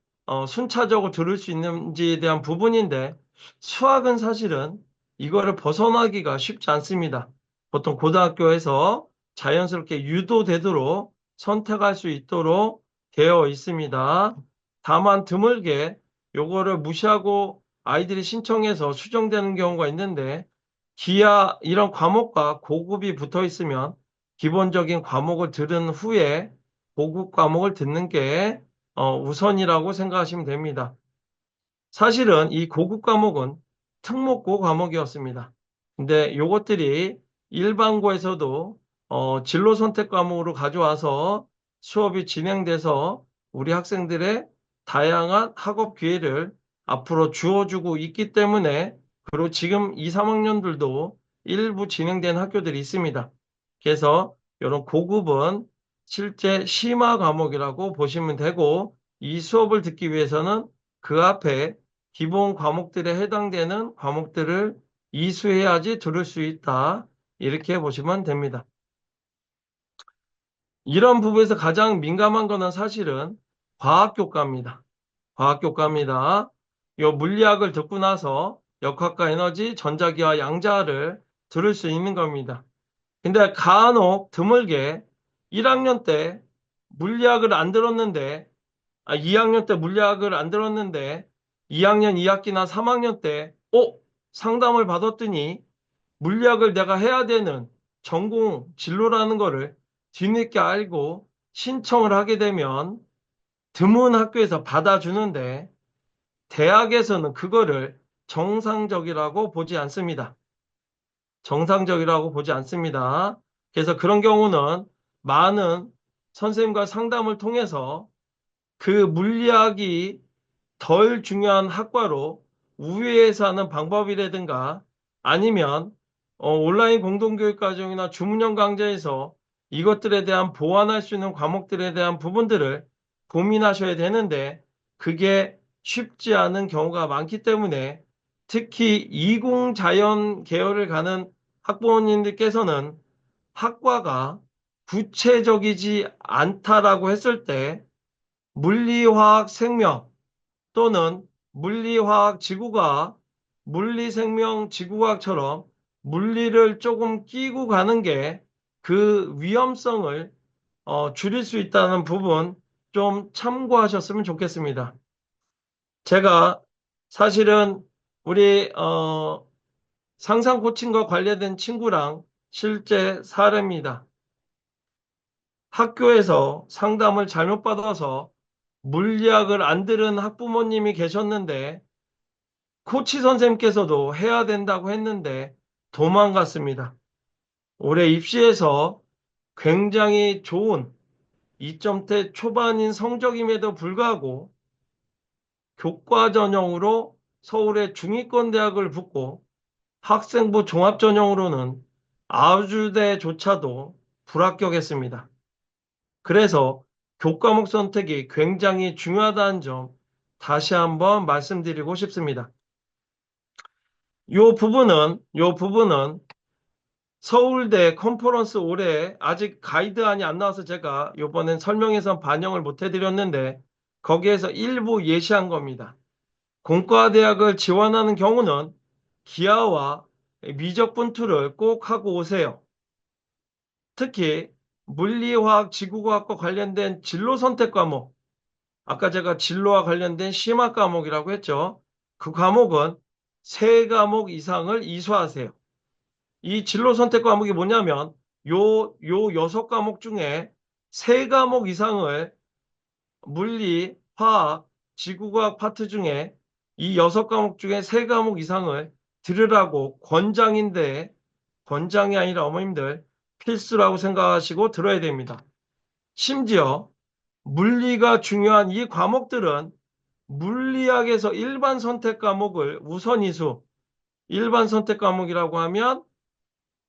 순차적으로 들을 수 있는지에 대한 부분인데 수학은 사실은 이거를 벗어나기가 쉽지 않습니다. 보통 고등학교에서 자연스럽게 유도되도록 선택할 수 있도록 되어 있습니다. 다만 드물게 요거를 무시하고 아이들이 신청해서 수정되는 경우가 있는데 기하 이런 과목과 고급이 붙어 있으면 기본적인 과목을 들은 후에 고급 과목을 듣는 게 우선이라고 생각하시면 됩니다. 사실은 이 고급 과목은 특목고 과목이었습니다. 근데 요것들이 일반고에서도 진로 선택 과목으로 가져와서 수업이 진행돼서 우리 학생들의 다양한 학업 기회를 앞으로 주어주고 있기 때문에, 그리고 지금 2, 3학년들도 일부 진행된 학교들이 있습니다. 그래서 이런 고급은 실제 심화 과목이라고 보시면 되고, 이 수업을 듣기 위해서는 그 앞에 기본 과목들에 해당되는 과목들을 이수해야지 들을 수 있다. 이렇게 보시면 됩니다. 이런 부분에서 가장 민감한 거는 사실은 과학교과입니다. 과학교과입니다. 요 물리학을 듣고 나서 역학과 에너지, 전자기와 양자를 들을 수 있는 겁니다. 근데 간혹 드물게 1학년 때 물리학을 안 들었는데, 2학년 때 물리학을 안 들었는데 2학년 2학기나 3학년 때 상담을 받았더니 물리학을 내가 해야 되는 전공 진로라는 거를 뒤늦게 알고 신청을 하게 되면 드문 학교에서 받아주는데, 대학에서는 그거를 정상적이라고 보지 않습니다. 정상적이라고 보지 않습니다. 그래서 그런 경우는 많은 선생님과 상담을 통해서 그 물리학이 덜 중요한 학과로 우회해서 하는 방법이라든가, 아니면 온라인 공동교육과정이나 주문형 강좌에서 이것들에 대한 보완할 수 있는 과목들에 대한 부분들을 고민하셔야 되는데, 그게 쉽지 않은 경우가 많기 때문에 특히 이공자연 계열을 가는 학부모님들께서는 학과가 구체적이지 않다라고 했을 때 물리화학 생명 또는 물리화학 지구과학, 물리생명 지구과학처럼 물리를 조금 끼고 가는 게 그 위험성을 줄일 수 있다는 부분 좀 참고하셨으면 좋겠습니다. 제가 사실은 우리 상상 코칭과 관련된 친구랑 실제 사례입니다. 학교에서 상담을 잘못 받아서 물리학을 안 들은 학부모님이 계셨는데, 코치 선생님께서도 해야 된다고 했는데 도망갔습니다. 올해 입시에서 굉장히 좋은 2점대 초반인 성적임에도 불구하고 교과 전형으로 서울의 중위권 대학을 붙고 학생부 종합 전형으로는 아주대조차도 불합격했습니다. 그래서 교과목 선택이 굉장히 중요하다는 점 다시 한번 말씀드리고 싶습니다. 요 부분은 서울대 컨퍼런스 올해 아직 가이드안이 안 나와서 제가 요번엔 설명해서 반영을 못 해드렸는데, 거기에서 일부 예시한 겁니다. 공과대학을 지원하는 경우는 기하와 미적 분투를 꼭 하고 오세요. 특히 물리화학, 지구과학과 관련된 진로 선택 과목, 아까 제가 진로와 관련된 심화 과목이라고 했죠. 그 과목은 3과목 이상을 이수하세요. 이 진로 선택 과목이 뭐냐면 요 6과목 중에 3과목 이상을, 물리, 화학, 지구과학 파트 중에 이 6과목 중에 3과목 이상을 들으라고 권장인데, 권장이 아니라 어머님들 필수라고 생각하시고 들어야 됩니다. 심지어 물리가 중요한 이 과목들은 물리학에서 일반 선택 과목을 우선 이수, 일반 선택 과목이라고 하면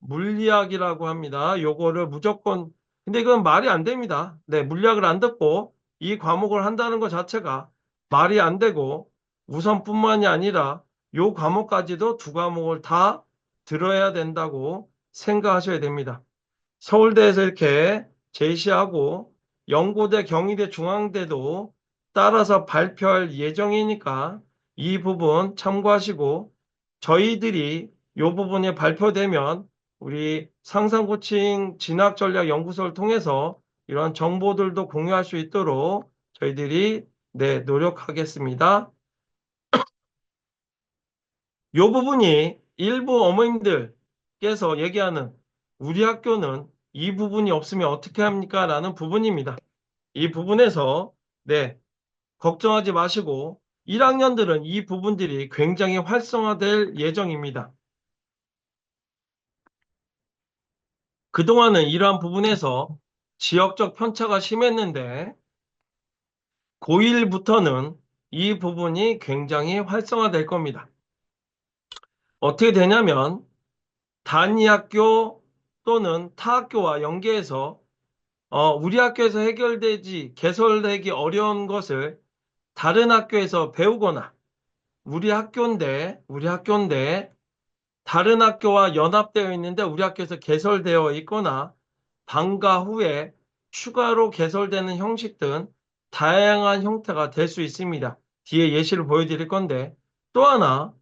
물리학이라고 합니다. 요거를 무조건, 근데 이건 말이 안 됩니다. 네, 물리학을 안 듣고 이 과목을 한다는 것 자체가 말이 안 되고, 우선뿐만이 아니라 요 과목까지도 2과목을 다 들어야 된다고 생각하셔야 됩니다. 서울대에서 이렇게 제시하고 연고대, 경희대, 중앙대도 따라서 발표할 예정이니까 이 부분 참고하시고, 저희들이 이 부분이 발표되면 우리 상상코칭 진학전략연구소를 통해서 이런 정보들도 공유할 수 있도록 저희들이 노력하겠습니다. 이 부분이 일부 어머님들 교수님께서 얘기하는 우리 학교는 이 부분이 없으면 어떻게 합니까? 라는 부분입니다. 이 부분에서 네, 걱정하지 마시고 1학년들은 이 부분들이 굉장히 활성화될 예정입니다. 그동안은 이러한 부분에서 지역적 편차가 심했는데 고1부터는 이 부분이 굉장히 활성화될 겁니다. 어떻게 되냐면 단위 학교 또는 타 학교와 연계해서 우리 학교에서 개설되기 어려운 것을 다른 학교에서 배우거나 우리 학교인데 다른 학교와 연합되어 있는데 우리 학교에서 개설되어 있거나 방과 후에 추가로 개설되는 형식 등 다양한 형태가 될 수 있습니다. 뒤에 예시를 보여드릴 건데 또 하나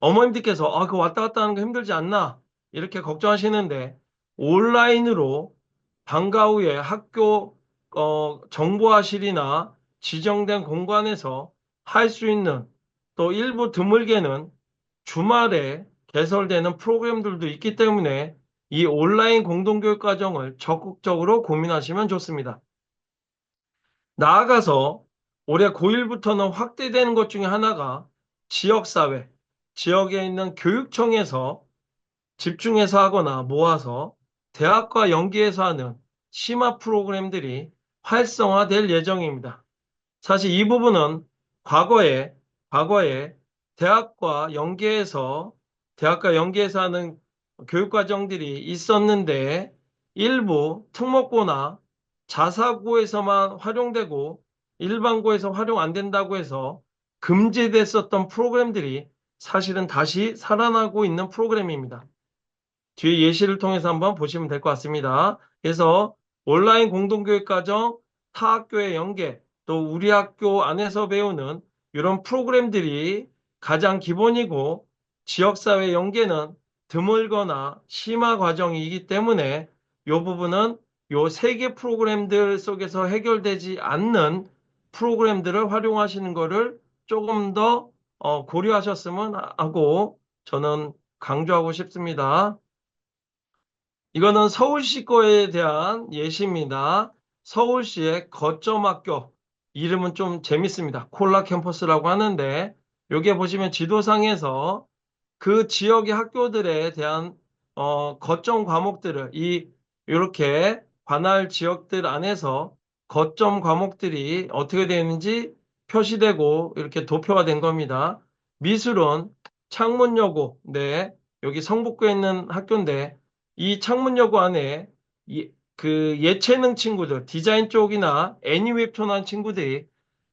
어머님들께서 그 왔다 갔다 하는 거 힘들지 않나? 이렇게 걱정하시는데 온라인으로 방과 후에 학교 정보화실이나 지정된 공간에서 할 수 있는 또 일부 드물게는 주말에 개설되는 프로그램들도 있기 때문에 이 온라인 공동교육 과정을 적극적으로 고민하시면 좋습니다. 나아가서 올해 고1부터는 확대되는 것 중에 하나가 지역사회, 지역에 있는 교육청에서 집중해서 하거나 모아서 대학과 연계해서 하는 심화 프로그램들이 활성화될 예정입니다. 사실 이 부분은 과거에 대학과 연계해서, 대학과 연계해서 하는 교육과정들이 있었는데 일부 특목고나 자사고에서만 활용되고 일반고에서 활용 안 된다고 해서 금지됐었던 프로그램들이 사실은 다시 살아나고 있는 프로그램입니다. 뒤에 예시를 통해서 한번 보시면 될 것 같습니다. 그래서 온라인 공동교육과정, 타 학교의 연계, 또 우리 학교 안에서 배우는 이런 프로그램들이 가장 기본이고 지역사회 연계는 드물거나 심화 과정이기 때문에 이 부분은 요 세 개 프로그램들 속에서 해결되지 않는 프로그램들을 활용하시는 것을 조금 더 고려하셨으면 하고 저는 강조하고 싶습니다. 이거는 서울시 거에 대한 예시입니다. 서울시의 거점 학교. 이름은 좀 재밌습니다. 콜라 캠퍼스라고 하는데, 여기에 보시면 지도상에서 그 지역의 학교들에 대한 거점 과목들을 이렇게 관할 지역들 안에서 거점 과목들이 어떻게 되는지 표시되고 이렇게 도표가 된 겁니다. 미술은 창문여고, 네, 여기 성북구에 있는 학교인데 이 창문여고 안에 그 예체능 친구들, 디자인 쪽이나 애니웨이션 한 친구들이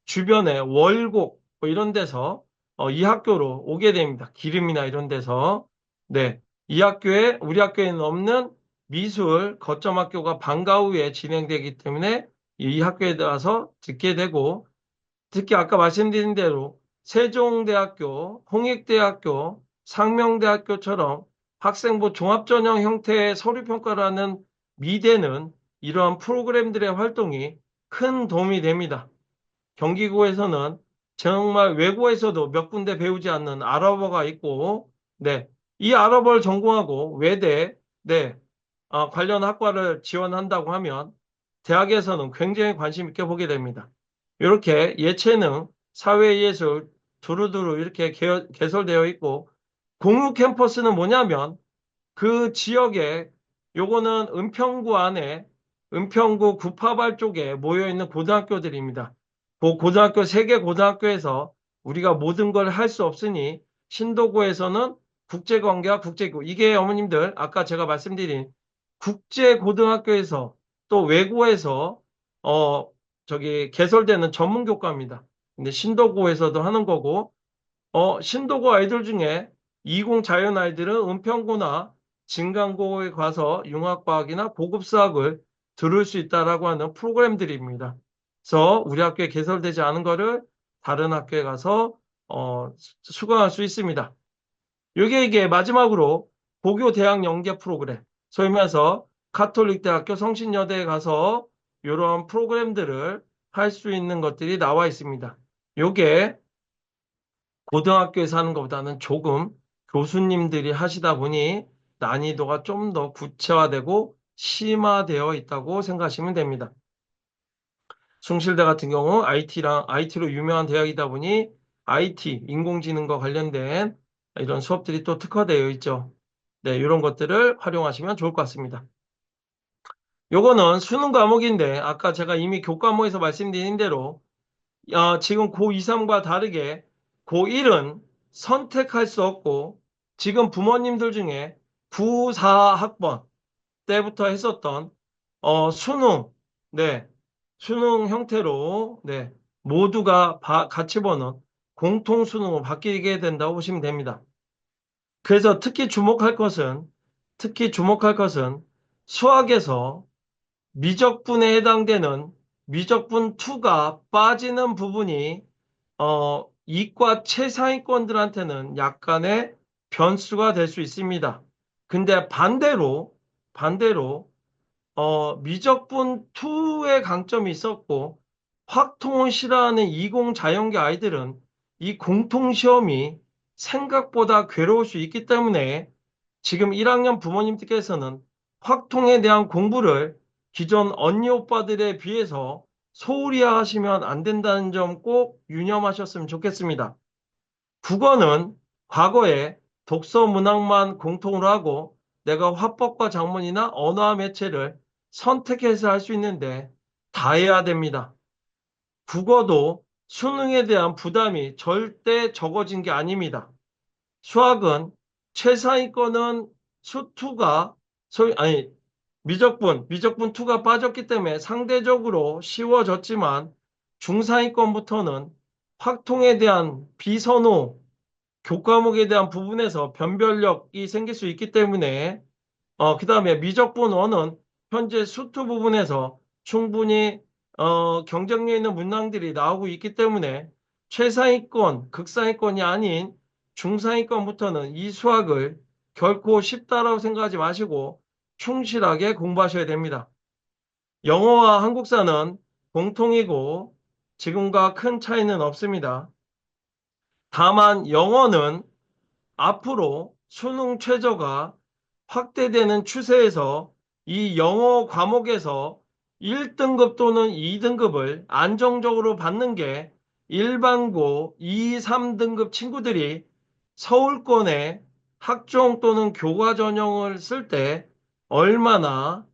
주변에 월곡 뭐 이런 데서 이 학교로 오게 됩니다. 기름이나 이런 데서. 네. 우리 학교에는 없는 미술 거점 학교가 방과 후에 진행되기 때문에 이 학교에 들어와서 듣게 되고, 특히 아까 말씀드린 대로 세종대학교, 홍익대학교, 상명대학교처럼 학생부 종합전형 형태의 서류평가를 하는 미대는 이러한 프로그램들의 활동이 큰 도움이 됩니다. 경기고에서는 정말 외고에서도 몇 군데 배우지 않는 아랍어가 있고, 네, 이 아랍어를 전공하고 외대, 네, 관련 학과를 지원한다고 하면 대학에서는 굉장히 관심 있게 보게 됩니다. 이렇게 예체능, 사회예술 두루두루 이렇게 개설되어 있고 공유 캠퍼스는 뭐냐면 그 지역에 요거는 은평구 안에 은평구 구파발 쪽에 모여 있는 고등학교들입니다. 그 고등학교 세 개 고등학교에서 우리가 모든 걸 할 수 없으니 신도고에서는 국제관계와 국제교 이게 어머님들 아까 제가 말씀드린 국제고등학교에서 또 외고에서 저기 개설되는 전문교과입니다. 근데 신도고에서도 하는 거고 신도고 아이들 중에 이공 자연 아이들은 은평구나 진강고에 가서 융합과학이나 고급수학을 들을 수 있다라고 하는 프로그램들입니다. 그래서 우리 학교에 개설되지 않은 거를 다른 학교에 가서 수강할 수 있습니다. 이게 마지막으로 고교 대학 연계 프로그램, 소위 말해서 가톨릭 대학교 성신여대에 가서 이런 프로그램들을 할 수 있는 것들이 나와 있습니다. 이게 고등학교에서 하는 것보다는 조금 교수님들이 하시다 보니 난이도가 좀 더 구체화되고 심화되어 있다고 생각하시면 됩니다. 숭실대 같은 경우 IT로 유명한 대학이다 보니 IT, 인공지능과 관련된 이런 수업들이 또 특화되어 있죠. 네, 이런 것들을 활용하시면 좋을 것 같습니다. 요거는 수능 과목인데 아까 제가 이미 교과목에서 말씀드린 대로 지금 고2, 3과 다르게 고1은 선택할 수 없고 지금 부모님들 중에 9, 4학번 때부터 했었던 수능, 네, 수능 형태로 네, 모두가 같이 보는 공통 수능으로 바뀌게 된다고 보시면 됩니다. 그래서 특히 주목할 것은 수학에서 미적분에 해당되는 미적분 2가 빠지는 부분이 이과 최상위권들한테는 약간의 변수가 될 수 있습니다. 근데 반대로 미적분 2의 강점이 있었고 확통을 싫어하는 이공 자연계 아이들은 이 공통 시험이 생각보다 괴로울 수 있기 때문에 지금 1학년 부모님들께서는 확통에 대한 공부를 기존 언니 오빠들에 비해서 소홀히 하시면 안 된다는 점 꼭 유념하셨으면 좋겠습니다. 국어는 과거에 독서 문학만 공통으로 하고 내가 화법과 작문이나 언어와 매체를 선택해서 할 수 있는데 다 해야 됩니다. 국어도 수능에 대한 부담이 절대 적어진 게 아닙니다. 수학은 최상위권은 수2가 아니 미적분 2가 빠졌기 때문에 상대적으로 쉬워졌지만 중상위권부터는 확통에 대한 비선호 교과목에 대한 부분에서 변별력이 생길 수 있기 때문에 그 다음에 미적분 1은 현재 수투 부분에서 충분히 경쟁력 있는 문항들이 나오고 있기 때문에 최상위권, 극상위권이 아닌 중상위권부터는 이 수학을 결코 쉽다라고 생각하지 마시고 충실하게 공부하셔야 됩니다. 영어와 한국사는 공통이고 지금과 큰 차이는 없습니다. 다만 영어는 앞으로 수능 최저가 확대되는 추세에서 이 영어 과목에서 1등급 또는 2등급을 안정적으로 받는 게 일반고 2, 3등급 친구들이 서울권에 학종 또는 교과 전형을 쓸 때 얼마나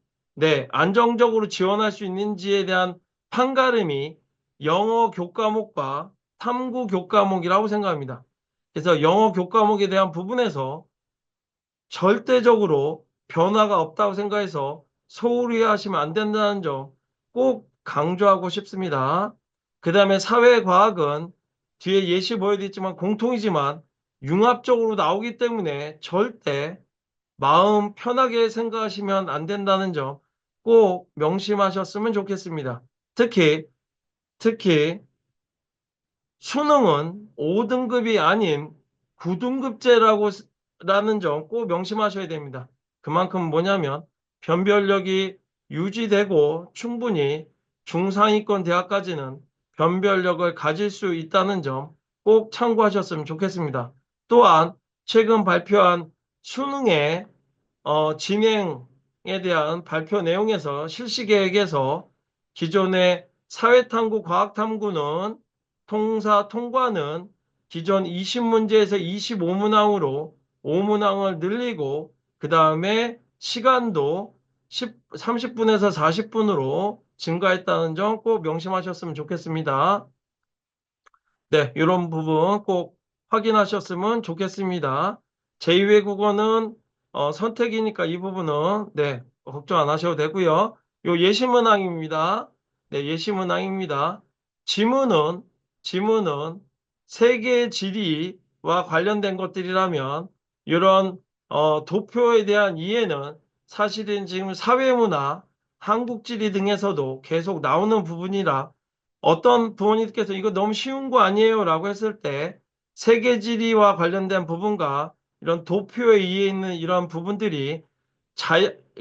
안정적으로 지원할 수 있는지에 대한 판가름이 영어 교과목과 탐구 교과목이라고 생각합니다. 그래서 영어 교과목에 대한 부분에서 절대적으로 변화가 없다고 생각해서 소홀히 하시면 안 된다는 점 꼭 강조하고 싶습니다. 그 다음에 사회과학은 뒤에 예시 보여드렸지만 공통이지만 융합적으로 나오기 때문에 절대 마음 편하게 생각하시면 안 된다는 점 꼭 명심하셨으면 좋겠습니다. 특히 수능은 5등급이 아닌 9등급제라는 점 꼭 명심하셔야 됩니다. 그만큼 뭐냐면 변별력이 유지되고 충분히 중상위권 대학까지는 변별력을 가질 수 있다는 점 꼭 참고하셨으면 좋겠습니다. 또한 최근 발표한 수능의 진행에 대한 발표 내용에서 실시 계획에서 기존의 사회탐구, 과학탐구는 통사 통과는 기존 20문제에서 25문항으로 5문항을 늘리고 그 다음에 시간도 30분에서 40분으로 증가했다는 점 꼭 명심하셨으면 좋겠습니다. 네, 이런 부분 꼭 확인하셨으면 좋겠습니다. 제2외국어는 선택이니까 이 부분은 걱정 안 하셔도 되고요. 요 예시문항입니다. 네, 예시문항입니다. 지문은 세계 지리와 관련된 것들이라면 이런 도표에 대한 이해는 사실은 지금 사회문화, 한국지리 등에서도 계속 나오는 부분이라 어떤 부모님께서 이거 너무 쉬운 거 아니에요? 라고 했을 때 세계지리와 관련된 부분과 이런 도표에 의해 있는 이런 부분들이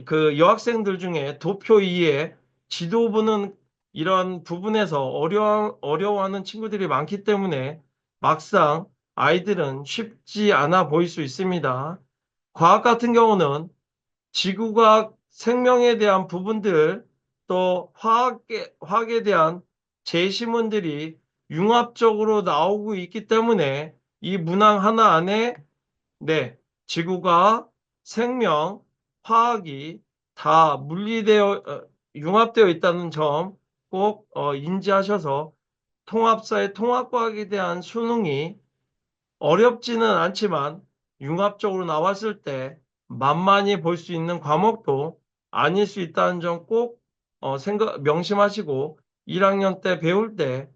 그 여학생들 중에 도표 이해, 지도 보는 이런 부분에서 어려워하는 친구들이 많기 때문에 막상 아이들은 쉽지 않아 보일 수 있습니다. 과학 같은 경우는 지구과학 생명에 대한 부분들 또 화학에 대한 제시문들이 융합적으로 나오고 있기 때문에 이 문항 하나 안에 네, 지구가 생명, 화학이 다 융합되어 있다는 점 꼭 인지하셔서 통합사의 통합과학에 대한 수능이 어렵지는 않지만 융합적으로 나왔을 때 만만히 볼 수 있는 과목도 아닐 수 있다는 점 꼭 명심하시고 1학년 때 배울 때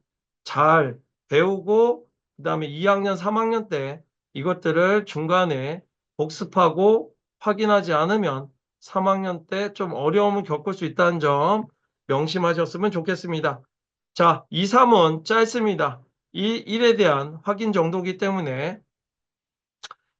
잘 배우고 그다음에 2학년, 3학년 때 이것들을 중간에 복습하고 확인하지 않으면 3학년 때 좀 어려움을 겪을 수 있다는 점 명심하셨으면 좋겠습니다. 자, 2, 3은 짧습니다. 이 일에 대한 확인 정도이기 때문에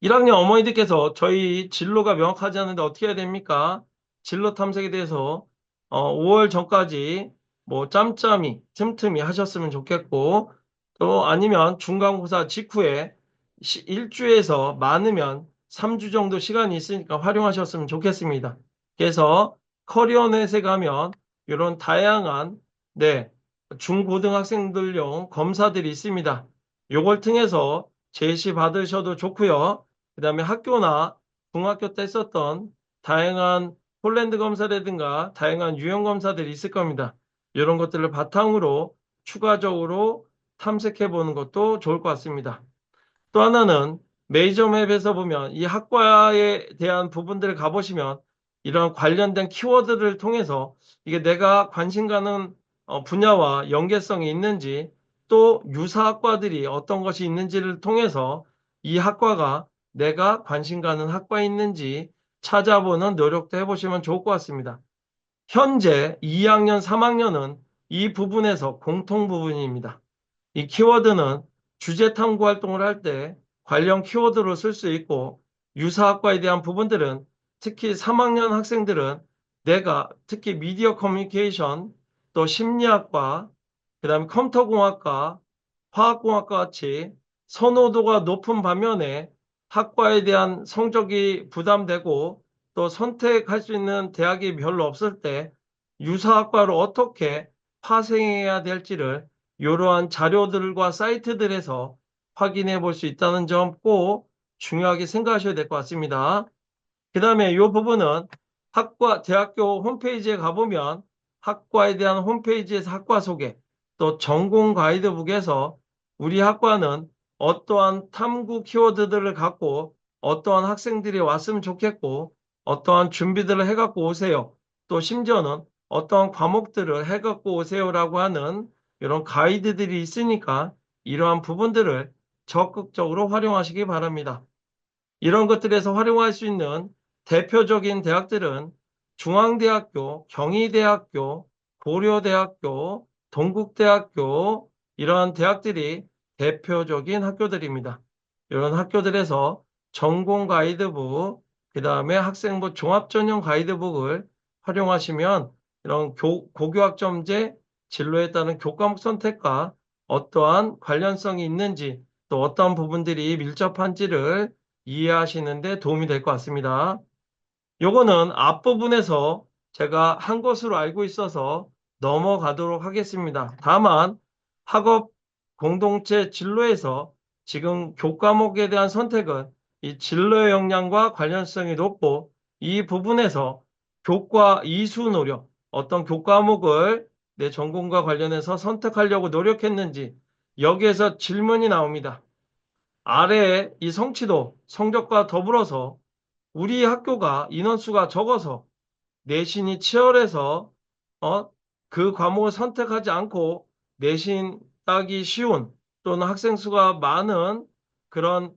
1학년 어머니들께서 저희 진로가 명확하지 않은데 어떻게 해야 됩니까? 진로 탐색에 대해서 5월 전까지 뭐 짬짬이 틈틈이 하셨으면 좋겠고 또 아니면 중간고사 직후에 1주에서 많으면 3주 정도 시간이 있으니까 활용하셨으면 좋겠습니다. 그래서 커리어넷에 가면 이런 다양한 네, 중고등학생들용 검사들이 있습니다. 요걸 통해서 제시 받으셔도 좋고요. 그 다음에 학교나 중학교 때 썼던 다양한 폴란드 검사라든가 다양한 유형 검사들이 있을 겁니다. 이런 것들을 바탕으로 추가적으로 탐색해 보는 것도 좋을 것 같습니다. 또 하나는 메이저맵에서 보면 이 학과에 대한 부분들을 가보시면 이런 관련된 키워드를 통해서 이게 내가 관심 가는 분야와 연계성이 있는지 또 유사학과들이 어떤 것이 있는지를 통해서 이 학과가 내가 관심 가는 학과에 있는지 찾아보는 노력도 해보시면 좋을 것 같습니다. 현재 2학년, 3학년은 이 부분에서 공통 부분입니다. 이 키워드는 주제 탐구 활동을 할 때 관련 키워드로 쓸 수 있고 유사학과에 대한 부분들은 특히 3학년 학생들은 내가 특히 미디어 커뮤니케이션 또 심리학과 그다음에 컴퓨터공학과 화학공학과 같이 선호도가 높은 반면에 학과에 대한 성적이 부담되고 또 선택할 수 있는 대학이 별로 없을 때 유사학과로 어떻게 파생해야 될지를 이러한 자료들과 사이트들에서 확인해 볼 수 있다는 점 꼭 중요하게 생각하셔야 될 것 같습니다. 그 다음에 이 부분은 학과, 대학교 홈페이지에 가보면 학과에 대한 홈페이지에서 학과 소개, 또 전공 가이드북에서 우리 학과는 어떠한 탐구 키워드들을 갖고 어떠한 학생들이 왔으면 좋겠고 어떠한 준비들을 해갖고 오세요. 또 심지어는 어떠한 과목들을 해갖고 오세요라고 하는 이런 가이드들이 있으니까 이러한 부분들을 적극적으로 활용하시기 바랍니다. 이런 것들에서 활용할 수 있는 대표적인 대학들은 중앙대학교, 경희대학교, 고려대학교, 동국대학교 이러한 대학들이 대표적인 학교들입니다. 이런 학교들에서 전공 가이드북, 그 다음에 학생부 종합전형 가이드북을 활용하시면 이런 고교학점제 진로에 따른 교과목 선택과 어떠한 관련성이 있는지 또 어떠한 부분들이 밀접한지를 이해하시는데 도움이 될 것 같습니다. 요거는 앞부분에서 제가 한 것으로 알고 있어서 넘어가도록 하겠습니다. 다만 학업 공동체 진로에서 지금 교과목에 대한 선택은 이 진로의 역량과 관련성이 높고 이 부분에서 교과 이수 노력, 어떤 교과목을 내 전공과 관련해서 선택하려고 노력했는지 여기에서 질문이 나옵니다. 아래에 이 성취도, 성적과 더불어서 우리 학교가 인원수가 적어서 내신이 치열해서 어, 그 과목을 선택하지 않고 내신 따기 쉬운 또는 학생 수가 많은 그런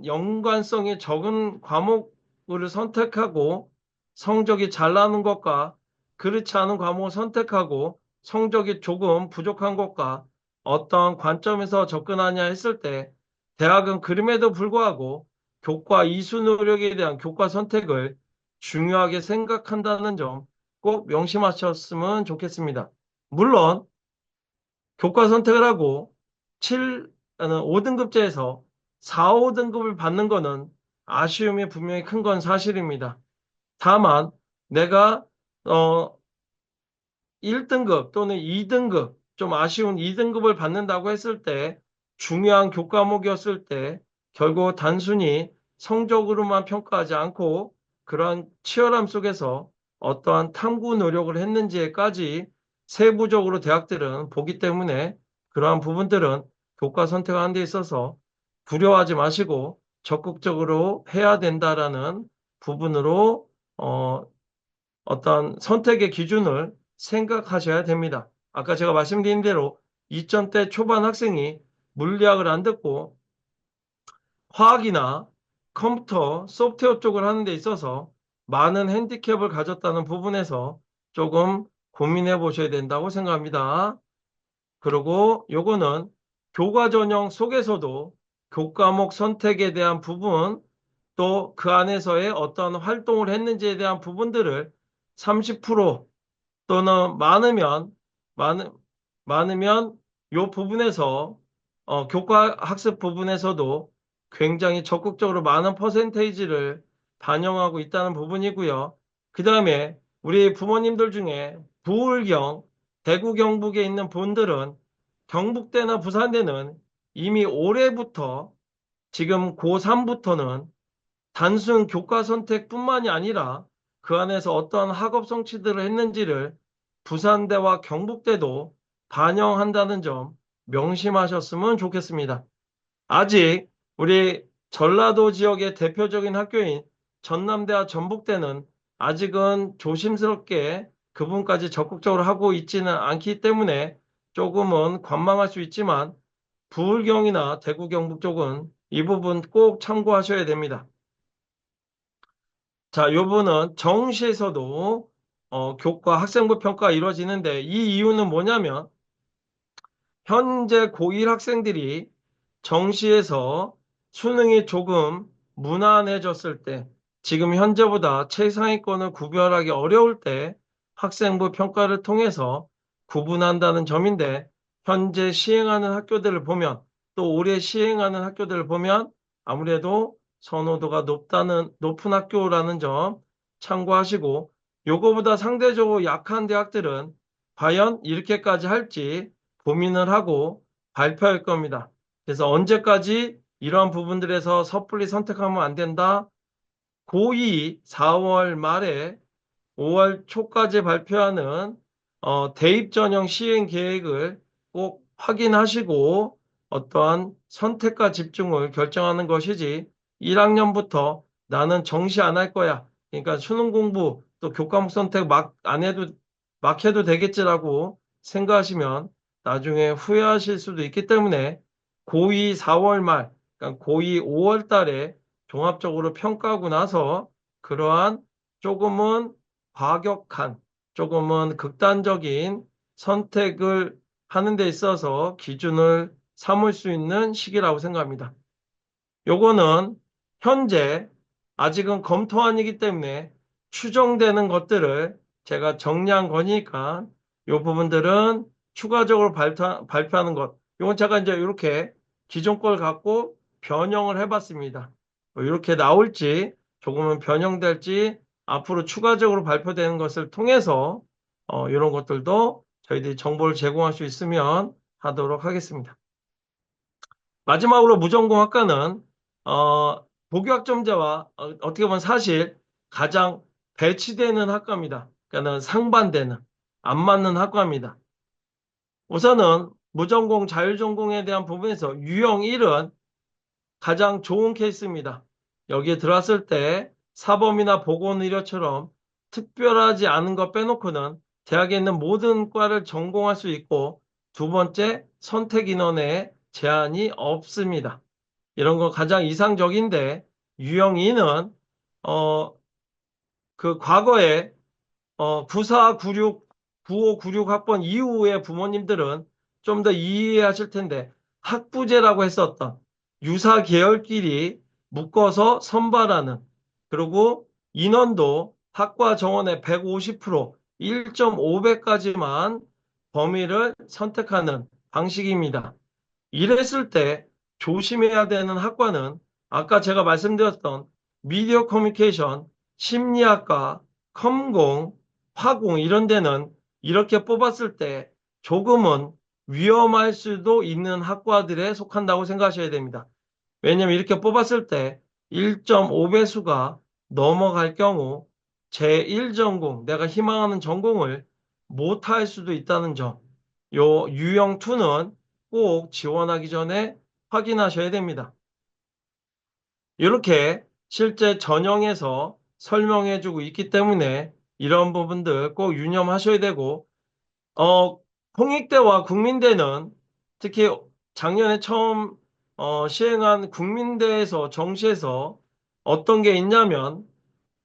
연관성이 적은 과목을 선택하고 성적이 잘 나는 것과 그렇지 않은 과목을 선택하고 성적이 조금 부족한 것과 어떤 관점에서 접근하냐 했을 때 대학은 그럼에도 불구하고 교과 이수 노력에 대한 교과 선택을 중요하게 생각한다는 점 꼭 명심하셨으면 좋겠습니다. 물론 교과 선택을 하고 5등급제에서 4, 5등급을 받는 거는 아쉬움이 분명히 큰 건 사실입니다. 다만 내가 어 1등급 또는 2등급, 좀 아쉬운 2등급을 받는다고 했을 때, 중요한 교과목이었을 때 결국 단순히 성적으로만 평가하지 않고 그러한 치열함 속에서 어떠한 탐구 노력을 했는지에까지 세부적으로 대학들은 보기 때문에, 그러한 부분들은 교과 선택하는 데 있어서 두려워하지 마시고 적극적으로 해야 된다라는 부분으로 어떤 선택의 기준을 생각하셔야 됩니다. 아까 제가 말씀드린 대로 2000대 초반 학생이 물리학을 안 듣고 화학이나 컴퓨터, 소프트웨어 쪽을 하는 데 있어서 많은 핸디캡을 가졌다는 부분에서 조금 고민해 보셔야 된다고 생각합니다. 그리고 요거는 교과 전형 속에서도 교과목 선택에 대한 부분, 또 그 안에서의 어떤 활동을 했는지에 대한 부분들을 30% 또는 많으, 많으면 요 부분에서 교과 학습 부분에서도 굉장히 적극적으로 많은 퍼센테이지를 반영하고 있다는 부분이고요. 그 다음에 우리 부모님들 중에 부울경, 대구 경북에 있는 분들은 경북대나 부산대는 이미 올해부터, 지금 고3부터는 단순 교과 선택뿐만이 아니라 그 안에서 어떠한 학업 성취들을 했는지를 부산대와 경북대도 반영한다는 점 명심하셨으면 좋겠습니다. 아직 우리 전라도 지역의 대표적인 학교인 전남대와 전북대는 아직은 조심스럽게 그분까지 적극적으로 하고 있지는 않기 때문에 조금은 관망할 수 있지만, 부울경이나 대구 경북 쪽은 이 부분 꼭 참고하셔야 됩니다. 자, 요번은 정시에서도 교과 학생부 평가가 이루어지는데, 이 이유는 뭐냐면 현재 고1 학생들이 정시에서 수능이 조금 무난해졌을 때, 지금 현재보다 최상위권을 구별하기 어려울 때 학생부 평가를 통해서 구분한다는 점인데, 현재 시행하는 학교들을 보면, 또 올해 시행하는 학교들을 보면 아무래도 선호도가 높은 학교라는 점 참고하시고, 요거보다 상대적으로 약한 대학들은 과연 이렇게까지 할지 고민을 하고 발표할 겁니다. 그래서 언제까지 이러한 부분들에서 섣불리 선택하면 안 된다. 고2 4월 말에 5월 초까지 발표하는 대입 전형 시행 계획을 꼭 확인하시고 어떠한 선택과 집중을 결정하는 것이지, 1학년부터 나는 정시 안 할 거야, 그러니까 수능 공부 또 교과목 선택 막 안 해도 막 해도 되겠지라고 생각하시면 나중에 후회하실 수도 있기 때문에, 고2 4월 말, 그러니까 고2 5월 달에 종합적으로 평가하고 나서 그러한 조금은 과격한, 조금은 극단적인 선택을 하는 데 있어서 기준을 삼을 수 있는 시기라고 생각합니다. 요거는 현재 아직은 검토 아니기 때문에 추정되는 것들을 제가 정리한 거니까, 요 부분들은 추가적으로 발표하는 것. 요건 제가 이제 이렇게 기존 걸 갖고 변형을 해봤습니다. 뭐 이렇게 나올지, 조금은 변형될지, 앞으로 추가적으로 발표되는 것을 통해서 이런 것들도 저희들이 정보를 제공할 수 있으면 하도록 하겠습니다. 마지막으로 무전공학과는 복유학점제와 어떻게 보면 사실 가장 배치되는 학과입니다. 그러니까 상반되는, 안 맞는 학과입니다. 우선은 무전공 자율전공에 대한 부분에서 유형 1은 가장 좋은 케이스입니다. 여기에 들어왔을 때 사범이나 보건의료처럼 특별하지 않은 것 빼놓고는 대학에 있는 모든 과를 전공할 수 있고, 두 번째, 선택 인원에 제한이 없습니다. 이런 거 가장 이상적인데, 유형2는 그 과거에 9496, 9596 학번 이후의 부모님들은 좀 더 이해하실 텐데, 학부제라고 했었던 유사 계열끼리 묶어서 선발하는, 그리고 인원도 학과 정원의 150%, 1.5배까지만 범위를 선택하는 방식입니다. 이랬을 때 조심해야 되는 학과는 아까 제가 말씀드렸던 미디어 커뮤니케이션, 심리학과, 컴공, 화공 이런 데는 이렇게 뽑았을 때 조금은 위험할 수도 있는 학과들에 속한다고 생각하셔야 됩니다. 왜냐면 이렇게 뽑았을 때 1.5배수가 넘어갈 경우 제1전공, 내가 희망하는 전공을 못할 수도 있다는 점. 요 유형2는 꼭 지원하기 전에 확인하셔야 됩니다. 이렇게 실제 전형에서 설명해주고 있기 때문에 이런 부분들 꼭 유념하셔야 되고, 어, 홍익대와 국민대는 특히 작년에 처음 시행한 국민대에서 정시에서 어떤 게 있냐면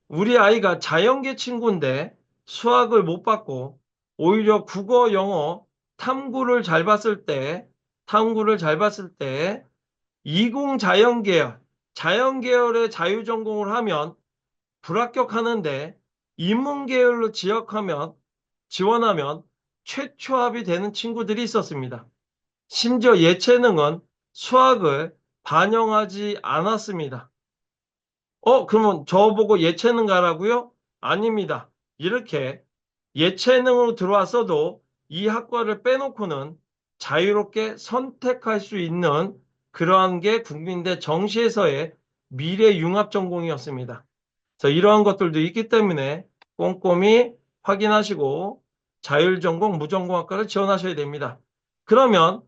우리 아이가 자연계 친구인데 수학을 못 받고 오히려 국어, 영어, 탐구를 잘 봤을 때 이공자연계열, 자연계열의 자유전공을 하면 불합격하는데 인문계열로 지원하면 최초합이 되는 친구들이 있었습니다. 심지어 예체능은 수학을 반영하지 않았습니다. 그러면 저보고 예체능 가라고요? 아닙니다. 이렇게 예체능으로 들어왔어도 이 학과를 빼놓고는 자유롭게 선택할 수 있는 그러한 게 국민대 정시에서의 미래 융합 전공이었습니다. 그래서 이러한 것들도 있기 때문에 꼼꼼히 확인하시고 자율전공, 무전공학과를 지원하셔야 됩니다. 그러면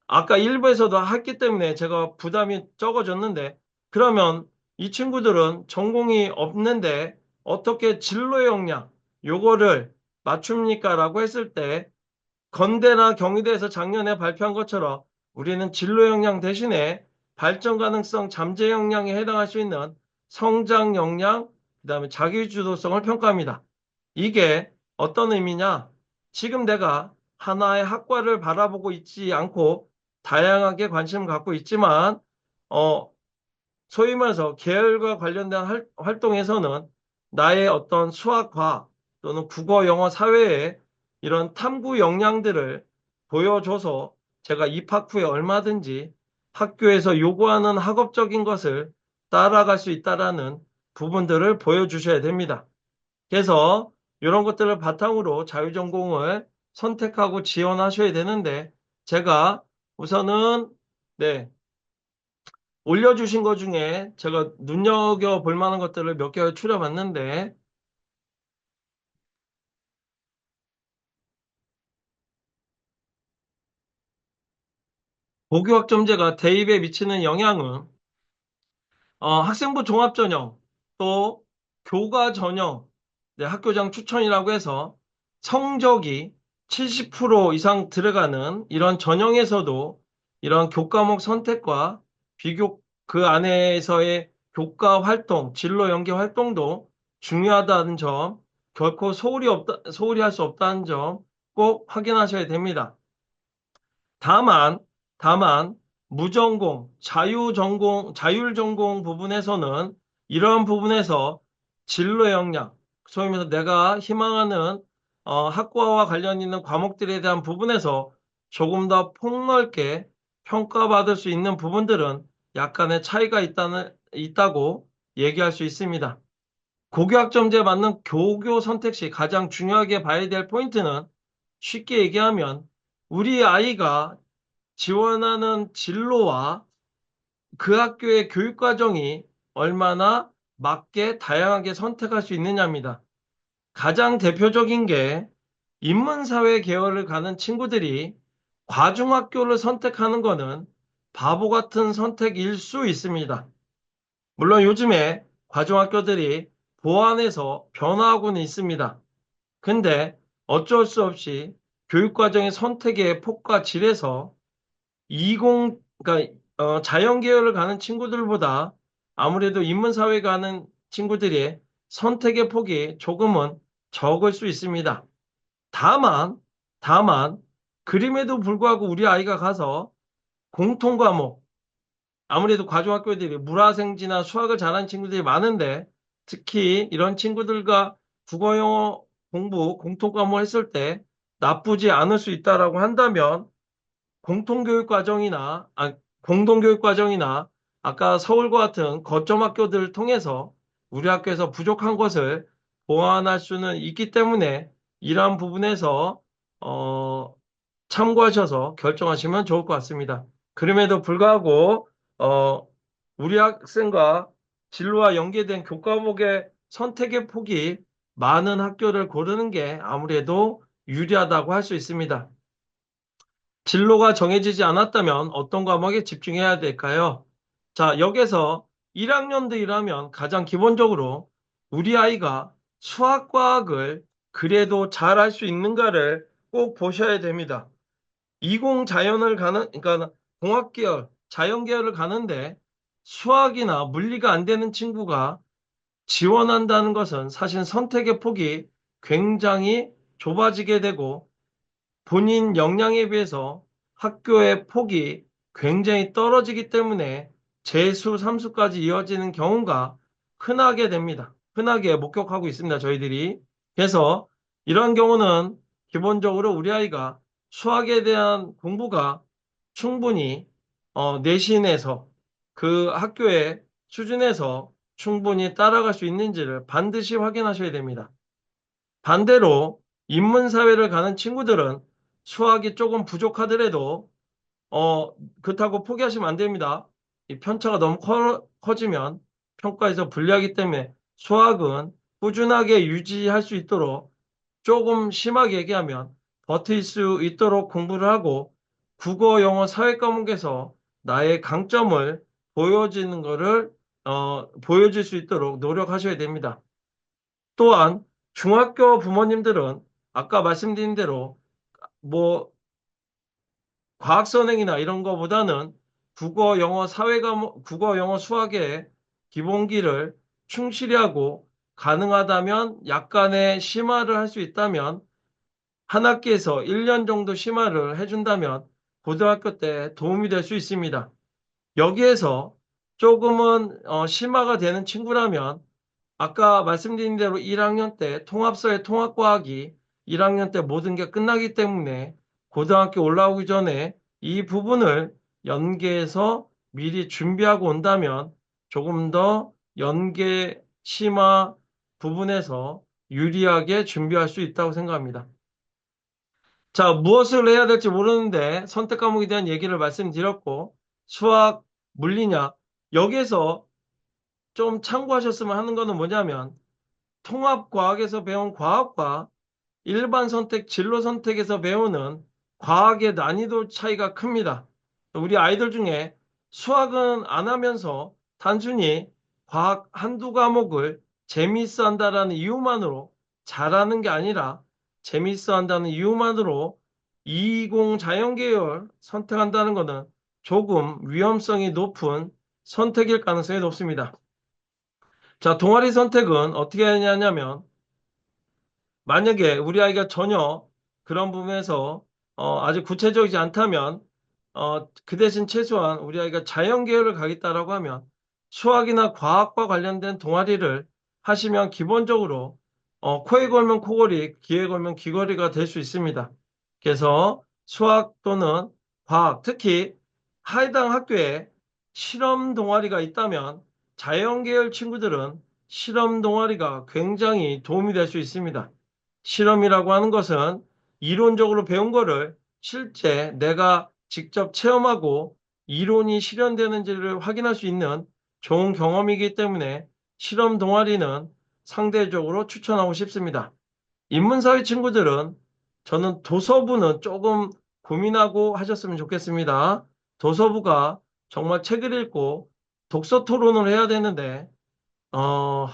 아까 일부에서도 했기 때문에 제가 부담이 적어졌는데 그러면 이 친구들은 전공이 없는데 어떻게 진로 역량 요거를 맞춥니까? 라고 했을 때 건대나 경희대에서 작년에 발표한 것처럼 우리는 진로 역량 대신에 발전 가능성, 잠재 역량에 해당할 수 있는 성장 역량, 그다음에 자기주도성을 평가합니다. 이게 어떤 의미냐? 지금 내가 하나의 학과를 바라보고 있지 않고 다양하게 관심을 갖고 있지만 어, 소위 말해서 계열과 관련된 활동에서는 나의 어떤 수학, 과학 또는 국어, 영어, 사회의 이런 탐구 역량들을 보여줘서 제가 입학 후에 얼마든지 학교에서 요구하는 학업적인 것을 따라갈 수 있다라는 부분들을 보여주셔야 됩니다. 그래서 이런 것들을 바탕으로 자유전공을 선택하고 지원하셔야 되는데 제가 우선은 네, 올려주신 것 중에 제가 눈여겨볼 만한 것들을 몇 개 추려봤는데, 고교학점제가 대입에 미치는 영향은 학생부 종합전형, 또 교과 전형, 네, 학교장 추천이라고 해서 성적이 70% 이상 들어가는 이런 전형에서도 이런 교과목 선택과 비교 그 안에서의 교과 활동, 진로 연계 활동도 중요하다는 점, 결코 소홀히 할 수 없다는 점 꼭 확인하셔야 됩니다. 다만, 다만, 무전공, 자율전공 부분에서는 이러한 부분에서 진로 역량, 소위 말해서 내가 희망하는 학과와 관련 있는 과목들에 대한 부분에서 조금 더 폭넓게 평가받을 수 있는 부분들은 약간의 차이가 있다고 얘기할 수 있습니다. 고교학점제 맞는 교교 선택 시 가장 중요하게 봐야 될 포인트는 쉽게 얘기하면 우리 아이가 지원하는 진로와 그 학교의 교육과정이 얼마나 맞게 다양하게 선택할 수 있느냐입니다. 가장 대표적인 게 인문사회 계열을 가는 친구들이 과중학교를 선택하는 것은 바보 같은 선택일 수 있습니다. 물론 요즘에 과중학교들이 보완해서 변화하고는 있습니다. 근데 어쩔 수 없이 교육과정의 선택의 폭과 질에서 그러니까 자연 계열을 가는 친구들보다 아무래도 인문사회 가는 친구들의 선택의 폭이 조금은 적을 수 있습니다. 다만, 다만, 그림에도 불구하고 우리 아이가 가서 공통 과목, 아무래도 과중학교들이 물화생지나 수학을 잘하는 친구들이 많은데 특히 이런 친구들과 국어, 영어 공부, 공통 과목을 했을 때 나쁘지 않을 수 있다라고 한다면 공통교육 과정이나, 공동교육 과정이나 아까 서울과 같은 거점 학교들을 통해서 우리 학교에서 부족한 것을 보완할 수는 있기 때문에 이러한 부분에서 어, 참고하셔서 결정하시면 좋을 것 같습니다. 그럼에도 불구하고 어, 우리 학생과 진로와 연계된 교과목의 선택의 폭이 많은 학교를 고르는 게 아무래도 유리하다고 할 수 있습니다. 진로가 정해지지 않았다면 어떤 과목에 집중해야 될까요? 자, 여기서 1학년들이라면 가장 기본적으로 우리 아이가 수학과학을 그래도 잘 할 수 있는가를 꼭 보셔야 됩니다. 이공 자연을 가는, 그러니까 공학계열, 자연계열을 가는데 수학이나 물리가 안 되는 친구가 지원한다는 것은 사실 선택의 폭이 굉장히 좁아지게 되고 본인 역량에 비해서 학교의 폭이 굉장히 떨어지기 때문에 재수, 삼수까지 이어지는 경우가 흔하게 됩니다. 흔하게 목격하고 있습니다, 저희들이. 그래서 이런 경우는 기본적으로 우리 아이가 수학에 대한 공부가 충분히 내신에서 그 학교의 수준에서 충분히 따라갈 수 있는지를 반드시 확인하셔야 됩니다. 반대로 인문사회를 가는 친구들은 수학이 조금 부족하더라도 그렇다고 포기하시면 안 됩니다. 이 편차가 너무 커지면 평가에서 불리하기 때문에 수학은 꾸준하게 유지할 수 있도록 조금 심하게 얘기하면 버틸 수 있도록 공부를 하고 국어, 영어, 사회 과목에서 나의 강점을 보여지는 거를 보여줄 수 있도록 노력하셔야 됩니다. 또한 중학교 부모님들은 아까 말씀드린 대로 뭐 과학 선행이나 이런 거보다는 국어, 영어, 사회 과목, 국어, 영어, 수학의 기본기를 충실히 하고 가능하다면 약간의 심화를 할 수 있다면 한 학기에서 1년 정도 심화를 해준다면 고등학교 때 도움이 될 수 있습니다. 여기에서 조금은 심화가 되는 친구라면 아까 말씀드린 대로 1학년 때 통합서의 통합과학이 1학년 때 모든 게 끝나기 때문에 고등학교 올라오기 전에 이 부분을 연계해서 미리 준비하고 온다면 조금 더 연계 심화 부분에서 유리하게 준비할 수 있다고 생각합니다. 자, 무엇을 해야 될지 모르는데 선택 과목에 대한 얘기를 말씀드렸고 수학, 물리냐 여기에서 좀 참고하셨으면 하는 거는 뭐냐면 통합과학에서 배운 과학과 일반 선택, 진로 선택에서 배우는 과학의 난이도 차이가 큽니다. 우리 아이들 중에 수학은 안 하면서 단순히 과학 한두 과목을 재미있어 한다라는 이유만으로 잘하는 게 아니라 재미있어 한다는 이유만으로 220 자연계열 선택한다는 것은 조금 위험성이 높은 선택일 가능성이 높습니다. 자, 동아리 선택은 어떻게 하냐면 만약에 우리 아이가 전혀 그런 부분에서 아주 구체적이지 않다면 그 대신 최소한 우리 아이가 자연계열을 가겠다라고 하면 수학이나 과학과 관련된 동아리를 하시면 기본적으로 코에 걸면 코걸이, 귀에 걸면 귀걸이가 될 수 있습니다. 그래서 수학 또는 과학, 특히 해당 학교에 실험 동아리가 있다면 자연계열 친구들은 실험 동아리가 굉장히 도움이 될 수 있습니다. 실험이라고 하는 것은 이론적으로 배운 거를 실제 내가 직접 체험하고 이론이 실현되는지를 확인할 수 있는 좋은 경험이기 때문에 실험 동아리는 상대적으로 추천하고 싶습니다. 인문사회 친구들은 저는 도서부는 조금 고민하고 하셨으면 좋겠습니다. 도서부가 정말 책을 읽고 독서 토론을 해야 되는데 어,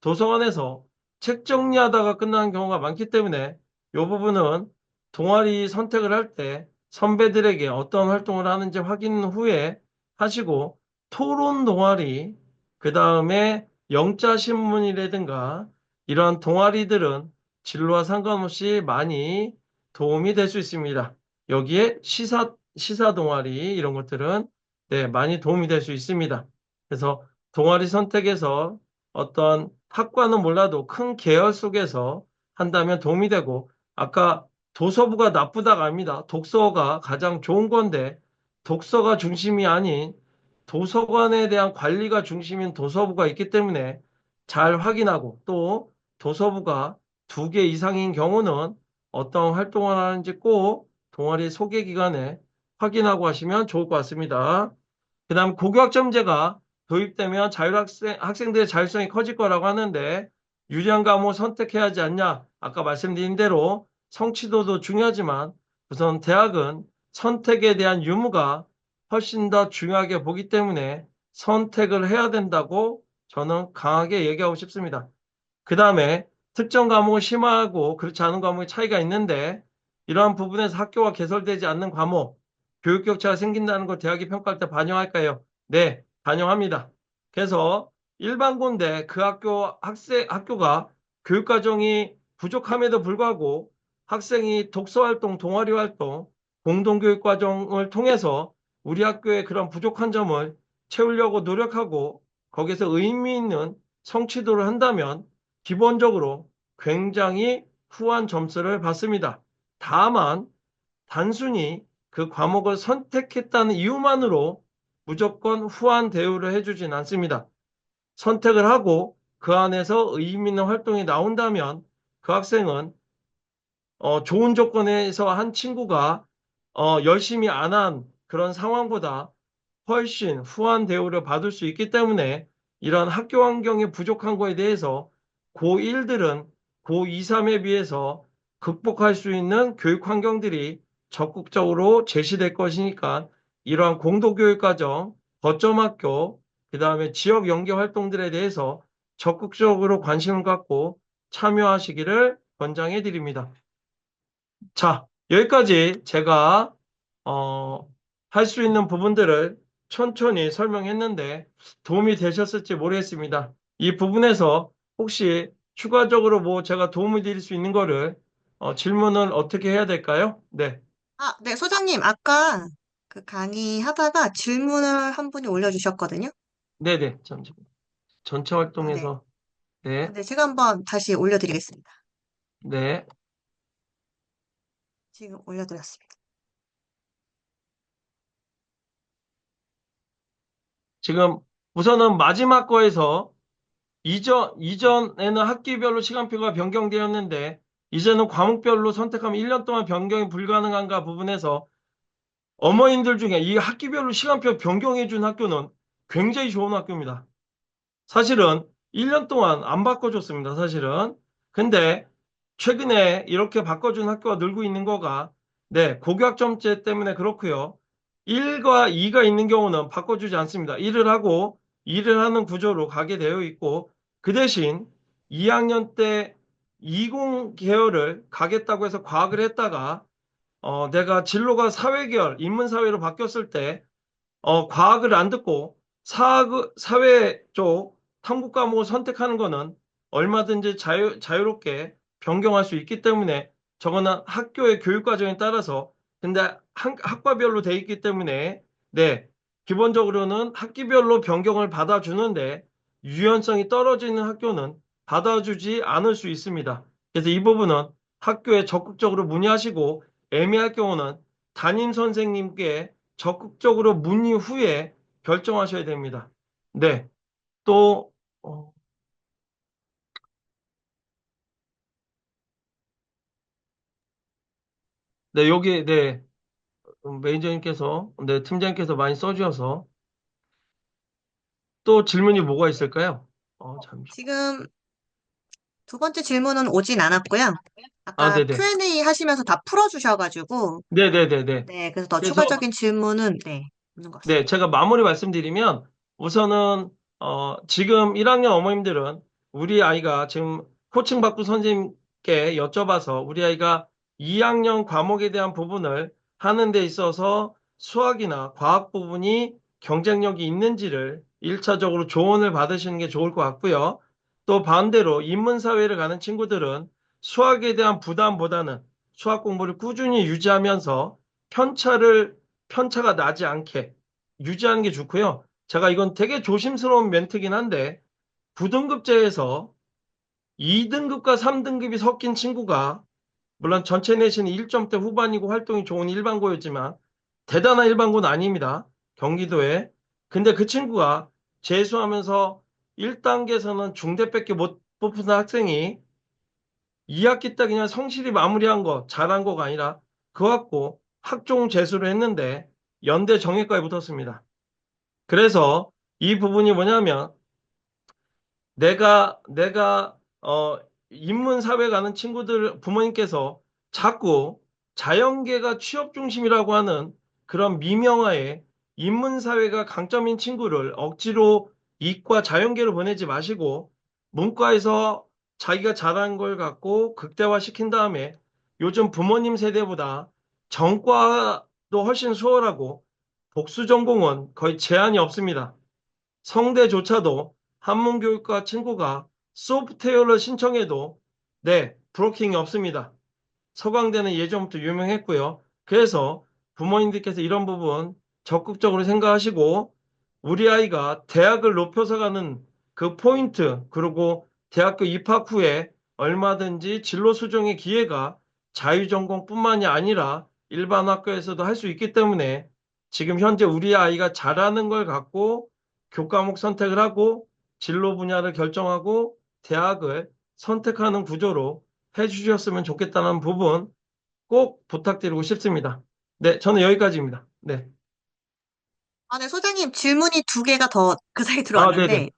도서관에서 책 정리하다가 끝나는 경우가 많기 때문에 이 부분은 동아리 선택을 할 때 선배들에게 어떤 활동을 하는지 확인 후에 하시고 토론 동아리, 그 다음에 영자 신문이라든가 이런 동아리들은 진로와 상관없이 많이 도움이 될 수 있습니다. 여기에 시사 동아리 이런 것들은 네, 많이 도움이 될 수 있습니다. 그래서 동아리 선택에서 어떤 학과는 몰라도 큰 계열 속에서 한다면 도움이 되고, 아까 도서부가 나쁘다가 아닙니다. 독서가 가장 좋은 건데, 독서가 중심이 아닌 도서관에 대한 관리가 중심인 도서부가 있기 때문에 잘 확인하고 또 도서부가 2개 이상인 경우는 어떤 활동을 하는지 꼭 동아리 소개 기간에 확인하고 하시면 좋을 것 같습니다. 그다음 고교학점제가 도입되면 학생들의 자율성이 커질 거라고 하는데 유리한 과목 선택해야 하지 않냐? 아까 말씀드린 대로 성취도도 중요하지만 우선 대학은 선택에 대한 유무가 훨씬 더 중요하게 보기 때문에 선택을 해야 된다고 저는 강하게 얘기하고 싶습니다. 그 다음에 특정 과목을 심화하고 그렇지 않은 과목의 차이가 있는데 이러한 부분에서 학교가 개설되지 않는 과목, 교육 격차가 생긴다는 걸 대학이 평가할 때 반영할까요? 네, 반영합니다. 그래서 일반고인데 그 학교가 교육 과정이 부족함에도 불구하고 학생이 독서 활동, 동아리 활동, 공동교육 과정을 통해서 우리 학교의 그런 부족한 점을 채우려고 노력하고 거기서 의미 있는 성취도를 한다면 기본적으로 굉장히 후한 점수를 받습니다. 다만 단순히 그 과목을 선택했다는 이유만으로 무조건 후한 대우를 해주진 않습니다. 선택을 하고 그 안에서 의미 있는 활동이 나온다면 그 학생은 좋은 조건에서 한 친구가 열심히 안 한 그런 상황보다 훨씬 후한 대우를 받을 수 있기 때문에 이런 학교 환경이 부족한 거에 대해서 고1들은 고2, 3에 비해서 극복할 수 있는 교육 환경들이 적극적으로 제시될 것이니까 이러한 공도교육 과정, 거점 학교, 그다음에 지역 연계 활동들에 대해서 적극적으로 관심을 갖고 참여하시기를 권장해 드립니다. 자, 여기까지 제가 할 수 있는 부분들을 천천히 설명했는데 도움이 되셨을지 모르겠습니다. 이 부분에서 혹시 추가적으로 뭐 제가 도움을 드릴 수 있는 거를 질문을 어떻게 해야 될까요? 네. 아, 네, 소장님, 아까 그 강의하다가 질문을 한 분이 올려주셨거든요. 네네. 전체 아, 네. 활동에서 네. 네, 제가 한번 다시 올려드리겠습니다. 네. 지금 올려드렸습니다. 지금 우선은 마지막 거에서 이전에는 학기별로 시간표가 변경되었는데 이제는 과목별로 선택하면 1년 동안 변경이 불가능한가 부분에서 어머님들 중에 이 학기별로 시간표 변경해 준 학교는 굉장히 좋은 학교입니다. 사실은 1년 동안 안 바꿔줬습니다. 사실은. 근데 최근에 이렇게 바꿔준 학교가 늘고 있는 거가 네, 고교학점제 때문에 그렇고요. 1과 2가 있는 경우는 바꿔주지 않습니다. 1을 하고 2를 하는 구조로 가게 되어 있고 그 대신 2학년 때 이공 계열을 가겠다고 해서 과학을 했다가 내가 진로가 사회계열, 인문사회로 바뀌었을 때 과학을 안 듣고 사회 쪽 탐구 과목을 선택하는 거는 얼마든지 자유롭게 변경할 수 있기 때문에 저거는 학교의 교육 과정에 따라서 근데 학과별로 돼 있기 때문에 네, 기본적으로는 학기별로 변경을 받아주는데 유연성이 떨어지는 학교는 받아주지 않을 수 있습니다. 그래서 이 부분은 학교에 적극적으로 문의하시고 애매할 경우는 담임 선생님께 적극적으로 문의 후에 결정하셔야 됩니다. 네. 또, 어, 네, 여기, 네, 매니저님께서, 네, 팀장님께서 많이 써주셔서 또 질문이 뭐가 있을까요? 잠시. 지금 두 번째 질문은 오진 않았고요. 아, 아까 네네. Q&A 하시면서 다 풀어주셔가지고, 네네네네. 네, 그래서 더 그래서 추가적인 질문은, 네, 없는 것 네, 같습니다. 제가 마무리 말씀드리면 우선은 지금 1학년 어머님들은 우리 아이가 지금 코칭 받고 선생님께 여쭤봐서 우리 아이가 2학년 과목에 대한 부분을 하는 데 있어서 수학이나 과학 부분이 경쟁력이 있는지를 1차적으로 조언을 받으시는 게 좋을 것 같고요. 또 반대로 인문사회를 가는 친구들은 수학에 대한 부담보다는 수학 공부를 꾸준히 유지하면서 편차가 나지 않게 유지하는 게 좋고요. 제가 이건 되게 조심스러운 멘트긴 한데 9등급제에서 2등급과 3등급이 섞인 친구가 물론 전체 내신이 1점대 후반이고 활동이 좋은 일반고였지만 대단한 일반고는 아닙니다. 경기도에. 근데 그 친구가 재수하면서 1단계에서는 중대밖에 못 뽑힌 학생이 2학기 때 그냥 성실히 마무리한 거, 잘한 거가 아니라 그거 갖고 학종 재수를 했는데 연대 정예과에 붙었습니다. 그래서 이 부분이 뭐냐면 내가 인문사회 가는 친구들 부모님께서 자꾸 자연계가 취업 중심이라고 하는 그런 미명하에 인문사회가 강점인 친구를 억지로 이과 자연계로 보내지 마시고 문과에서 자기가 잘한 걸 갖고 극대화 시킨 다음에 요즘 부모님 세대보다 전과도 훨씬 수월하고 복수 전공은 거의 제한이 없습니다. 성대조차도 한문교육과 친구가 소프트웨어를 신청해도 네, 브로킹이 없습니다. 서강대는 예전부터 유명했고요. 그래서 부모님들께서 이런 부분 적극적으로 생각하시고 우리 아이가 대학을 높여서 가는 그 포인트 그리고 대학교 입학 후에 얼마든지 진로 수정의 기회가 자유전공뿐만이 아니라 일반 학교에서도 할 수 있기 때문에 지금 현재 우리 아이가 잘하는 걸 갖고 교과목 선택을 하고 진로 분야를 결정하고 대학을 선택하는 구조로 해주셨으면 좋겠다는 부분 꼭 부탁드리고 싶습니다. 네, 저는 여기까지입니다. 네. 아, 네, 소장님 질문이 두 개가 더 그 사이 아, 네네. 들어왔는데,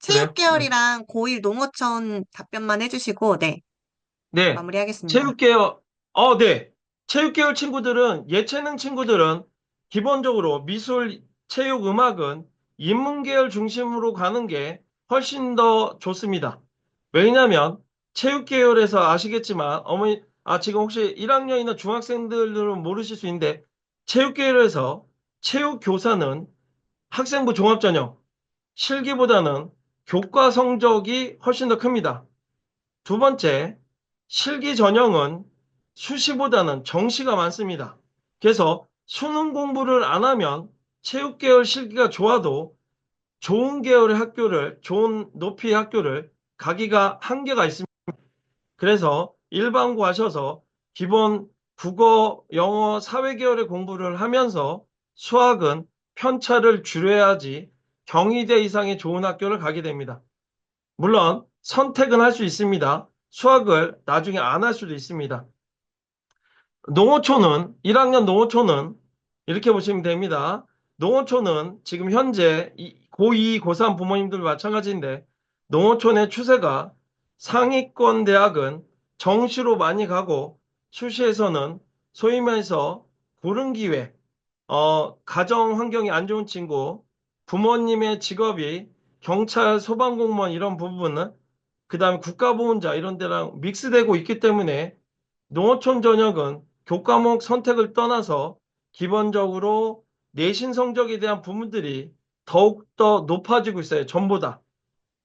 체육 그래요? 네. 계열이랑 고1 농어촌 답변만 해주시고, 네, 네. 마무리하겠습니다. 체육계열, 네. 체육계열 친구들은, 예체능 친구들은 기본적으로 미술, 체육, 음악은 인문계열 중심으로 가는 게 훨씬 더 좋습니다. 왜냐면, 체육계열에서 아시겠지만, 어머니, 지금 혹시 1학년이나 중학생들은 모르실 수 있는데, 체육계열에서 체육교사는 학생부 종합전형, 실기보다는 교과 성적이 훨씬 더 큽니다. 두 번째, 실기 전형은 수시보다는 정시가 많습니다. 그래서 수능 공부를 안 하면 체육 계열 실기가 좋아도 좋은 계열의 학교를, 좋은 높이의 학교를 가기가 한계가 있습니다. 그래서 일반고 하셔서 기본 국어, 영어, 사회 계열의 공부를 하면서 수학은 편차를 줄여야지 경희대 이상의 좋은 학교를 가게 됩니다. 물론 선택은 할 수 있습니다. 수학을 나중에 안 할 수도 있습니다. 농어촌은 1학년 농어촌은 이렇게 보시면 됩니다. 농어촌은 지금 현재 고2, 고3 부모님들 마찬가지인데 농어촌의 추세가 상위권 대학은 정시로 많이 가고 수시에서는 소위 말해서 고른 기회, 가정 환경이 안 좋은 친구, 부모님의 직업이 경찰, 소방공무원 이런 부분은 그다음에 국가보훈자 이런 데랑 믹스되고 있기 때문에 농어촌 전형은 교과목 선택을 떠나서 기본적으로 내신 성적에 대한 부분들이 더욱더 높아지고 있어요. 전보다.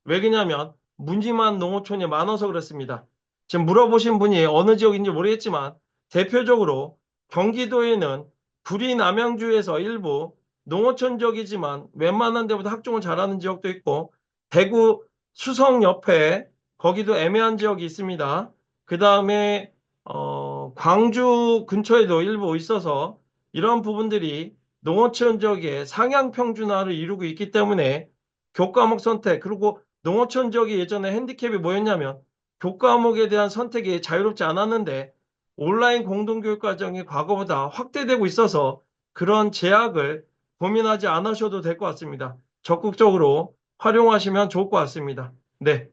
왜 그러냐면 무늬만 농어촌이 많아서 그렇습니다. 지금 물어보신 분이 어느 지역인지 모르겠지만 대표적으로 경기도에는 구리 남양주에서 일부 농어촌 지역이지만 웬만한 데보다 학종을 잘하는 지역도 있고 대구 수성 옆에 거기도 애매한 지역이 있습니다. 그 다음에 광주 근처에도 일부 있어서 이런 부분들이 농어촌 지역의 상향 평준화를 이루고 있기 때문에 교과목 선택 그리고 농어촌 지역이 예전에 핸디캡이 뭐였냐면 교과목에 대한 선택이 자유롭지 않았는데 온라인 공동교육 과정이 과거보다 확대되고 있어서 그런 제약을 고민하지 않으셔도 될 것 같습니다. 적극적으로 활용하시면 좋을 것 같습니다. 네.